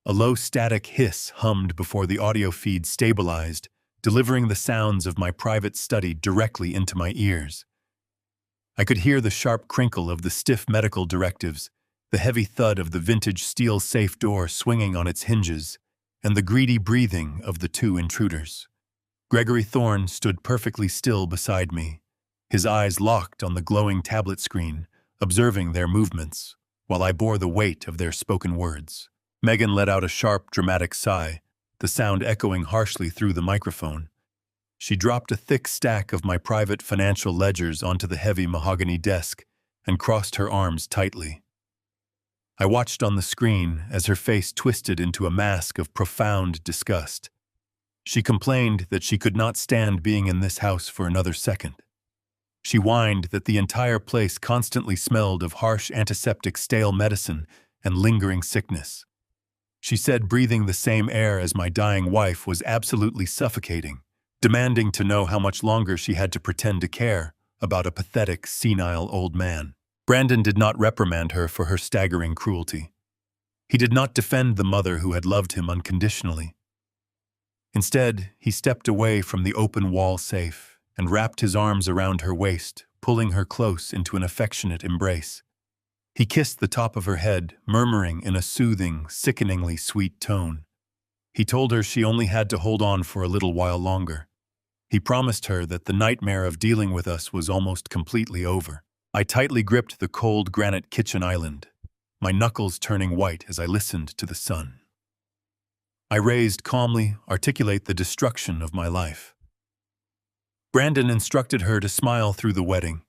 A low static hiss hummed before the audio feed stabilized, delivering the sounds of my private study directly into my ears. I could hear the sharp crinkle of the stiff medical directives, the heavy thud of the vintage steel safe door swinging on its hinges, and the greedy breathing of the two intruders. Gregory Thorne stood perfectly still beside me, his eyes locked on the glowing tablet screen, observing their movements, while I bore the weight of their spoken words. Megan let out a sharp, dramatic sigh, the sound echoing harshly through the microphone. She dropped a thick stack of my private financial ledgers onto the heavy mahogany desk and crossed her arms tightly. I watched on the screen as her face twisted into a mask of profound disgust. She complained that she could not stand being in this house for another second. She whined that the entire place constantly smelled of harsh antiseptic stale medicine and lingering sickness. She said breathing the same air as my dying wife was absolutely suffocating, demanding to know how much longer she had to pretend to care about a pathetic, senile old man. Brandon did not reprimand her for her staggering cruelty. He did not defend the mother who had loved him unconditionally. Instead, he stepped away from the open wall safe and wrapped his arms around her waist, pulling her close into an affectionate embrace. He kissed the top of her head, murmuring in a soothing, sickeningly sweet tone. He told her she only had to hold on for a little while longer. He promised her that the nightmare of dealing with us was almost completely over. I tightly gripped the cold granite kitchen island, my knuckles turning white as I listened to the sun. I raised calmly, articulate the destruction of my life. Brandon instructed her to smile through the wedding.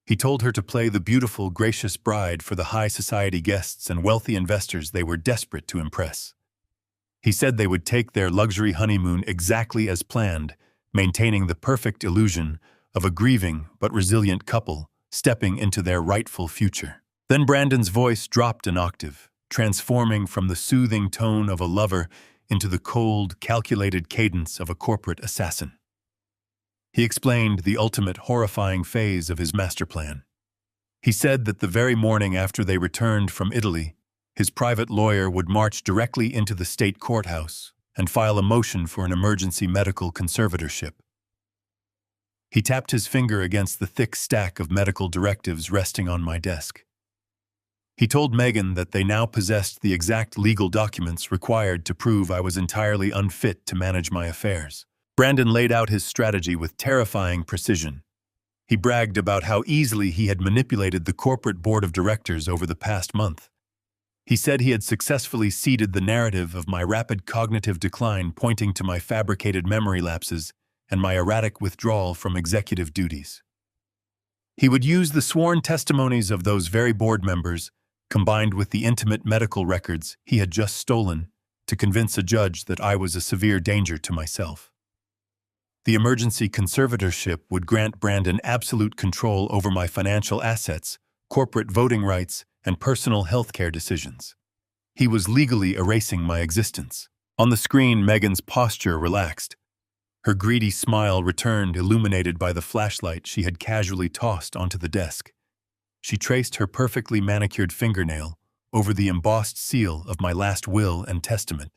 He told her to play the beautiful, gracious bride for the high society guests and wealthy investors they were desperate to impress. He said they would take their luxury honeymoon exactly as planned, maintaining the perfect illusion of a grieving but resilient couple stepping into their rightful future. Then Brandon's voice dropped an octave, transforming from the soothing tone of a lover into the cold, calculated cadence of a corporate assassin. He explained the ultimate horrifying phase of his master plan. He said that the very morning after they returned from Italy, his private lawyer would march directly into the state courthouse and file a motion for an emergency medical conservatorship. He tapped his finger against the thick stack of medical directives resting on my desk. He told Megan that they now possessed the exact legal documents required to prove I was entirely unfit to manage my affairs. Brandon laid out his strategy with terrifying precision. He bragged about how easily he had manipulated the corporate board of directors over the past month. He said he had successfully seeded the narrative of my rapid cognitive decline, pointing to my fabricated memory lapses and my erratic withdrawal from executive duties. He would use the sworn testimonies of those very board members, combined with the intimate medical records he had just stolen, to convince a judge that I was a severe danger to myself. The emergency conservatorship would grant Brandon absolute control over my financial assets, corporate voting rights, and personal health care decisions. He was legally erasing my existence. On the screen, Megan's posture relaxed. Her greedy smile returned, illuminated by the flashlight she had casually tossed onto the desk. She traced her perfectly manicured fingernail over the embossed seal of my last will and testament.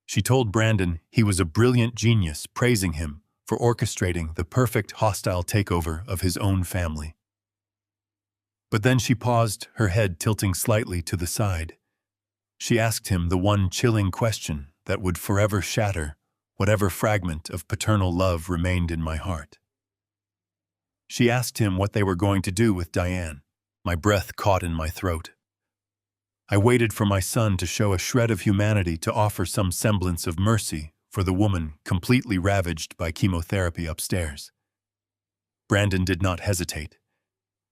She told Brandon he was a brilliant genius, praising him for orchestrating the perfect hostile takeover of his own family. But then she paused, her head tilting slightly to the side. She asked him the one chilling question that would forever shatter whatever fragment of paternal love remained in my heart. She asked him what they were going to do with Diane. My breath caught in my throat. I waited for my son to show a shred of humanity, to offer some semblance of mercy for the woman completely ravaged by chemotherapy upstairs. Brandon did not hesitate.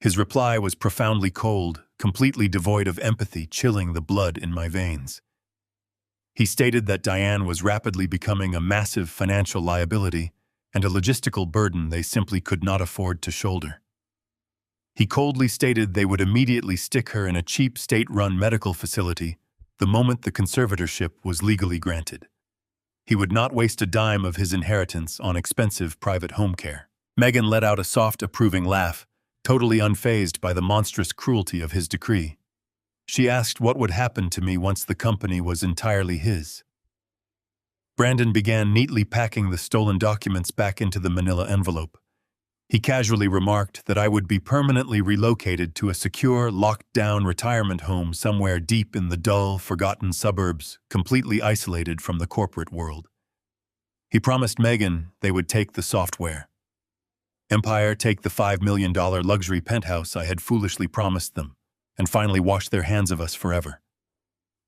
His reply was profoundly cold, completely devoid of empathy, chilling the blood in my veins. He stated that Diane was rapidly becoming a massive financial liability and a logistical burden they simply could not afford to shoulder. He coldly stated they would immediately stick her in a cheap state-run medical facility the moment the conservatorship was legally granted. He would not waste a dime of his inheritance on expensive private home care. Megan let out a soft, approving laugh, totally unfazed by the monstrous cruelty of his decree. She asked what would happen to me once the company was entirely his. Brandon began neatly packing the stolen documents back into the manila envelope. He casually remarked that I would be permanently relocated to a secure, locked-down retirement home somewhere deep in the dull, forgotten suburbs, completely isolated from the corporate world. He promised Megan they would take the software. Empire take the $5 million luxury penthouse I had foolishly promised them, and finally wash their hands of us forever.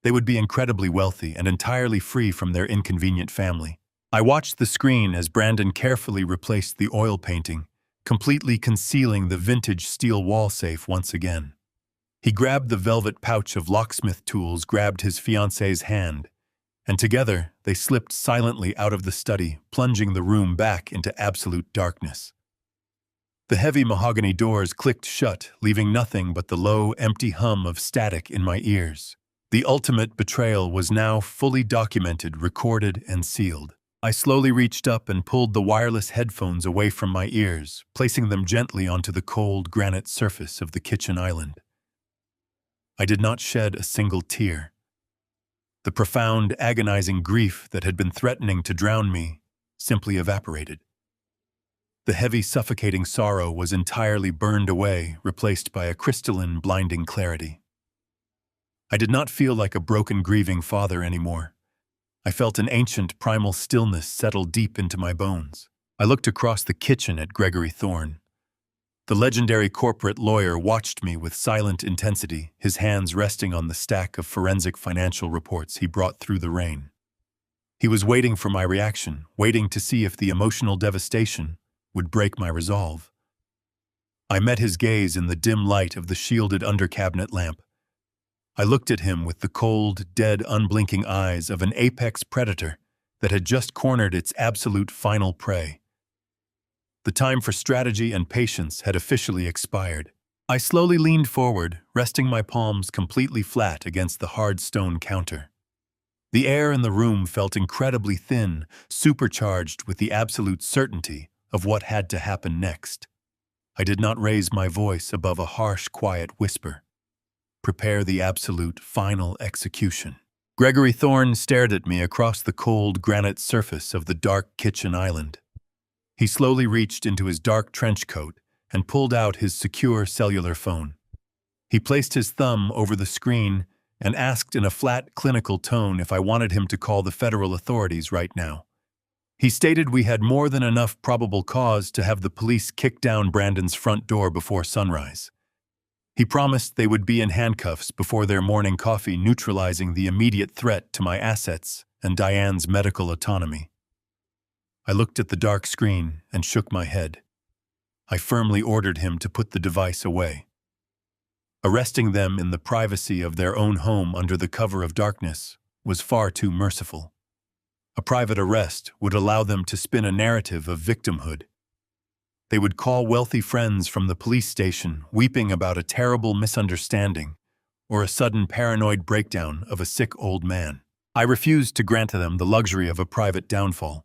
They would be incredibly wealthy and entirely free from their inconvenient family. I watched the screen as Brandon carefully replaced the oil painting, completely concealing the vintage steel wall safe once again. He grabbed the velvet pouch of locksmith tools, grabbed his fiancée's hand, and together they slipped silently out of the study, plunging the room back into absolute darkness. The heavy mahogany doors clicked shut, leaving nothing but the low, empty hum of static in my ears. The ultimate betrayal was now fully documented, recorded, and sealed. I slowly reached up and pulled the wireless headphones away from my ears, placing them gently onto the cold granite surface of the kitchen island. I did not shed a single tear. The profound, agonizing grief that had been threatening to drown me simply evaporated. The heavy, suffocating sorrow was entirely burned away, replaced by a crystalline, blinding clarity. I did not feel like a broken, grieving father anymore. I felt an ancient, primal stillness settle deep into my bones. I looked across the kitchen at Gregory Thorne. The legendary corporate lawyer watched me with silent intensity, his hands resting on the stack of forensic financial reports he brought through the rain. He was waiting for my reaction, waiting to see if the emotional devastation would break my resolve. I met his gaze in the dim light of the shielded under-cabinet lamp. I looked at him with the cold, dead, unblinking eyes of an apex predator that had just cornered its absolute final prey. The time for strategy and patience had officially expired. I slowly leaned forward, resting my palms completely flat against the hard stone counter. The air in the room felt incredibly thin, supercharged with the absolute certainty of what had to happen next. I did not raise my voice above a harsh, quiet whisper. Prepare the absolute, final execution. Gregory Thorne stared at me across the cold granite surface of the dark kitchen island. He slowly reached into his dark trench coat and pulled out his secure cellular phone. He placed his thumb over the screen and asked in a flat, clinical tone if I wanted him to call the federal authorities right now. He stated we had more than enough probable cause to have the police kick down Brandon's front door before sunrise. He promised they would be in handcuffs before their morning coffee, neutralizing the immediate threat to my assets and Diane's medical autonomy. I looked at the dark screen and shook my head. I firmly ordered him to put the device away. Arresting them in the privacy of their own home under the cover of darkness was far too merciful. A private arrest would allow them to spin a narrative of victimhood. They would call wealthy friends from the police station weeping about a terrible misunderstanding or a sudden paranoid breakdown of a sick old man. I refused to grant them the luxury of a private downfall.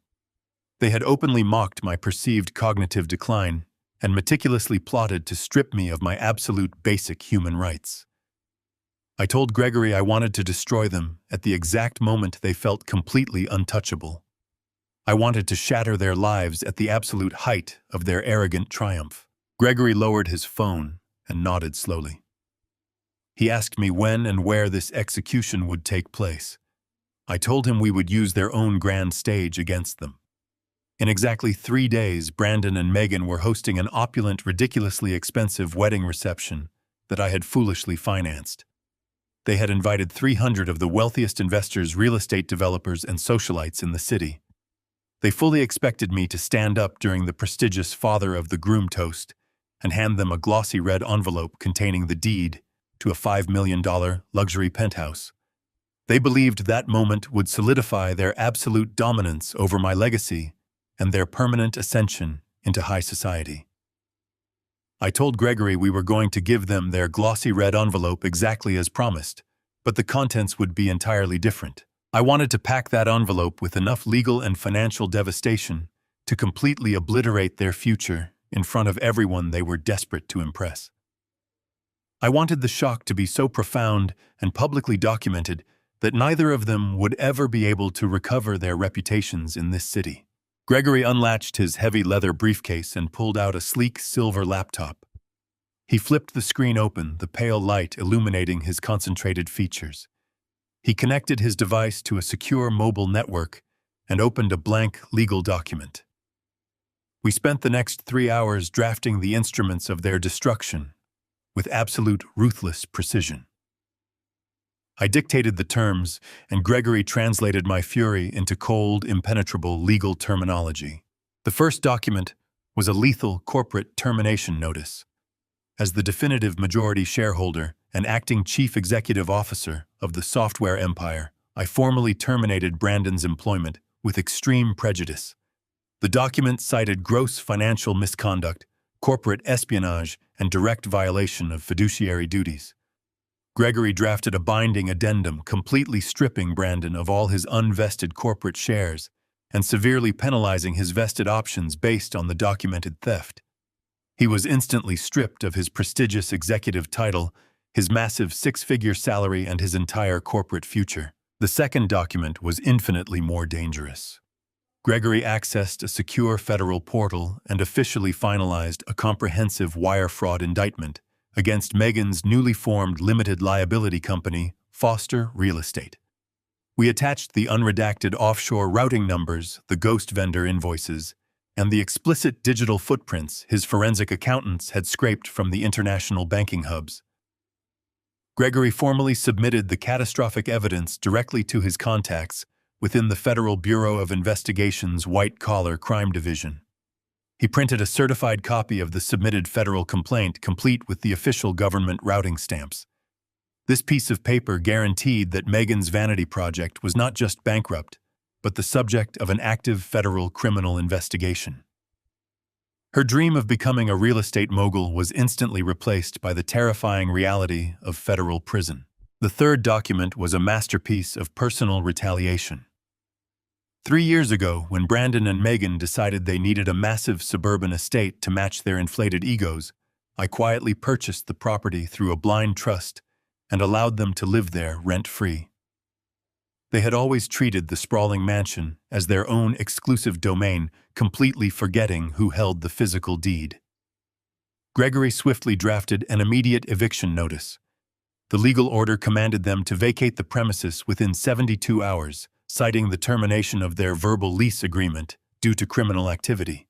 They had openly mocked my perceived cognitive decline and meticulously plotted to strip me of my absolute basic human rights. I told Gregory I wanted to destroy them at the exact moment they felt completely untouchable. I wanted to shatter their lives at the absolute height of their arrogant triumph. Gregory lowered his phone and nodded slowly. He asked me when and where this execution would take place. I told him we would use their own grand stage against them. In exactly 3 days, Brandon and Megan were hosting an opulent, ridiculously expensive wedding reception that I had foolishly financed. They had invited 300 of the wealthiest investors, real estate developers, and socialites in the city. They fully expected me to stand up during the prestigious father of the groom toast and hand them a glossy red envelope containing the deed to a $5 million luxury penthouse. They believed that moment would solidify their absolute dominance over my legacy and their permanent ascension into high society. I told Gregory we were going to give them their glossy red envelope exactly as promised, but the contents would be entirely different. I wanted to pack that envelope with enough legal and financial devastation to completely obliterate their future in front of everyone they were desperate to impress. I wanted the shock to be so profound and publicly documented that neither of them would ever be able to recover their reputations in this city. Gregory unlatched his heavy leather briefcase and pulled out a sleek silver laptop. He flipped the screen open, the pale light illuminating his concentrated features. He connected his device to a secure mobile network and opened a blank legal document. We spent the next 3 hours drafting the instruments of their destruction with absolute ruthless precision. I dictated the terms, and Gregory translated my fury into cold, impenetrable legal terminology. The first document was a lethal corporate termination notice. As the definitive majority shareholder and acting chief executive officer of the software empire, I formally terminated Brandon's employment with extreme prejudice. The document cited gross financial misconduct, corporate espionage, and direct violation of fiduciary duties. Gregory drafted a binding addendum completely stripping Brandon of all his unvested corporate shares and severely penalizing his vested options based on the documented theft. He was instantly stripped of his prestigious executive title, his massive 6-figure salary, and his entire corporate future. The second document was infinitely more dangerous. Gregory accessed a secure federal portal and officially finalized a comprehensive wire fraud indictment against Megan's newly formed limited liability company, Foster Real Estate. We attached the unredacted offshore routing numbers, the ghost vendor invoices, and the explicit digital footprints his forensic accountants had scraped from the international banking hubs. Gregory formally submitted the catastrophic evidence directly to his contacts within the Federal Bureau of Investigation's white-collar crime division. He printed a certified copy of the submitted federal complaint complete with the official government routing stamps. This piece of paper guaranteed that Megan's vanity project was not just bankrupt, but the subject of an active federal criminal investigation. Her dream of becoming a real estate mogul was instantly replaced by the terrifying reality of federal prison. The third document was a masterpiece of personal retaliation. 3 years ago, when Brandon and Megan decided they needed a massive suburban estate to match their inflated egos, I quietly purchased the property through a blind trust and allowed them to live there rent-free. They had always treated the sprawling mansion as their own exclusive domain, completely forgetting who held the physical deed. Gregory swiftly drafted an immediate eviction notice. The legal order commanded them to vacate the premises within 72 hours, citing the termination of their verbal lease agreement due to criminal activity.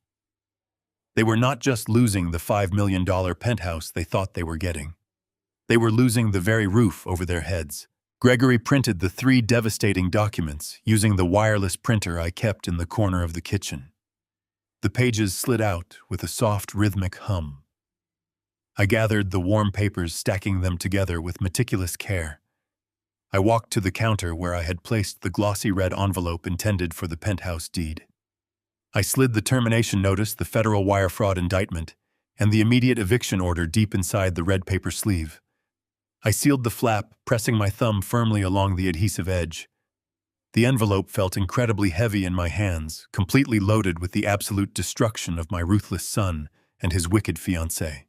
They were not just losing the $5 million penthouse they thought they were getting. They were losing the very roof over their heads. Gregory printed the 3 devastating documents using the wireless printer I kept in the corner of the kitchen. The pages slid out with a soft rhythmic hum. I gathered the warm papers, stacking them together with meticulous care. I walked to the counter where I had placed the glossy red envelope intended for the penthouse deed. I slid the termination notice, the federal wire fraud indictment, and the immediate eviction order deep inside the red paper sleeve. I sealed the flap, pressing my thumb firmly along the adhesive edge. The envelope felt incredibly heavy in my hands, completely loaded with the absolute destruction of my ruthless son and his wicked fiancée.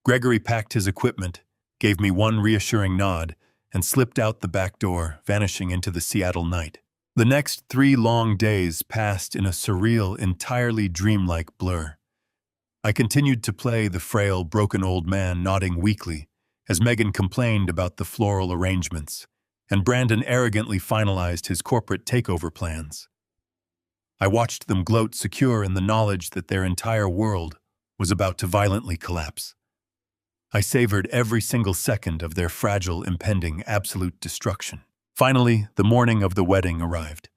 Gregory packed his equipment, gave me one reassuring nod, and slipped out the back door, vanishing into the Seattle night. The next 3 long days passed in a surreal, entirely dreamlike blur. I continued to play the frail, broken old man, nodding weakly, as Megan complained about the floral arrangements, and Brandon arrogantly finalized his corporate takeover plans. I watched them gloat, secure in the knowledge that their entire world was about to violently collapse. I savored every single second of their fragile, impending, absolute destruction. Finally, the morning of the wedding arrived.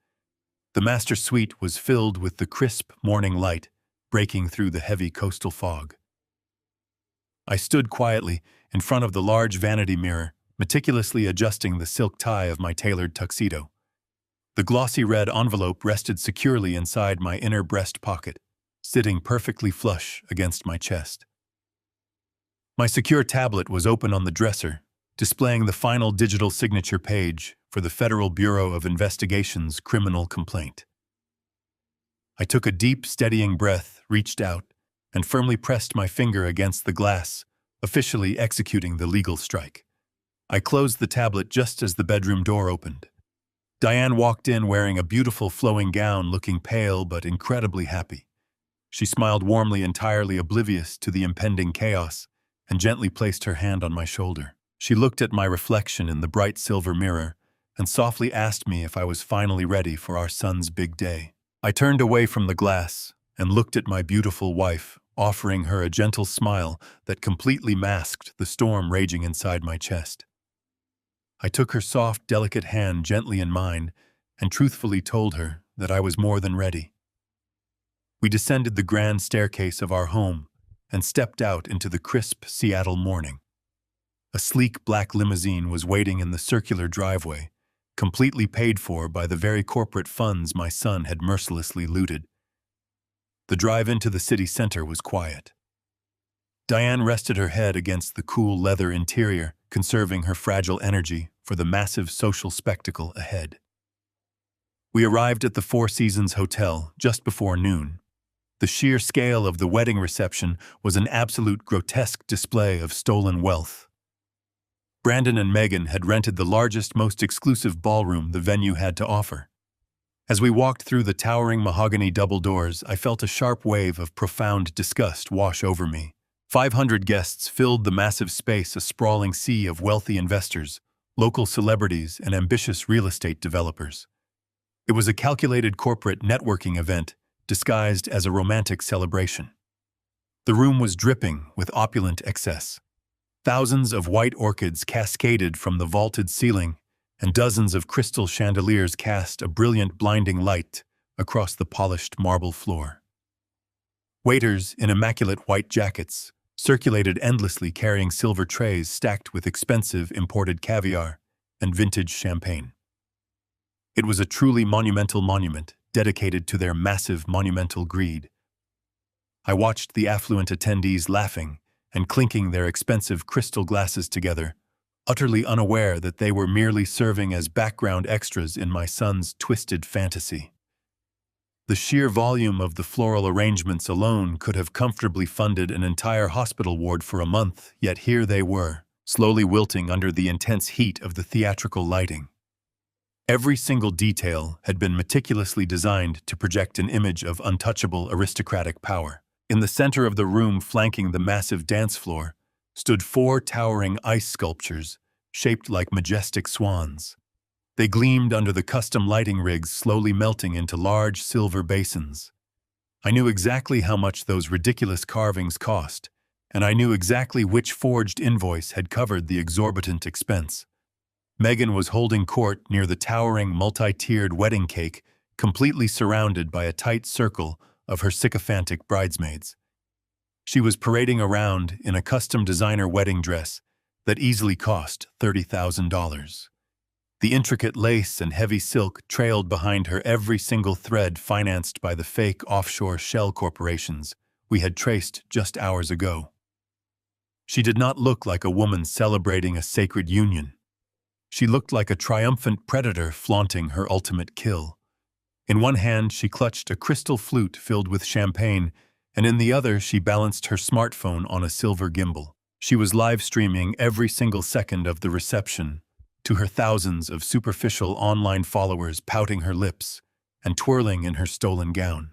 The master suite was filled with the crisp morning light breaking through the heavy coastal fog. I stood quietly in front of the large vanity mirror, meticulously adjusting the silk tie of my tailored tuxedo. The glossy red envelope rested securely inside my inner breast pocket, sitting perfectly flush against my chest. My secure tablet was open on the dresser, displaying the final digital signature page for the Federal Bureau of Investigation's criminal complaint. I took a deep, steadying breath, reached out, and firmly pressed my finger against the glass, officially executing the legal strike. I closed the tablet just as the bedroom door opened. Diane walked in wearing a beautiful flowing gown, looking pale but incredibly happy. She smiled warmly, entirely oblivious to the impending chaos, and gently placed her hand on my shoulder. She looked at my reflection in the bright silver mirror and softly asked me if I was finally ready for our son's big day. I turned away from the glass and looked at my beautiful wife, offering her a gentle smile that completely masked the storm raging inside my chest. I took her soft, delicate hand gently in mine and truthfully told her that I was more than ready. We descended the grand staircase of our home and stepped out into the crisp Seattle morning. A sleek black limousine was waiting in the circular driveway, completely paid for by the very corporate funds my son had mercilessly looted. The drive into the city center was quiet. Diane rested her head against the cool leather interior, conserving her fragile energy for the massive social spectacle ahead. We arrived at the Four Seasons Hotel just before noon. The sheer scale of the wedding reception was an absolute grotesque display of stolen wealth. Brandon and Megan had rented the largest, most exclusive ballroom the venue had to offer. As we walked through the towering mahogany double doors, I felt a sharp wave of profound disgust wash over me. 500 guests filled the massive space, a sprawling sea of wealthy investors, local celebrities, and ambitious real estate developers. It was a calculated corporate networking event, disguised as a romantic celebration. The room was dripping with opulent excess. Thousands of white orchids cascaded from the vaulted ceiling, and dozens of crystal chandeliers cast a brilliant, blinding light across the polished marble floor. Waiters in immaculate white jackets circulated endlessly, carrying silver trays stacked with expensive imported caviar and vintage champagne. It was a truly monumental monument dedicated to their massive monumental greed. I watched the affluent attendees laughing and clinking their expensive crystal glasses together, utterly unaware that they were merely serving as background extras in my son's twisted fantasy. The sheer volume of the floral arrangements alone could have comfortably funded an entire hospital ward for a month, yet here they were, slowly wilting under the intense heat of the theatrical lighting. Every single detail had been meticulously designed to project an image of untouchable aristocratic power. In the center of the room, flanking the massive dance floor, stood 4 towering ice sculptures, shaped like majestic swans. They gleamed under the custom lighting rigs, slowly melting into large silver basins. I knew exactly how much those ridiculous carvings cost, and I knew exactly which forged invoice had covered the exorbitant expense. Megan was holding court near the towering multi-tiered wedding cake, completely surrounded by a tight circle of her sycophantic bridesmaids. She was parading around in a custom designer wedding dress that easily cost $30,000. The intricate lace and heavy silk trailed behind her, every single thread financed by the fake offshore shell corporations we had traced just hours ago. She did not look like a woman celebrating a sacred union. She looked like a triumphant predator flaunting her ultimate kill. In one hand, she clutched a crystal flute filled with champagne, and in the other, she balanced her smartphone on a silver gimbal. She was live-streaming every single second of the reception, to her thousands of superficial online followers, pouting her lips and twirling in her stolen gown.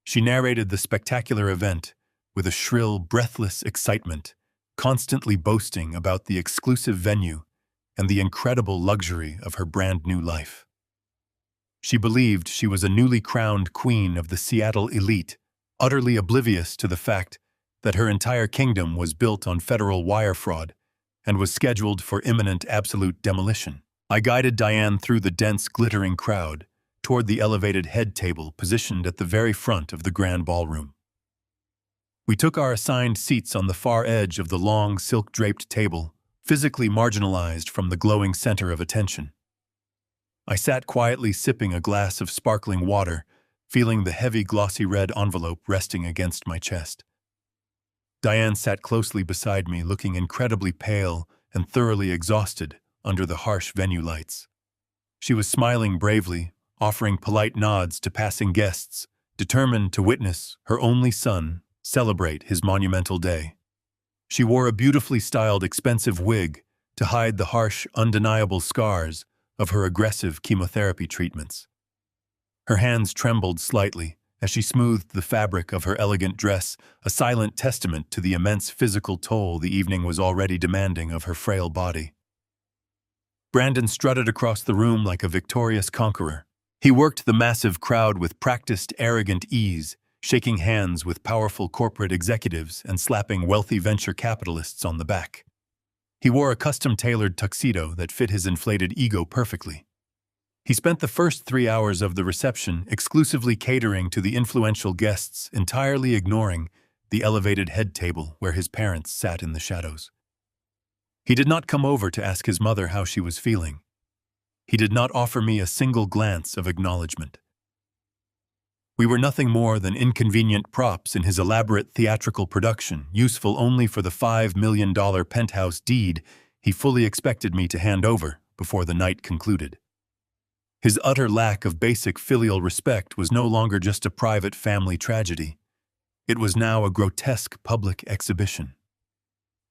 She narrated the spectacular event with a shrill, breathless excitement, constantly boasting about the exclusive venue and the incredible luxury of her brand-new life. She believed she was a newly crowned queen of the Seattle elite, utterly oblivious to the fact that her entire kingdom was built on federal wire fraud and was scheduled for imminent absolute demolition. I guided Diane through the dense, glittering crowd toward the elevated head table positioned at the very front of the grand ballroom. We took our assigned seats on the far edge of the long, silk-draped table, physically marginalized from the glowing center of attention. I sat quietly sipping a glass of sparkling water, feeling the heavy, glossy red envelope resting against my chest. Diane sat closely beside me, looking incredibly pale and thoroughly exhausted under the harsh venue lights. She was smiling bravely, offering polite nods to passing guests, determined to witness her only son celebrate his monumental day. She wore a beautifully styled, expensive wig to hide the harsh, undeniable scars of her aggressive chemotherapy treatments. Her hands trembled slightly as she smoothed the fabric of her elegant dress, a silent testament to the immense physical toll the evening was already demanding of her frail body. Brandon strutted across the room like a victorious conqueror. He worked the massive crowd with practiced, arrogant ease, shaking hands with powerful corporate executives and slapping wealthy venture capitalists on the back. He wore a custom-tailored tuxedo that fit his inflated ego perfectly. He spent the first 3 hours of the reception exclusively catering to the influential guests, entirely ignoring the elevated head table where his parents sat in the shadows. He did not come over to ask his mother how she was feeling. He did not offer me a single glance of acknowledgement. We were nothing more than inconvenient props in his elaborate theatrical production, useful only for the $5 million penthouse deed he fully expected me to hand over before the night concluded. His utter lack of basic filial respect was no longer just a private family tragedy. It was now a grotesque public exhibition.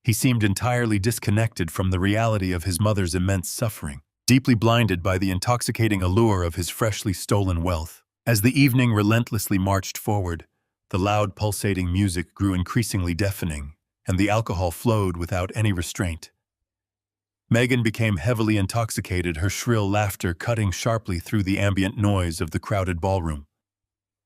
He seemed entirely disconnected from the reality of his mother's immense suffering, deeply blinded by the intoxicating allure of his freshly stolen wealth. As the evening relentlessly marched forward, the loud pulsating music grew increasingly deafening, and the alcohol flowed without any restraint. Megan became heavily intoxicated, her shrill laughter cutting sharply through the ambient noise of the crowded ballroom.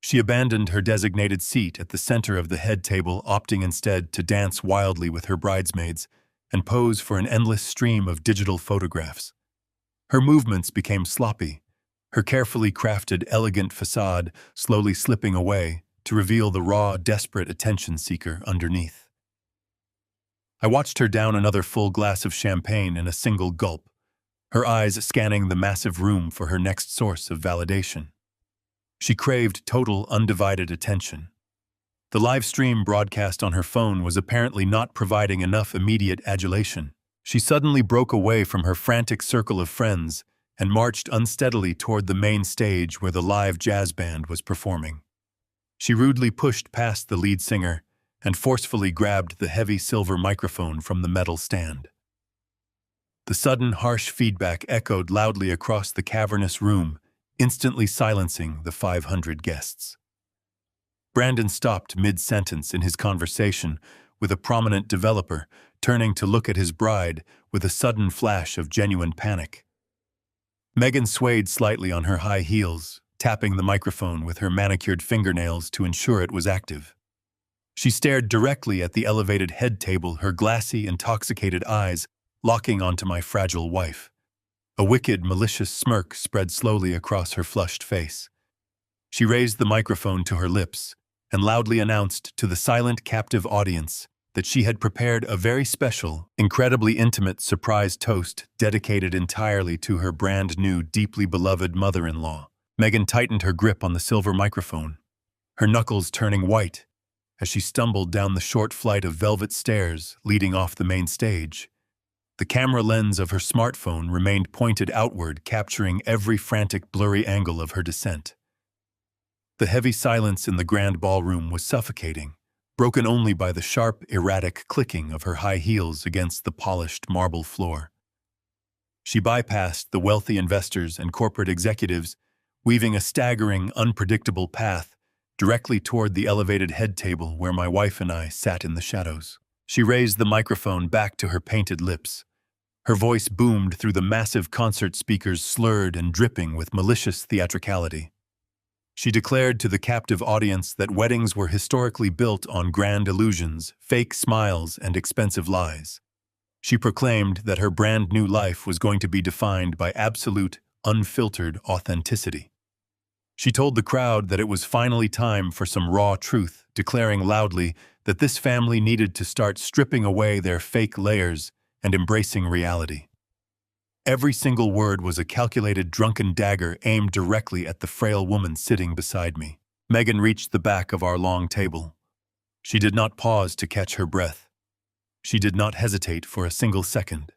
She abandoned her designated seat at the center of the head table, opting instead to dance wildly with her bridesmaids and pose for an endless stream of digital photographs. Her movements became sloppy, her carefully crafted, elegant facade slowly slipping away to reveal the raw, desperate attention seeker underneath. I watched her down another full glass of champagne in a single gulp, her eyes scanning the massive room for her next source of validation. She craved total, undivided attention. The live stream broadcast on her phone was apparently not providing enough immediate adulation. She suddenly broke away from her frantic circle of friends and marched unsteadily toward the main stage where the live jazz band was performing. She rudely pushed past the lead singer and forcefully grabbed the heavy silver microphone from the metal stand. The sudden harsh feedback echoed loudly across the cavernous room, instantly silencing the 500 guests. Brandon stopped mid-sentence in his conversation with a prominent developer, turning to look at his bride with a sudden flash of genuine panic. Megan swayed slightly on her high heels, tapping the microphone with her manicured fingernails to ensure it was active. She stared directly at the elevated head table, her glassy, intoxicated eyes locking onto my fragile wife. A wicked, malicious smirk spread slowly across her flushed face. She raised the microphone to her lips and loudly announced to the silent, captive audience that she had prepared a very special, incredibly intimate surprise toast dedicated entirely to her brand-new, deeply beloved mother-in-law. Megan tightened her grip on the silver microphone, her knuckles turning white as she stumbled down the short flight of velvet stairs leading off the main stage. The camera lens of her smartphone remained pointed outward, capturing every frantic, blurry angle of her descent. The heavy silence in the grand ballroom was suffocating, broken only by the sharp, erratic clicking of her high heels against the polished marble floor. She bypassed the wealthy investors and corporate executives, weaving a staggering, unpredictable path directly toward the elevated head table where my wife and I sat in the shadows. She raised the microphone back to her painted lips. Her voice boomed through the massive concert speakers, slurred and dripping with malicious theatricality. She declared to the captive audience that weddings were historically built on grand illusions, fake smiles, and expensive lies. She proclaimed that her brand new life was going to be defined by absolute, unfiltered authenticity. She told the crowd that it was finally time for some raw truth, declaring loudly that this family needed to start stripping away their fake layers and embracing reality. Every single word was a calculated, drunken dagger aimed directly at the frail woman sitting beside me. Megan reached the back of our long table. She did not pause to catch her breath. She did not hesitate for a single second.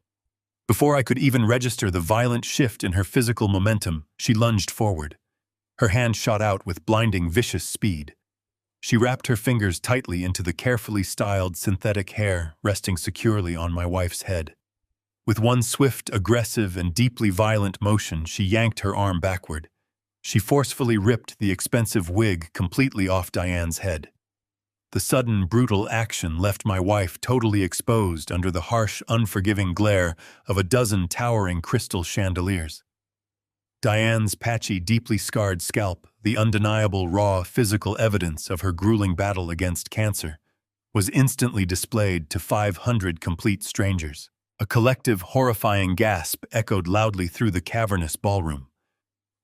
Before I could even register the violent shift in her physical momentum, she lunged forward. Her hand shot out with blinding, vicious speed. She wrapped her fingers tightly into the carefully styled synthetic hair resting securely on my wife's head. With one swift, aggressive, and deeply violent motion, she yanked her arm backward. She forcefully ripped the expensive wig completely off Diane's head. The sudden, brutal action left my wife totally exposed under the harsh, unforgiving glare of a dozen towering crystal chandeliers. Diane's patchy, deeply scarred scalp, the undeniable raw physical evidence of her grueling battle against cancer, was instantly displayed to 500 complete strangers. A collective, horrifying gasp echoed loudly through the cavernous ballroom.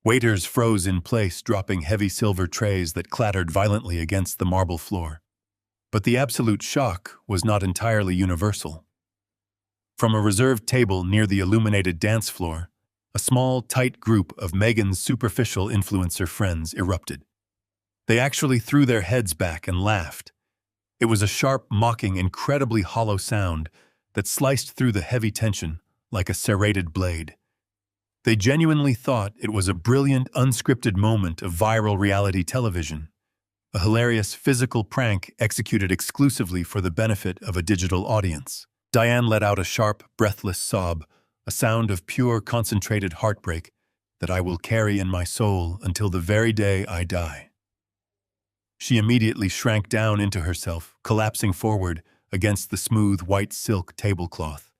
Waiters froze in place, dropping heavy silver trays that clattered violently against the marble floor. But the absolute shock was not entirely universal. From a reserved table near the illuminated dance floor, a small, tight group of Megan's superficial influencer friends erupted. They actually threw their heads back and laughed. It was a sharp, mocking, incredibly hollow sound that sliced through the heavy tension like a serrated blade. They genuinely thought it was a brilliant, unscripted moment of viral reality television, a hilarious physical prank executed exclusively for the benefit of a digital audience. Diane let out a sharp, breathless sob, a sound of pure, concentrated heartbreak that I will carry in my soul until the very day I die. She immediately shrank down into herself, collapsing forward against the smooth, white silk tablecloth.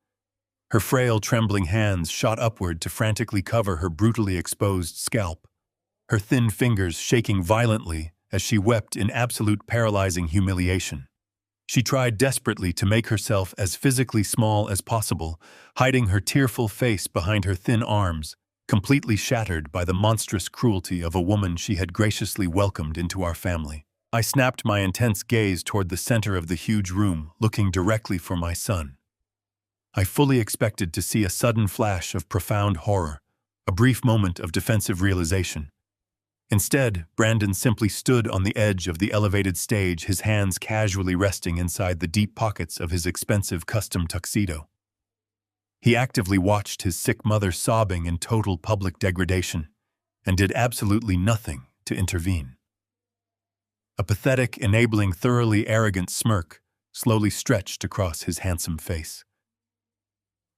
Her frail, trembling hands shot upward to frantically cover her brutally exposed scalp, her thin fingers shaking violently as she wept in absolute paralyzing humiliation. She tried desperately to make herself as physically small as possible, hiding her tearful face behind her thin arms, completely shattered by the monstrous cruelty of a woman she had graciously welcomed into our family. I snapped my intense gaze toward the center of the huge room, looking directly for my son. I fully expected to see a sudden flash of profound horror, a brief moment of defensive realization. Instead, Brandon simply stood on the edge of the elevated stage, his hands casually resting inside the deep pockets of his expensive custom tuxedo. He actively watched his sick mother sobbing in total public degradation and did absolutely nothing to intervene. A pathetic, enabling, thoroughly arrogant smirk slowly stretched across his handsome face.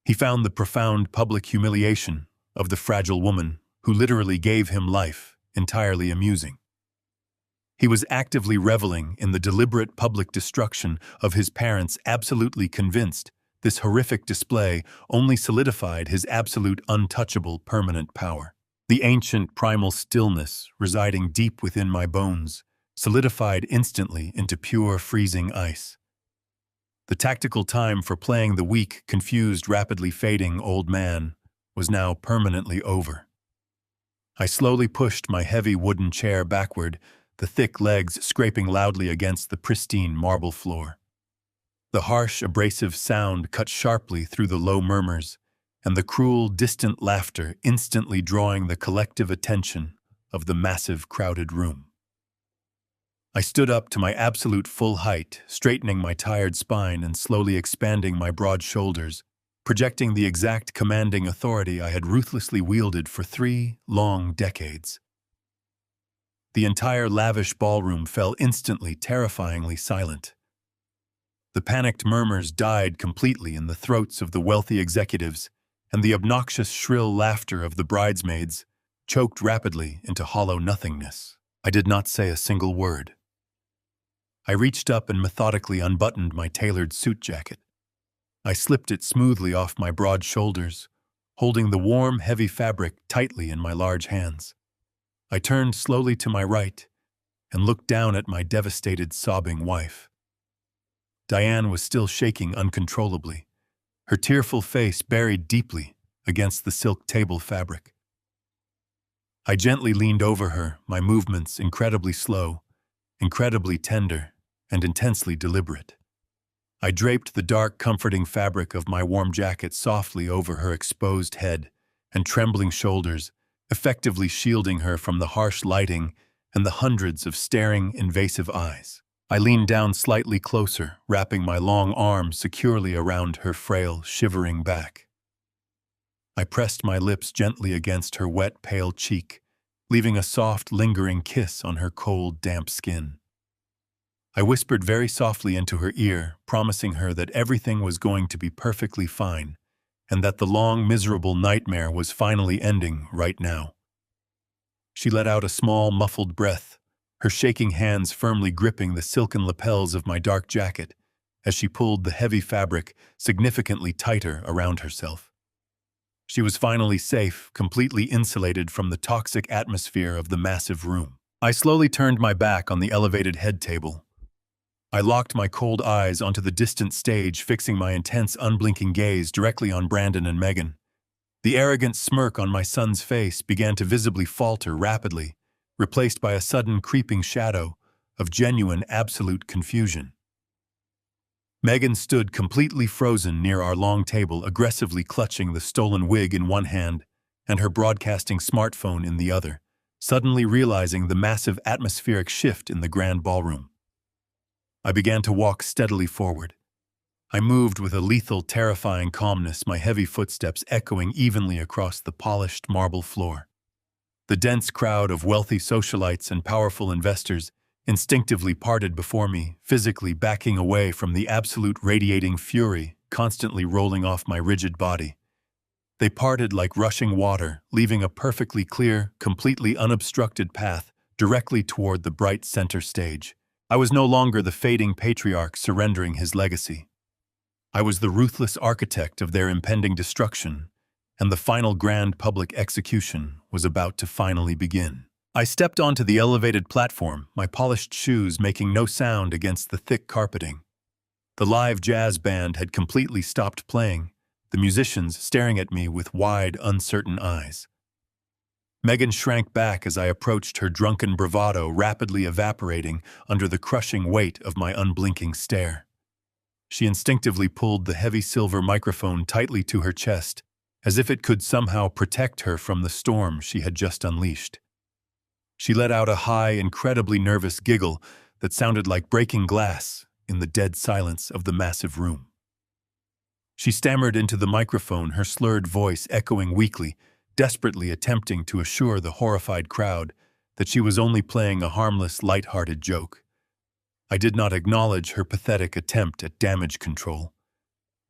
He found the profound public humiliation of the fragile woman who literally gave him life entirely amusing. He was actively reveling in the deliberate public destruction of his parents, absolutely convinced this horrific display only solidified his absolute untouchable permanent power. The ancient primal stillness residing deep within my bones solidified instantly into pure freezing ice. The tactical time for playing the weak, confused, rapidly fading old man was now permanently over. I slowly pushed my heavy wooden chair backward, the thick legs scraping loudly against the pristine marble floor. The harsh, abrasive sound cut sharply through the low murmurs, and the cruel, distant laughter instantly drawing the collective attention of the massive, crowded room. I stood up to my absolute full height, straightening my tired spine and slowly expanding my broad shoulders, projecting the exact commanding authority I had ruthlessly wielded for 3 long decades. The entire lavish ballroom fell instantly, terrifyingly silent. The panicked murmurs died completely in the throats of the wealthy executives, and the obnoxious, shrill laughter of the bridesmaids choked rapidly into hollow nothingness. I did not say a single word. I reached up and methodically unbuttoned my tailored suit jacket. I slipped it smoothly off my broad shoulders, holding the warm, heavy fabric tightly in my large hands. I turned slowly to my right and looked down at my devastated, sobbing wife. Diane was still shaking uncontrollably, her tearful face buried deeply against the silk table fabric. I gently leaned over her, my movements incredibly slow, incredibly tender, and intensely deliberate. I draped the dark, comforting fabric of my warm jacket softly over her exposed head and trembling shoulders, effectively shielding her from the harsh lighting and the hundreds of staring, invasive eyes. I leaned down slightly closer, wrapping my long arms securely around her frail, shivering back. I pressed my lips gently against her wet, pale cheek, leaving a soft, lingering kiss on her cold, damp skin. I whispered very softly into her ear, promising her that everything was going to be perfectly fine, and that the long, miserable nightmare was finally ending right now. She let out a small, muffled breath, her shaking hands firmly gripping the silken lapels of my dark jacket as she pulled the heavy fabric significantly tighter around herself. She was finally safe, completely insulated from the toxic atmosphere of the massive room. I slowly turned my back on the elevated head table. I locked my cold eyes onto the distant stage, fixing my intense, unblinking gaze directly on Brandon and Megan. The arrogant smirk on my son's face began to visibly falter rapidly, replaced by a sudden creeping shadow of genuine, absolute confusion. Megan stood completely frozen near our long table, aggressively clutching the stolen wig in one hand and her broadcasting smartphone in the other, suddenly realizing the massive atmospheric shift in the grand ballroom. I began to walk steadily forward. I moved with a lethal, terrifying calmness, my heavy footsteps echoing evenly across the polished marble floor. The dense crowd of wealthy socialites and powerful investors instinctively parted before me, physically backing away from the absolute radiating fury constantly rolling off my rigid body. They parted like rushing water, leaving a perfectly clear, completely unobstructed path directly toward the bright center stage. I was no longer the fading patriarch surrendering his legacy. I was the ruthless architect of their impending destruction, and the final grand public execution was about to finally begin. I stepped onto the elevated platform, my polished shoes making no sound against the thick carpeting. The live jazz band had completely stopped playing, the musicians staring at me with wide, uncertain eyes. Megan shrank back as I approached, her drunken bravado rapidly evaporating under the crushing weight of my unblinking stare. She instinctively pulled the heavy silver microphone tightly to her chest, as if it could somehow protect her from the storm she had just unleashed. She let out a high, incredibly nervous giggle that sounded like breaking glass in the dead silence of the massive room. She stammered into the microphone, her slurred voice echoing weakly, desperately attempting to assure the horrified crowd that she was only playing a harmless, light-hearted joke. I did not acknowledge her pathetic attempt at damage control.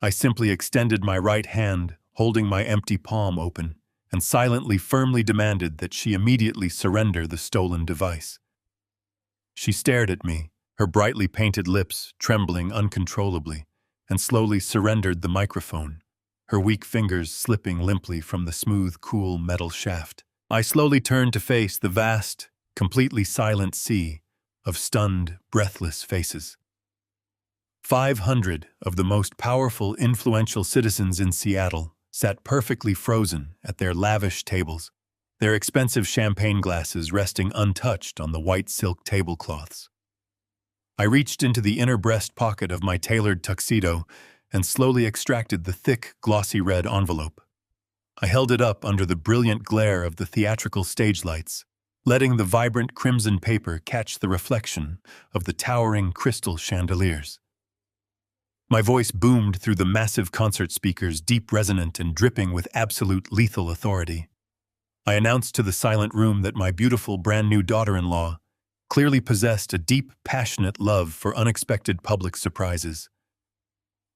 I simply extended my right hand, holding my empty palm open, and silently, firmly demanded that she immediately surrender the stolen device. She stared at me, her brightly painted lips trembling uncontrollably, and slowly surrendered the microphone, her weak fingers slipping limply from the smooth, cool metal shaft. I slowly turned to face the vast, completely silent sea of stunned, breathless faces. 500 of the most powerful, influential citizens in Seattle sat perfectly frozen at their lavish tables, their expensive champagne glasses resting untouched on the white silk tablecloths. I reached into the inner breast pocket of my tailored tuxedo and slowly extracted the thick, glossy red envelope. I held it up under the brilliant glare of the theatrical stage lights, letting the vibrant crimson paper catch the reflection of the towering crystal chandeliers. My voice boomed through the massive concert speakers, deep, resonant, and dripping with absolute lethal authority. I announced to the silent room that my beautiful brand-new daughter-in-law clearly possessed a deep, passionate love for unexpected public surprises.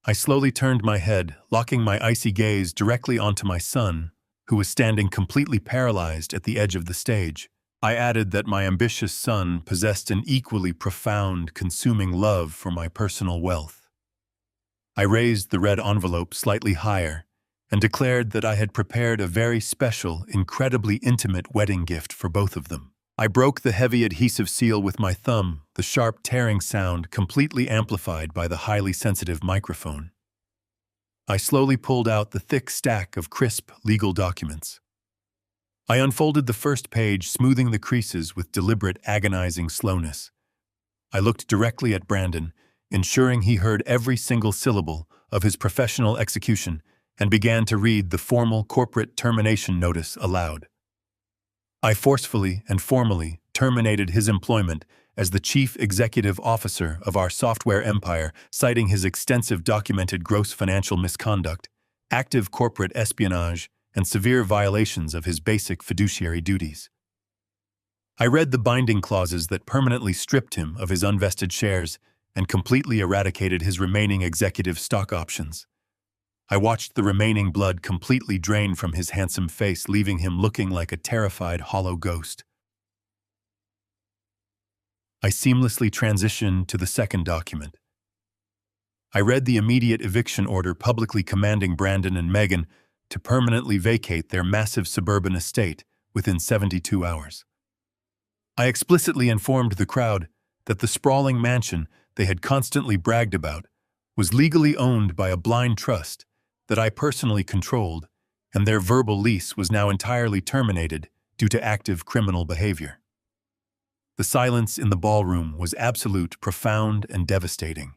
I slowly turned my head, locking my icy gaze directly onto my son, who was standing completely paralyzed at the edge of the stage. I added that my ambitious son possessed an equally profound, consuming love for my personal wealth. I raised the red envelope slightly higher and declared that I had prepared a very special, incredibly intimate wedding gift for both of them. I broke the heavy adhesive seal with my thumb, the sharp tearing sound completely amplified by the highly sensitive microphone. I slowly pulled out the thick stack of crisp legal documents. I unfolded the first page, smoothing the creases with deliberate, agonizing slowness. I looked directly at Brandon, ensuring he heard every single syllable of his professional execution, and began to read the formal corporate termination notice aloud. I forcefully and formally terminated his employment as the chief executive officer of our software empire, citing his extensive documented gross financial misconduct, active corporate espionage, and severe violations of his basic fiduciary duties. I read the binding clauses that permanently stripped him of his unvested shares and completely eradicated his remaining executive stock options. I watched the remaining blood completely drain from his handsome face, leaving him looking like a terrified, hollow ghost. I seamlessly transitioned to the second document. I read the immediate eviction order publicly commanding Brandon and Megan to permanently vacate their massive suburban estate within 72 hours. I explicitly informed the crowd that the sprawling mansion they had constantly bragged about was legally owned by a blind trust that I personally controlled, and their verbal lease was now entirely terminated due to active criminal behavior. The silence in the ballroom was absolute, profound, and devastating.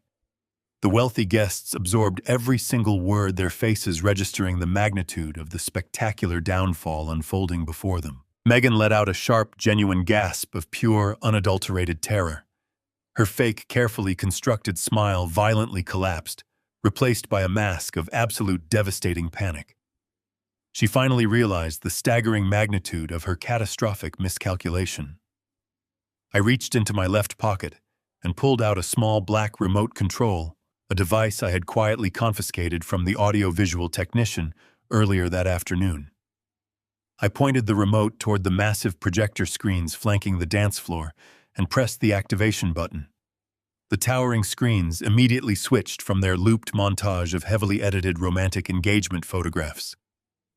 The wealthy guests absorbed every single word, their faces registering the magnitude of the spectacular downfall unfolding before them. Megan let out a sharp, genuine gasp of pure, unadulterated terror. Her fake, carefully constructed smile violently collapsed, replaced by a mask of absolute devastating panic. She finally realized the staggering magnitude of her catastrophic miscalculation. I reached into my left pocket and pulled out a small black remote control, a device I had quietly confiscated from the audio-visual technician earlier that afternoon. I pointed the remote toward the massive projector screens flanking the dance floor and pressed the activation button. The towering screens immediately switched from their looped montage of heavily edited romantic engagement photographs.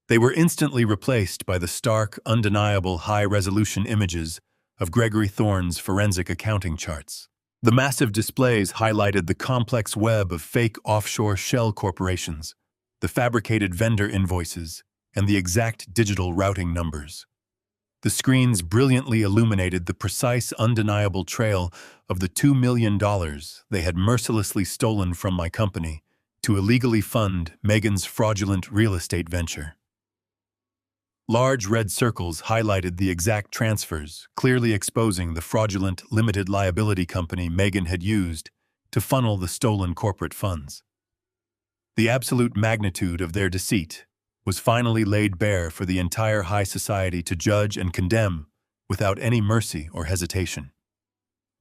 They were instantly replaced by the stark, undeniable high-resolution images of Gregory Thorne's forensic accounting charts. The massive displays highlighted the complex web of fake offshore shell corporations, the fabricated vendor invoices, and the exact digital routing numbers. The screens brilliantly illuminated the precise, undeniable trail of the $2 million they had mercilessly stolen from my company to illegally fund Megan's fraudulent real estate venture. Large red circles highlighted the exact transfers, clearly exposing the fraudulent limited liability company Megan had used to funnel the stolen corporate funds. The absolute magnitude of their deceit was finally laid bare for the entire high society to judge and condemn without any mercy or hesitation.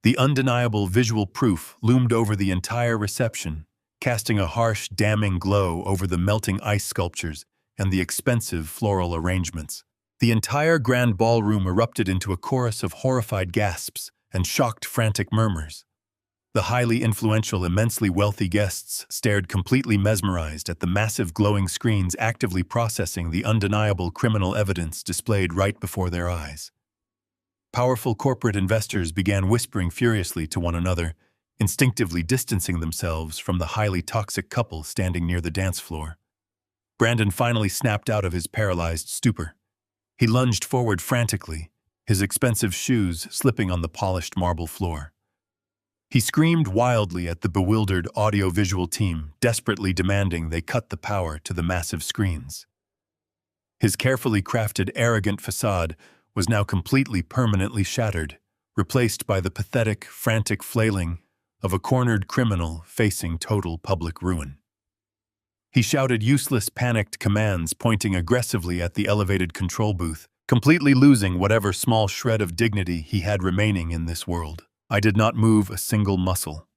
The undeniable visual proof loomed over the entire reception, casting a harsh, damning glow over the melting ice sculptures and the expensive floral arrangements. The entire grand ballroom erupted into a chorus of horrified gasps and shocked, frantic murmurs. The highly influential, immensely wealthy guests stared completely mesmerized at the massive glowing screens actively processing the undeniable criminal evidence displayed right before their eyes. Powerful corporate investors began whispering furiously to one another, instinctively distancing themselves from the highly toxic couple standing near the dance floor. Brandon finally snapped out of his paralyzed stupor. He lunged forward frantically, his expensive shoes slipping on the polished marble floor. He screamed wildly at the bewildered audio-visual team, desperately demanding they cut the power to the massive screens. His carefully crafted, arrogant facade was now completely permanently shattered, replaced by the pathetic, frantic flailing of a cornered criminal facing total public ruin. He shouted useless, panicked commands, pointing aggressively at the elevated control booth, completely losing whatever small shred of dignity he had remaining in this world. I did not move a single muscle.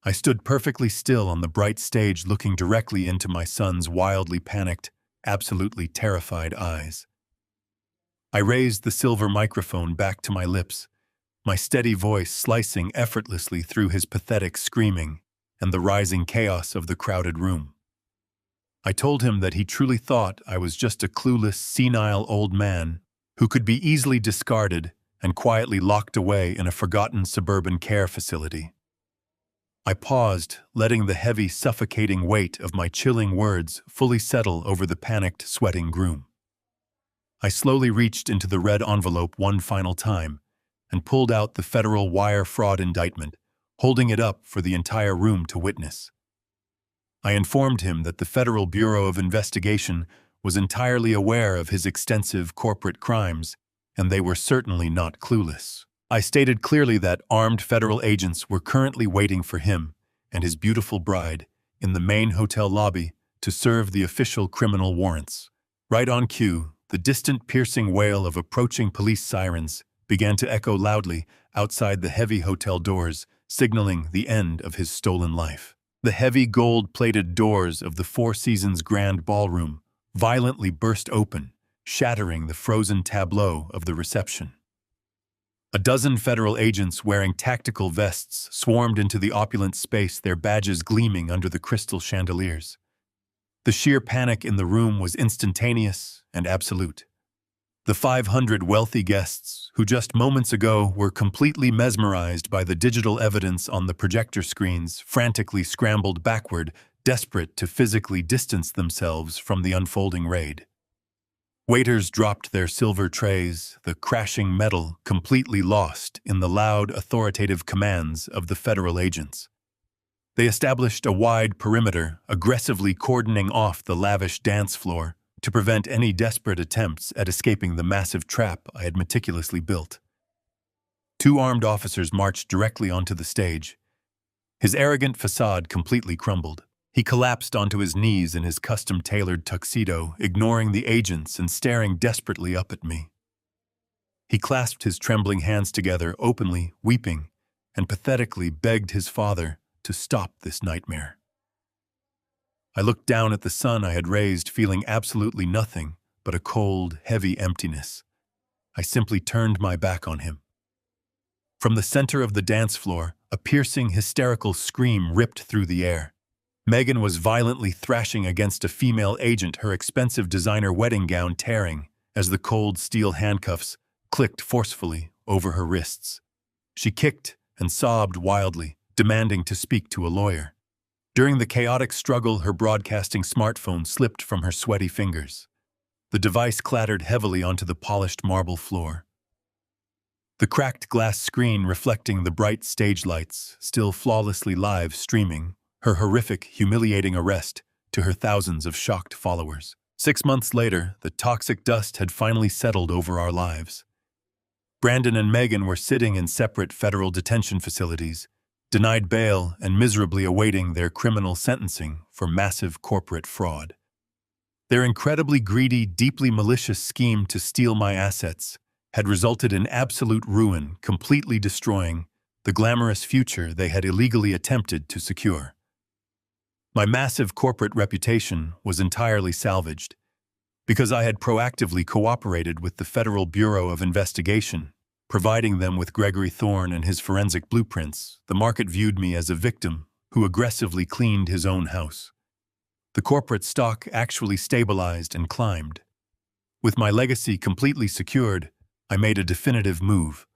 I stood perfectly still on the bright stage, looking directly into my son's wildly panicked, absolutely terrified eyes. I raised the silver microphone back to my lips, my steady voice slicing effortlessly through his pathetic screaming and the rising chaos of the crowded room. I told him that he truly thought I was just a clueless, senile old man who could be easily discarded and quietly locked away in a forgotten suburban care facility. I paused, letting the heavy, suffocating weight of my chilling words fully settle over the panicked, sweating groom. I slowly reached into the red envelope one final time and pulled out the federal wire fraud indictment, holding it up for the entire room to witness. I informed him that the Federal Bureau of Investigation was entirely aware of his extensive corporate crimes, and they were certainly not clueless. I stated clearly that armed federal agents were currently waiting for him and his beautiful bride in the main hotel lobby to serve the official criminal warrants. Right on cue, the distant piercing wail of approaching police sirens began to echo loudly outside the heavy hotel doors, signaling the end of his stolen life. The heavy gold-plated doors of the Four Seasons Grand Ballroom violently burst open, shattering the frozen tableau of the reception. A dozen federal agents wearing tactical vests swarmed into the opulent space, their badges gleaming under the crystal chandeliers. The sheer panic in the room was instantaneous and absolute. The 500 wealthy guests, who just moments ago were completely mesmerized by the digital evidence on the projector screens, frantically scrambled backward, desperate to physically distance themselves from the unfolding raid. Waiters dropped their silver trays, the crashing metal completely lost in the loud, authoritative commands of the federal agents. They established a wide perimeter, aggressively cordoning off the lavish dance floor to prevent any desperate attempts at escaping the massive trap I had meticulously built. 2 armed officers marched directly onto the stage. His arrogant facade completely crumbled. He collapsed onto his knees in his custom-tailored tuxedo, ignoring the agents and staring desperately up at me. He clasped his trembling hands together, openly weeping, and pathetically begged his father to stop this nightmare. I looked down at the son I had raised, feeling absolutely nothing but a cold, heavy emptiness. I simply turned my back on him. From the center of the dance floor, a piercing, hysterical scream ripped through the air. Megan was violently thrashing against a female agent, her expensive designer wedding gown tearing as the cold steel handcuffs clicked forcefully over her wrists. She kicked and sobbed wildly, demanding to speak to a lawyer. During the chaotic struggle, her broadcasting smartphone slipped from her sweaty fingers. The device clattered heavily onto the polished marble floor. The cracked glass screen reflecting the bright stage lights, still flawlessly live streaming her horrific, humiliating arrest to her thousands of shocked followers. 6 months later, the toxic dust had finally settled over our lives. Brandon and Megan were sitting in separate federal detention facilities, denied bail and miserably awaiting their criminal sentencing for massive corporate fraud. Their incredibly greedy, deeply malicious scheme to steal my assets had resulted in absolute ruin, completely destroying the glamorous future they had illegally attempted to secure. My massive corporate reputation was entirely salvaged because I had proactively cooperated with the Federal Bureau of Investigation, providing them with Gregory Thorne and his forensic blueprints. The market viewed me as a victim who aggressively cleaned his own house. The corporate stock actually stabilized and climbed. With my legacy completely secured, I made a definitive move.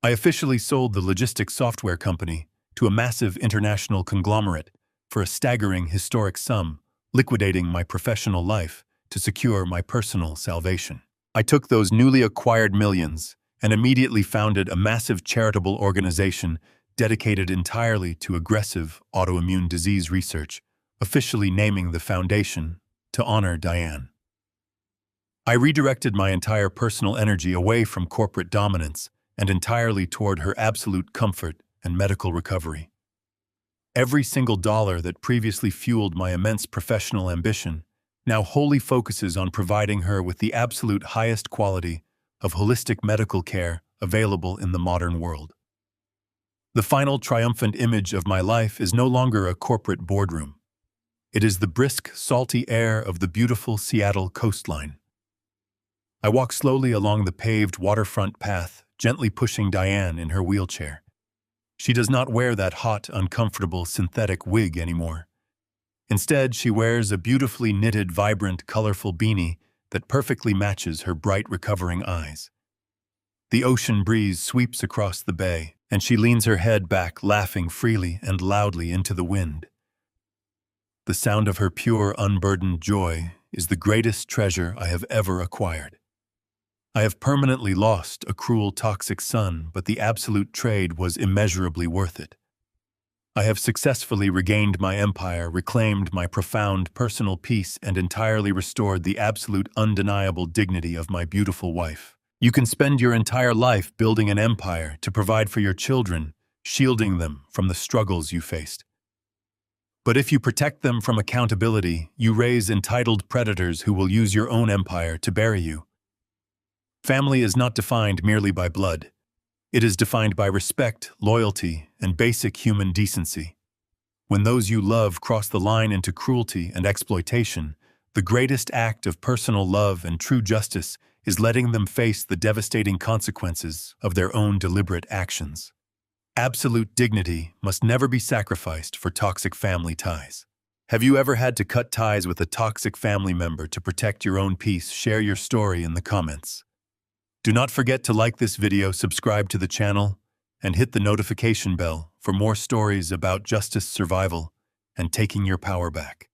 I officially sold the logistics software company to a massive international conglomerate for a staggering historic sum, liquidating my professional life to secure my personal salvation. I took those newly acquired millions and immediately founded a massive charitable organization dedicated entirely to aggressive autoimmune disease research, officially naming the foundation to honor Diane. I redirected my entire personal energy away from corporate dominance and entirely toward her absolute comfort and medical recovery. Every single dollar that previously fueled my immense professional ambition now wholly focuses on providing her with the absolute highest quality of holistic medical care available in the modern world. The final triumphant image of my life is no longer a corporate boardroom. It is the brisk, salty air of the beautiful Seattle coastline. I walk slowly along the paved waterfront path, gently pushing Diane in her wheelchair. She does not wear that hot, uncomfortable synthetic wig anymore. Instead, she wears a beautifully knitted, vibrant, colorful beanie that perfectly matches her bright, recovering eyes. The ocean breeze sweeps across the bay, and she leans her head back, laughing freely and loudly into the wind. The sound of her pure, unburdened joy is the greatest treasure I have ever acquired. I have permanently lost a cruel, toxic son, but the absolute trade was immeasurably worth it. I have successfully regained my empire, reclaimed my profound personal peace, and entirely restored the absolute undeniable dignity of my beautiful wife. You can spend your entire life building an empire to provide for your children, shielding them from the struggles you faced. But if you protect them from accountability, you raise entitled predators who will use your own empire to bury you. Family is not defined merely by blood. It is defined by respect, loyalty, and basic human decency. When those you love cross the line into cruelty and exploitation, the greatest act of personal love and true justice is letting them face the devastating consequences of their own deliberate actions. Absolute dignity must never be sacrificed for toxic family ties. Have you ever had to cut ties with a toxic family member to protect your own peace? Share your story in the comments. Do not forget to like this video, subscribe to the channel, and hit the notification bell for more stories about justice, survival, and taking your power back.